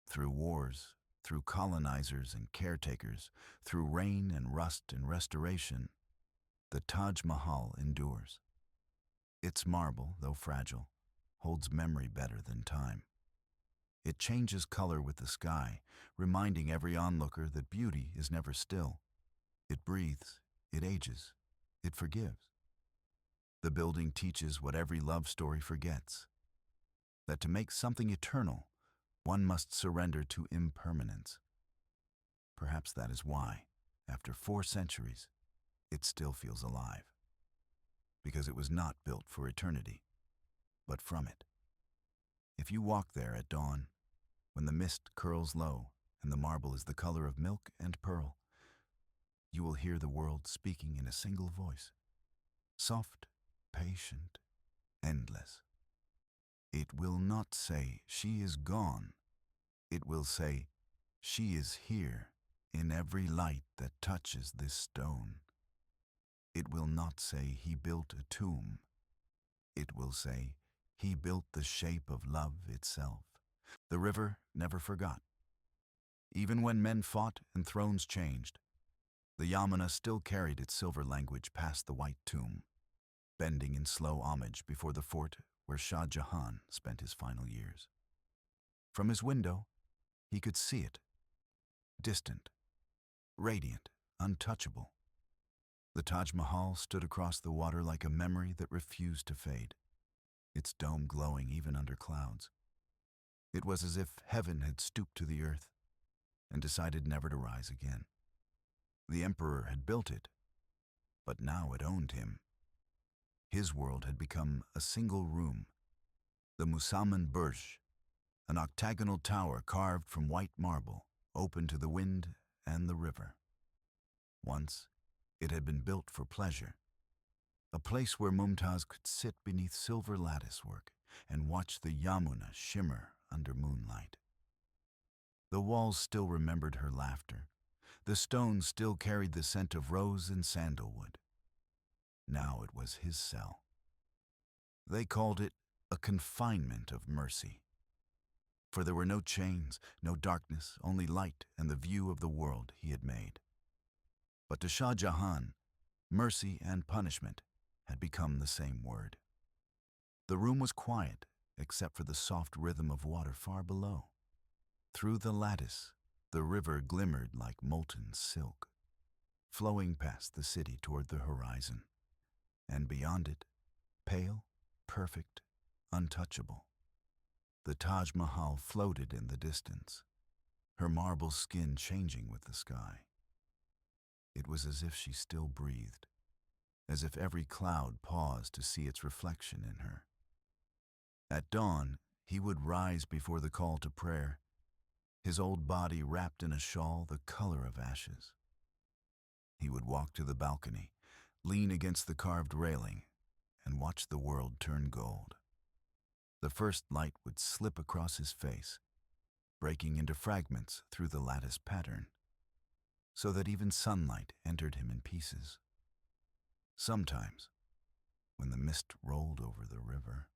Through wars, through colonizers and caretakers, through rain and rust and restoration, the Taj Mahal endures. Its marble, though fragile, holds memory better than time. It changes color with the sky, reminding every onlooker that beauty is never still. It breathes, it ages, it forgives. The building teaches what every love story forgets, that to make something eternal, one must surrender to impermanence. Perhaps that is why, after 4 centuries, it still feels alive. Because it was not built for eternity, but from it. If you walk there at dawn, when the mist curls low and the marble is the color of milk and pearl, you will hear the world speaking in a single voice, soft, patient, endless. It will not say, "She is gone." It will say, "She is here in every light that touches this stone." It will not say, "He built a tomb." It will say, "He built the shape of love itself." The river never forgot. Even when men fought and thrones changed, the Yamuna still carried its silver language past the white tomb, bending in slow homage before the fort where Shah Jahan spent his final years. From his window, he could see it, distant, radiant, untouchable. The Taj Mahal stood across the water like a memory that refused to fade, its dome glowing even under clouds. It was as if heaven had stooped to the earth and decided never to rise again. The emperor had built it, but now it owned him. His world had become a single room, the Musamman Burj, an octagonal tower carved from white marble, open to the wind and the river. Once, it had been built for pleasure, a place where Mumtaz could sit beneath silver latticework and watch the Yamuna shimmer under moonlight. The walls still remembered her laughter. The stones still carried the scent of rose and sandalwood. Now it was his cell. They called it a confinement of mercy. For there were no chains, no darkness, only light and the view of the world he had made. But to Shah Jahan, mercy and punishment had become the same word. The room was quiet, except for the soft rhythm of water far below. Through the lattice, the river glimmered like molten silk, flowing past the city toward the horizon. And beyond it, pale, perfect, untouchable, the Taj Mahal floated in the distance, her marble skin changing with the sky. It was as if she still breathed, as if every cloud paused to see its reflection in her. At dawn, he would rise before the call to prayer, his old body wrapped in a shawl the color of ashes. He would walk to the balcony, lean against the carved railing, and watch the world turn gold. The first light would slip across his face, breaking into fragments through the lattice pattern, so that even sunlight entered him in pieces. Sometimes, when the mist rolled over the river,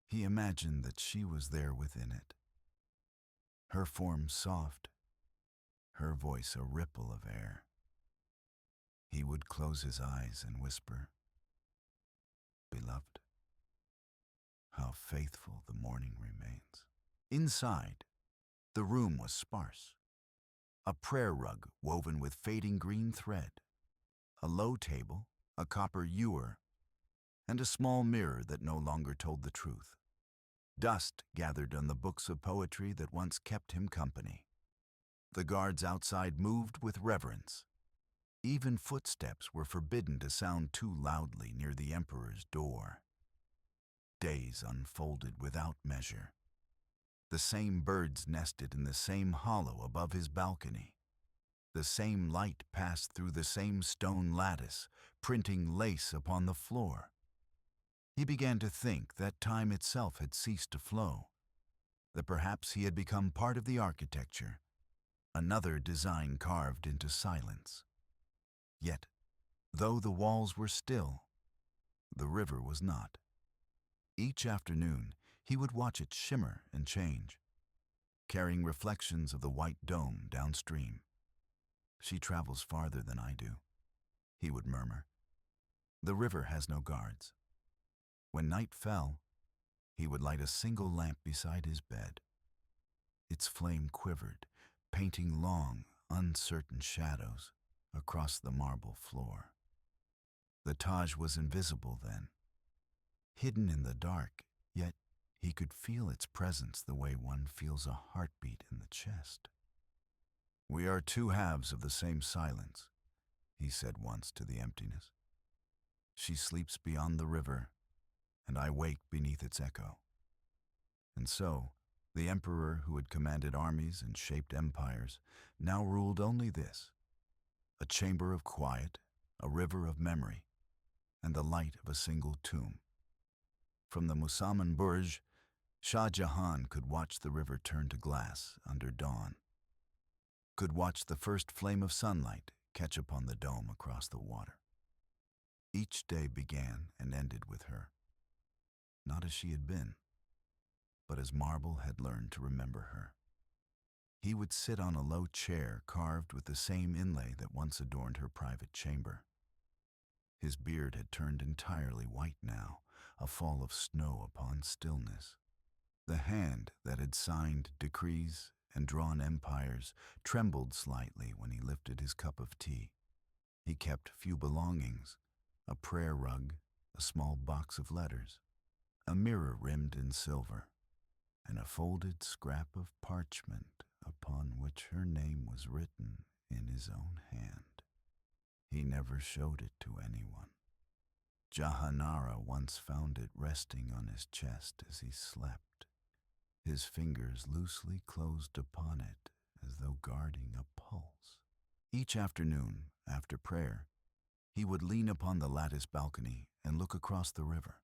he imagined that she was there within it, her form soft, her voice a ripple of air. He would close his eyes and whisper, "Beloved, how faithful the morning remains." Inside, the room was sparse. A prayer rug woven with fading green thread, a low table, a copper ewer, and a small mirror that no longer told the truth. Dust gathered on the books of poetry that once kept him company. The guards outside moved with reverence. Even footsteps were forbidden to sound too loudly near the emperor's door. Days unfolded without measure. The same birds nested in the same hollow above his balcony. The same light passed through the same stone lattice, printing lace upon the floor. He began to think that time itself had ceased to flow, that perhaps he had become part of the architecture, another design carved into silence. Yet, though the walls were still, the river was not. Each afternoon, he would watch it shimmer and change, carrying reflections of the white dome downstream. "She travels farther than I do," he would murmur. "The river has no guards." When night fell, he would light a single lamp beside his bed. Its flame quivered, painting long, uncertain shadows across the marble floor. The Taj was invisible then, hidden in the dark, yet he could feel its presence the way one feels a heartbeat in the chest. "We are two halves of the same silence," he said once to the emptiness. "She sleeps beyond the river, and I wake beneath its echo." And so, the emperor who had commanded armies and shaped empires now ruled only this: a chamber of quiet, a river of memory, and the light of a single tomb. From the Musamman Burj, Shah Jahan could watch the river turn to glass under dawn, could watch the first flame of sunlight catch upon the dome across the water. Each day began and ended with her, not as she had been, but as marble had learned to remember her. He would sit on a low chair carved with the same inlay that once adorned her private chamber. His beard had turned entirely white now, a fall of snow upon stillness. The hand that had signed decrees and drawn empires trembled slightly when he lifted his cup of tea. He kept few belongings: a prayer rug, a small box of letters, a mirror rimmed in silver, and a folded scrap of parchment upon which her name was written in his own hand. He never showed it to anyone. Jahanara once found it resting on his chest as he slept, his fingers loosely closed upon it as though guarding a pulse. Each afternoon, after prayer, he would lean upon the lattice balcony and look across the river.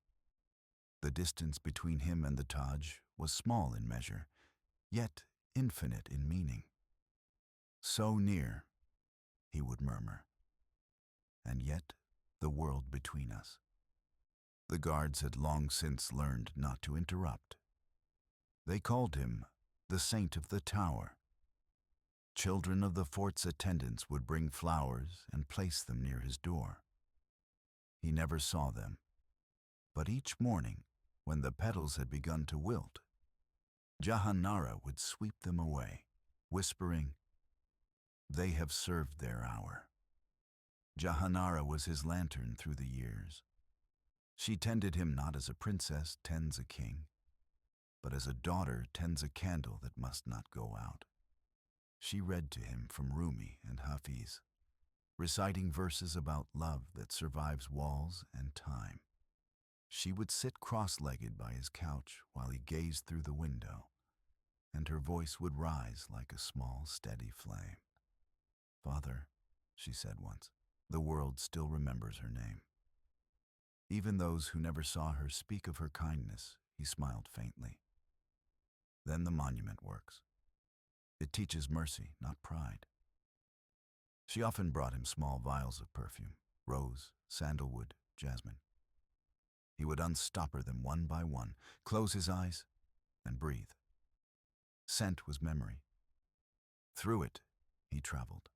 The distance between him and the Taj was small in measure, yet infinite in meaning. "So near," he would murmur, "and yet the world between us." The guards had long since learned not to interrupt. They called him the Saint of the Tower. Children of the fort's attendants would bring flowers and place them near his door. He never saw them, but each morning, when the petals had begun to wilt, Jahanara would sweep them away, whispering, "They have served their hour." Jahanara was his lantern through the years. She tended him not as a princess tends a king, but as a daughter tends a candle that must not go out. She read to him from Rumi and Hafiz, reciting verses about love that survives walls and time. She would sit cross-legged by his couch while he gazed through the window, and her voice would rise like a small, steady flame. "Father," she said once. The world still remembers her name. Even those who never saw her speak of her kindness, he smiled faintly. Then the monument works. It teaches mercy, not pride. She often brought him small vials of perfume, rose, sandalwood, jasmine. He would unstopper them one by one, close his eyes, and breathe. Scent was memory. Through it, he traveled.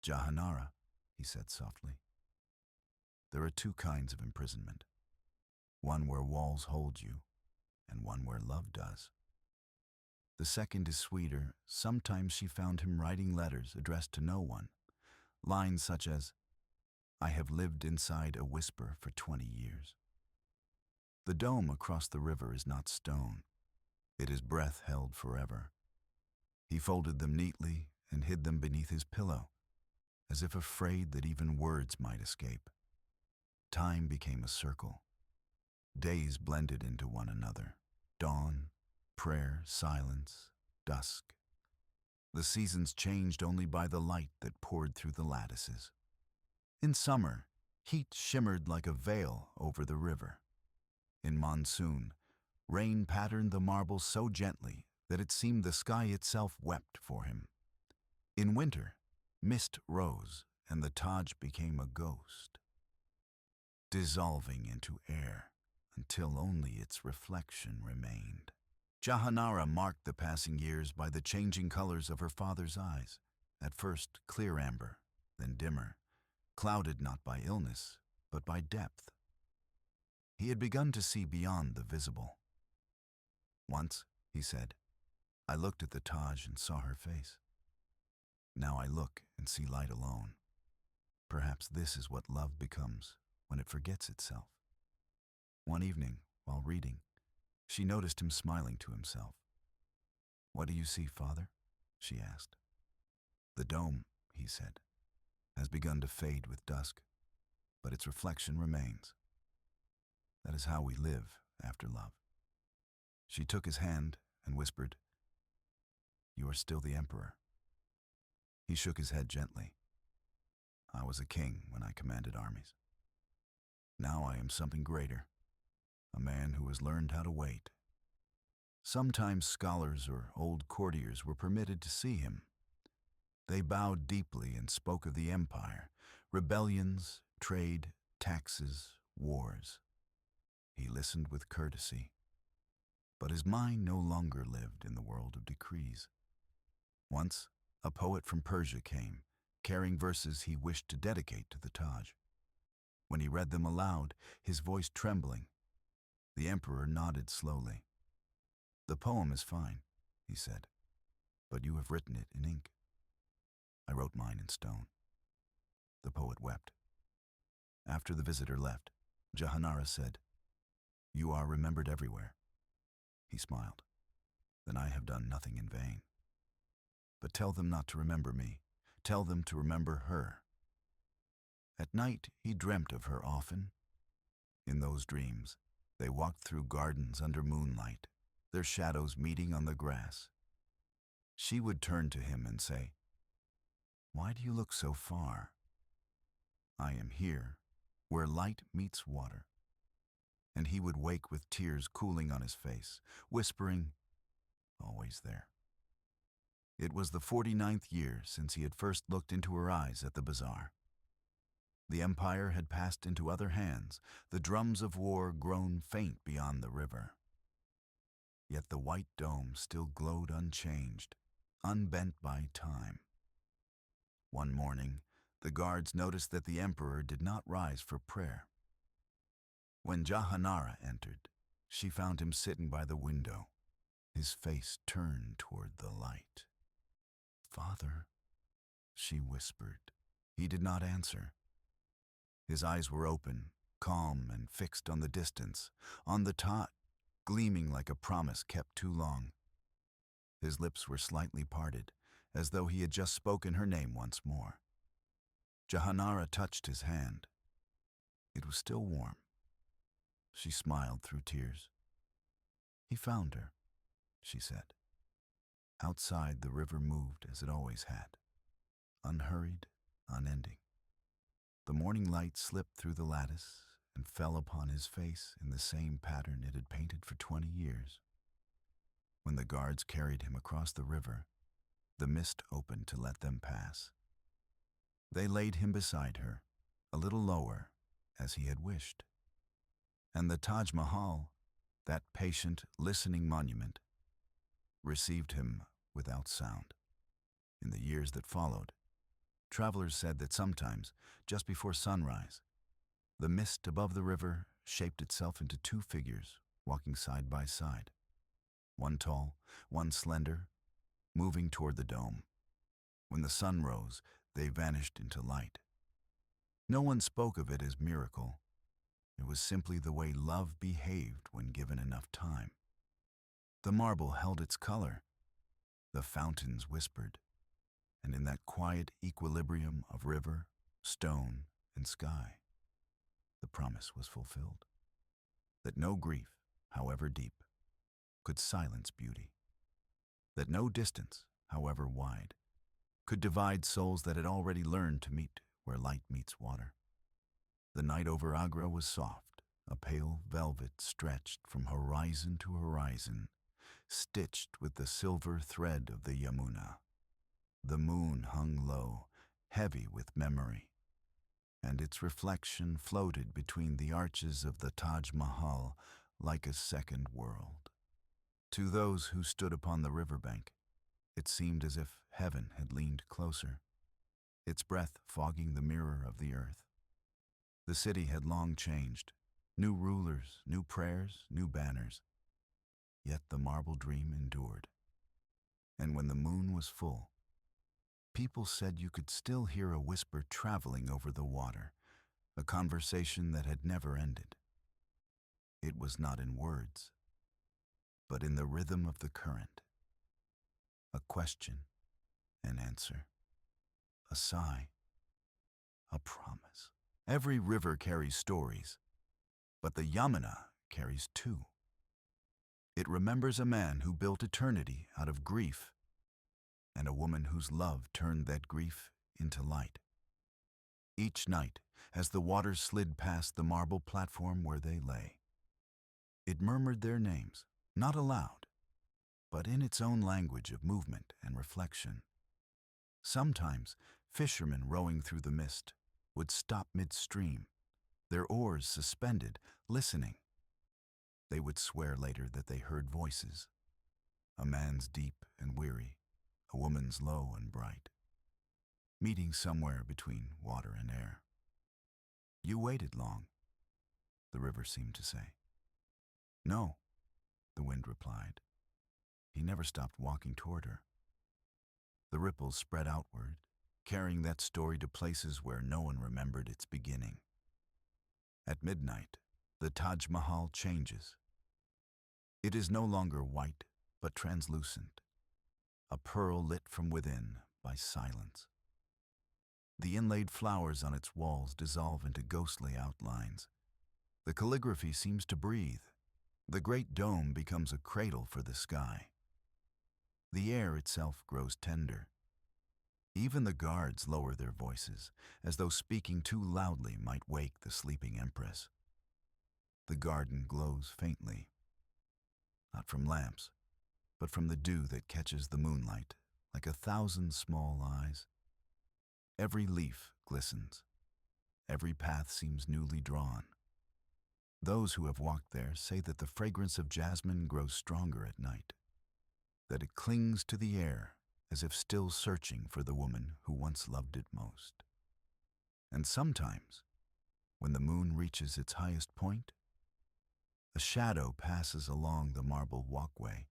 Jahanara, he said softly. There are two kinds of imprisonment. One where walls hold you, and one where love does. The second is sweeter. Sometimes she found him writing letters addressed to no one. Lines such as, I have lived inside a whisper for 20 years. The dome across the river is not stone. It is breath held forever. He folded them neatly and hid them beneath his pillow, as if afraid that even words might escape. Time became a circle. Days blended into one another. Dawn, prayer, silence, dusk. The seasons changed only by the light that poured through the lattices. In summer, heat shimmered like a veil over the river. In monsoon, rain patterned the marble so gently that it seemed the sky itself wept for him. In winter, mist rose and the Taj became a ghost, dissolving into air until only its reflection remained. Jahanara marked the passing years by the changing colors of her father's eyes, at first clear amber, then dimmer, clouded not by illness, but by depth. He had begun to see beyond the visible. Once, he said, I looked at the Taj and saw her face. Now I look and see light alone. Perhaps this is what love becomes when it forgets itself. One evening, while reading, she noticed him smiling to himself. What do you see, Father? She asked. The dome, he said, has begun to fade with dusk, but its reflection remains. That is how we live after love. She took his hand and whispered, You are still the emperor. He shook his head gently. I was a king when I commanded armies. Now I am something greater, a man who has learned how to wait. Sometimes scholars or old courtiers were permitted to see him. They bowed deeply and spoke of the empire, rebellions, trade, taxes, wars. He listened with courtesy, but his mind no longer lived in the world of decrees. Once, a poet from Persia came, carrying verses he wished to dedicate to the Taj. When he read them aloud, his voice trembling, the emperor nodded slowly. The poem is fine, he said, but you have written it in ink. I wrote mine in stone. The poet wept. After the visitor left, Jahanara said, You are remembered everywhere. He smiled. Then I have done nothing in vain. But tell them not to remember me. Tell them to remember her. At night, he dreamt of her often. In those dreams, they walked through gardens under moonlight, their shadows meeting on the grass. She would turn to him and say, Why do you look so far? I am here, where light meets water. And he would wake with tears cooling on his face, whispering, Always there. It was the 49th year since he had first looked into her eyes at the bazaar. The empire had passed into other hands, the drums of war grown faint beyond the river. Yet the white dome still glowed unchanged, unbent by time. One morning, the guards noticed that the emperor did not rise for prayer. When Jahanara entered, she found him sitting by the window, his face turned toward the light. Father, she whispered. He did not answer. His eyes were open, calm and fixed on the distance, on the Taj, gleaming like a promise kept too long. His lips were slightly parted, as though he had just spoken her name once more. Jahanara touched his hand. It was still warm. She smiled through tears. He found her, she said. Outside, the river moved as it always had, unhurried unending. The morning light slipped through the lattice and fell upon his face in the same pattern it had painted for 20 years. When the guards carried him across the river, the mist opened to let them pass. They laid him beside her, a little lower, as he had wished. And the Taj Mahal, that patient, listening monument, received him without sound. In the years that followed, travelers said that sometimes, just before sunrise, the mist above the river shaped itself into two figures walking side by side, one tall, one slender, moving toward the dome. When the sun rose, they vanished into light. No one spoke of it as miracle. It was simply the way love behaved when given enough time. The marble held its color. The fountains whispered. And in that quiet equilibrium of river, stone, and sky, the promise was fulfilled. That no grief, however deep, could silence beauty. That no distance, however wide, could divide souls that had already learned to meet where light meets water. The night over Agra was soft, a pale velvet stretched from horizon to horizon, stitched with the silver thread of the Yamuna. The moon hung low, heavy with memory, and its reflection floated between the arches of the Taj Mahal like a second world. To those who stood upon the riverbank, it seemed as if heaven had leaned closer, its breath fogging the mirror of the earth. The city had long changed, new rulers, new prayers, new banners. Yet the marble dream endured. And when the moon was full, people said you could still hear a whisper traveling over the water, a conversation that had never ended. It was not in words, but in the rhythm of the current. A question, an answer, a sigh, a promise. Every river carries stories, but the Yamuna carries two. It remembers a man who built eternity out of grief, and a woman whose love turned that grief into light. Each night, as the waters slid past the marble platform where they lay, it murmured their names, not aloud, but in its own language of movement and reflection. Sometimes, fishermen rowing through the mist would stop midstream, their oars suspended, listening. They would swear later that they heard voices, a man's deep and weary, a woman's low and bright, meeting somewhere between water and air. You waited long, the river seemed to say. No, the wind replied. He never stopped walking toward her. The ripples spread outward, carrying that story to places where no one remembered its beginning. At midnight, the Taj Mahal changes. It is no longer white, but translucent, a pearl lit from within by silence. The inlaid flowers on its walls dissolve into ghostly outlines. The calligraphy seems to breathe. The great dome becomes a cradle for the sky. The air itself grows tender. Even the guards lower their voices, as though speaking too loudly might wake the sleeping empress. The garden glows faintly, not from lamps, but from the dew that catches the moonlight like 1,000 small eyes. Every leaf glistens. Every path seems newly drawn. Those who have walked there say that the fragrance of jasmine grows stronger at night, that it clings to the air as if still searching for the woman who once loved it most. And sometimes, when the moon reaches its highest point, a shadow passes along the marble walkway,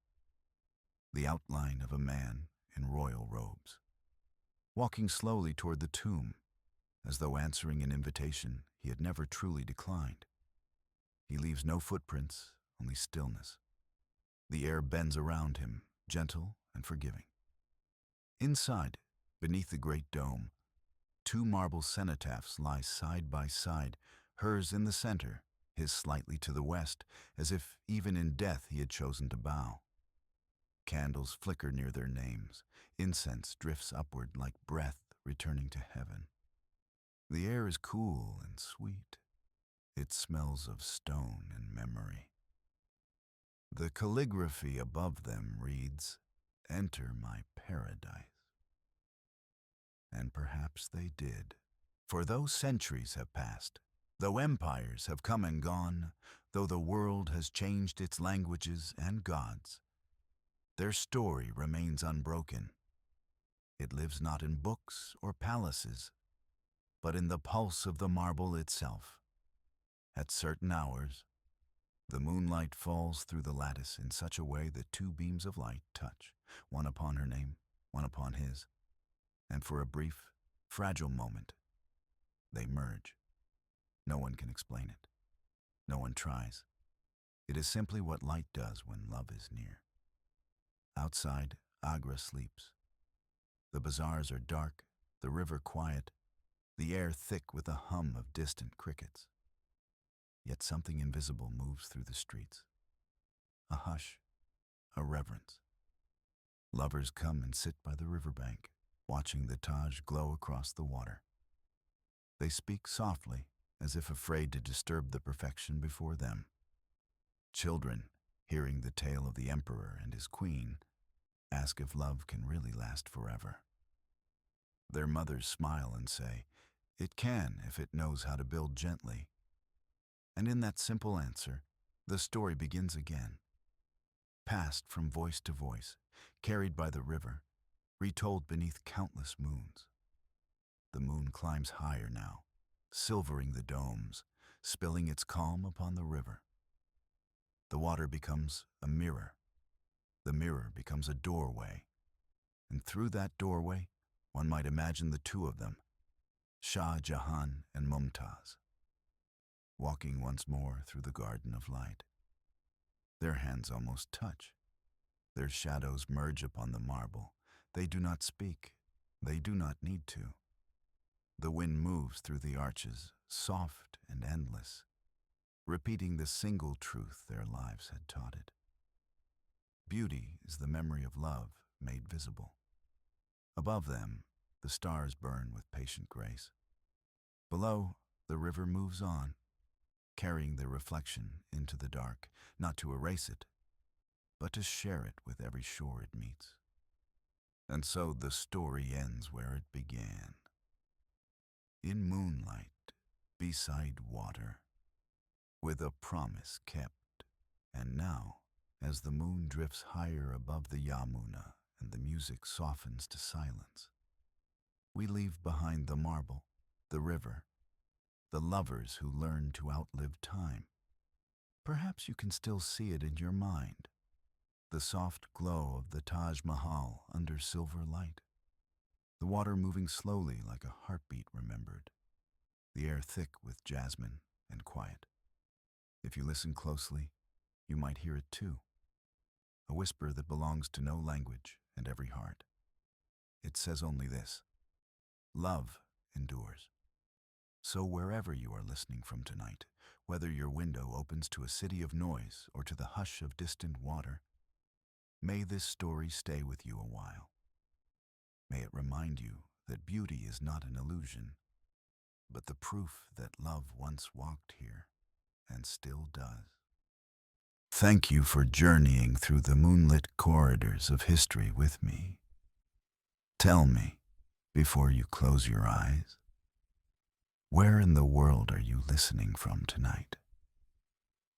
the outline of a man in royal robes, walking slowly toward the tomb, as though answering an invitation he had never truly declined. He leaves no footprints, only stillness. The air bends around him, gentle and forgiving. Inside, beneath the great dome, 2 marble cenotaphs lie side by side, hers in the center, his slightly to the west, as if even in death he had chosen to bow. Candles flicker near their names. Incense drifts upward like breath returning to heaven. The air is cool and sweet. It smells of stone and memory. The calligraphy above them reads, "Enter my paradise." And perhaps they did. For though centuries have passed, though empires have come and gone, though the world has changed its languages and gods, their story remains unbroken. It lives not in books or palaces, but in the pulse of the marble itself. At certain hours, the moonlight falls through the lattice in such a way that two beams of light touch, one upon her name, one upon his, and for a brief, fragile moment, they merge. No one can explain it. No one tries. It is simply what light does when love is near. Outside, Agra sleeps. The bazaars are dark, the river quiet, the air thick with a hum of distant crickets. Yet something invisible moves through the streets. A hush, a reverence. Lovers come and sit by the riverbank, watching the Taj glow across the water. They speak softly, as if afraid to disturb the perfection before them. Children, hearing the tale of the emperor and his queen, ask if love can really last forever. Their mothers smile and say, "It can if it knows how to build gently." And in that simple answer, the story begins again. Passed from voice to voice, carried by the river, retold beneath countless moons. The moon climbs higher now, silvering the domes, spilling its calm upon the river. The water becomes a mirror. The mirror becomes a doorway. And through that doorway, one might imagine the two of them, Shah Jahan and Mumtaz, walking once more through the garden of light. Their hands almost touch. Their shadows merge upon the marble. They do not speak. They do not need to. The wind moves through the arches, soft and endless, repeating the single truth their lives had taught it. Beauty is the memory of love made visible. Above them, the stars burn with patient grace. Below, the river moves on, carrying their reflection into the dark, not to erase it, but to share it with every shore it meets. And so the story ends where it began. In moonlight, beside water, with a promise kept. And now, as the moon drifts higher above the Yamuna and the music softens to silence, we leave behind the marble, the river, the lovers who learned to outlive time. Perhaps you can still see it in your mind, the soft glow of the Taj Mahal under silver light, the water moving slowly like a heartbeat remembered, the air thick with jasmine and quiet. If you listen closely, you might hear it too, a whisper that belongs to no language and every heart. It says only this: love endures. So wherever you are listening from tonight, whether your window opens to a city of noise or to the hush of distant water, may this story stay with you a while. May it remind you that beauty is not an illusion, but the proof that love once walked here and still does. Thank you for journeying through the moonlit corridors of history with me. Tell me, before you close your eyes, where in the world are you listening from tonight?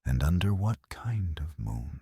And under what kind of moon?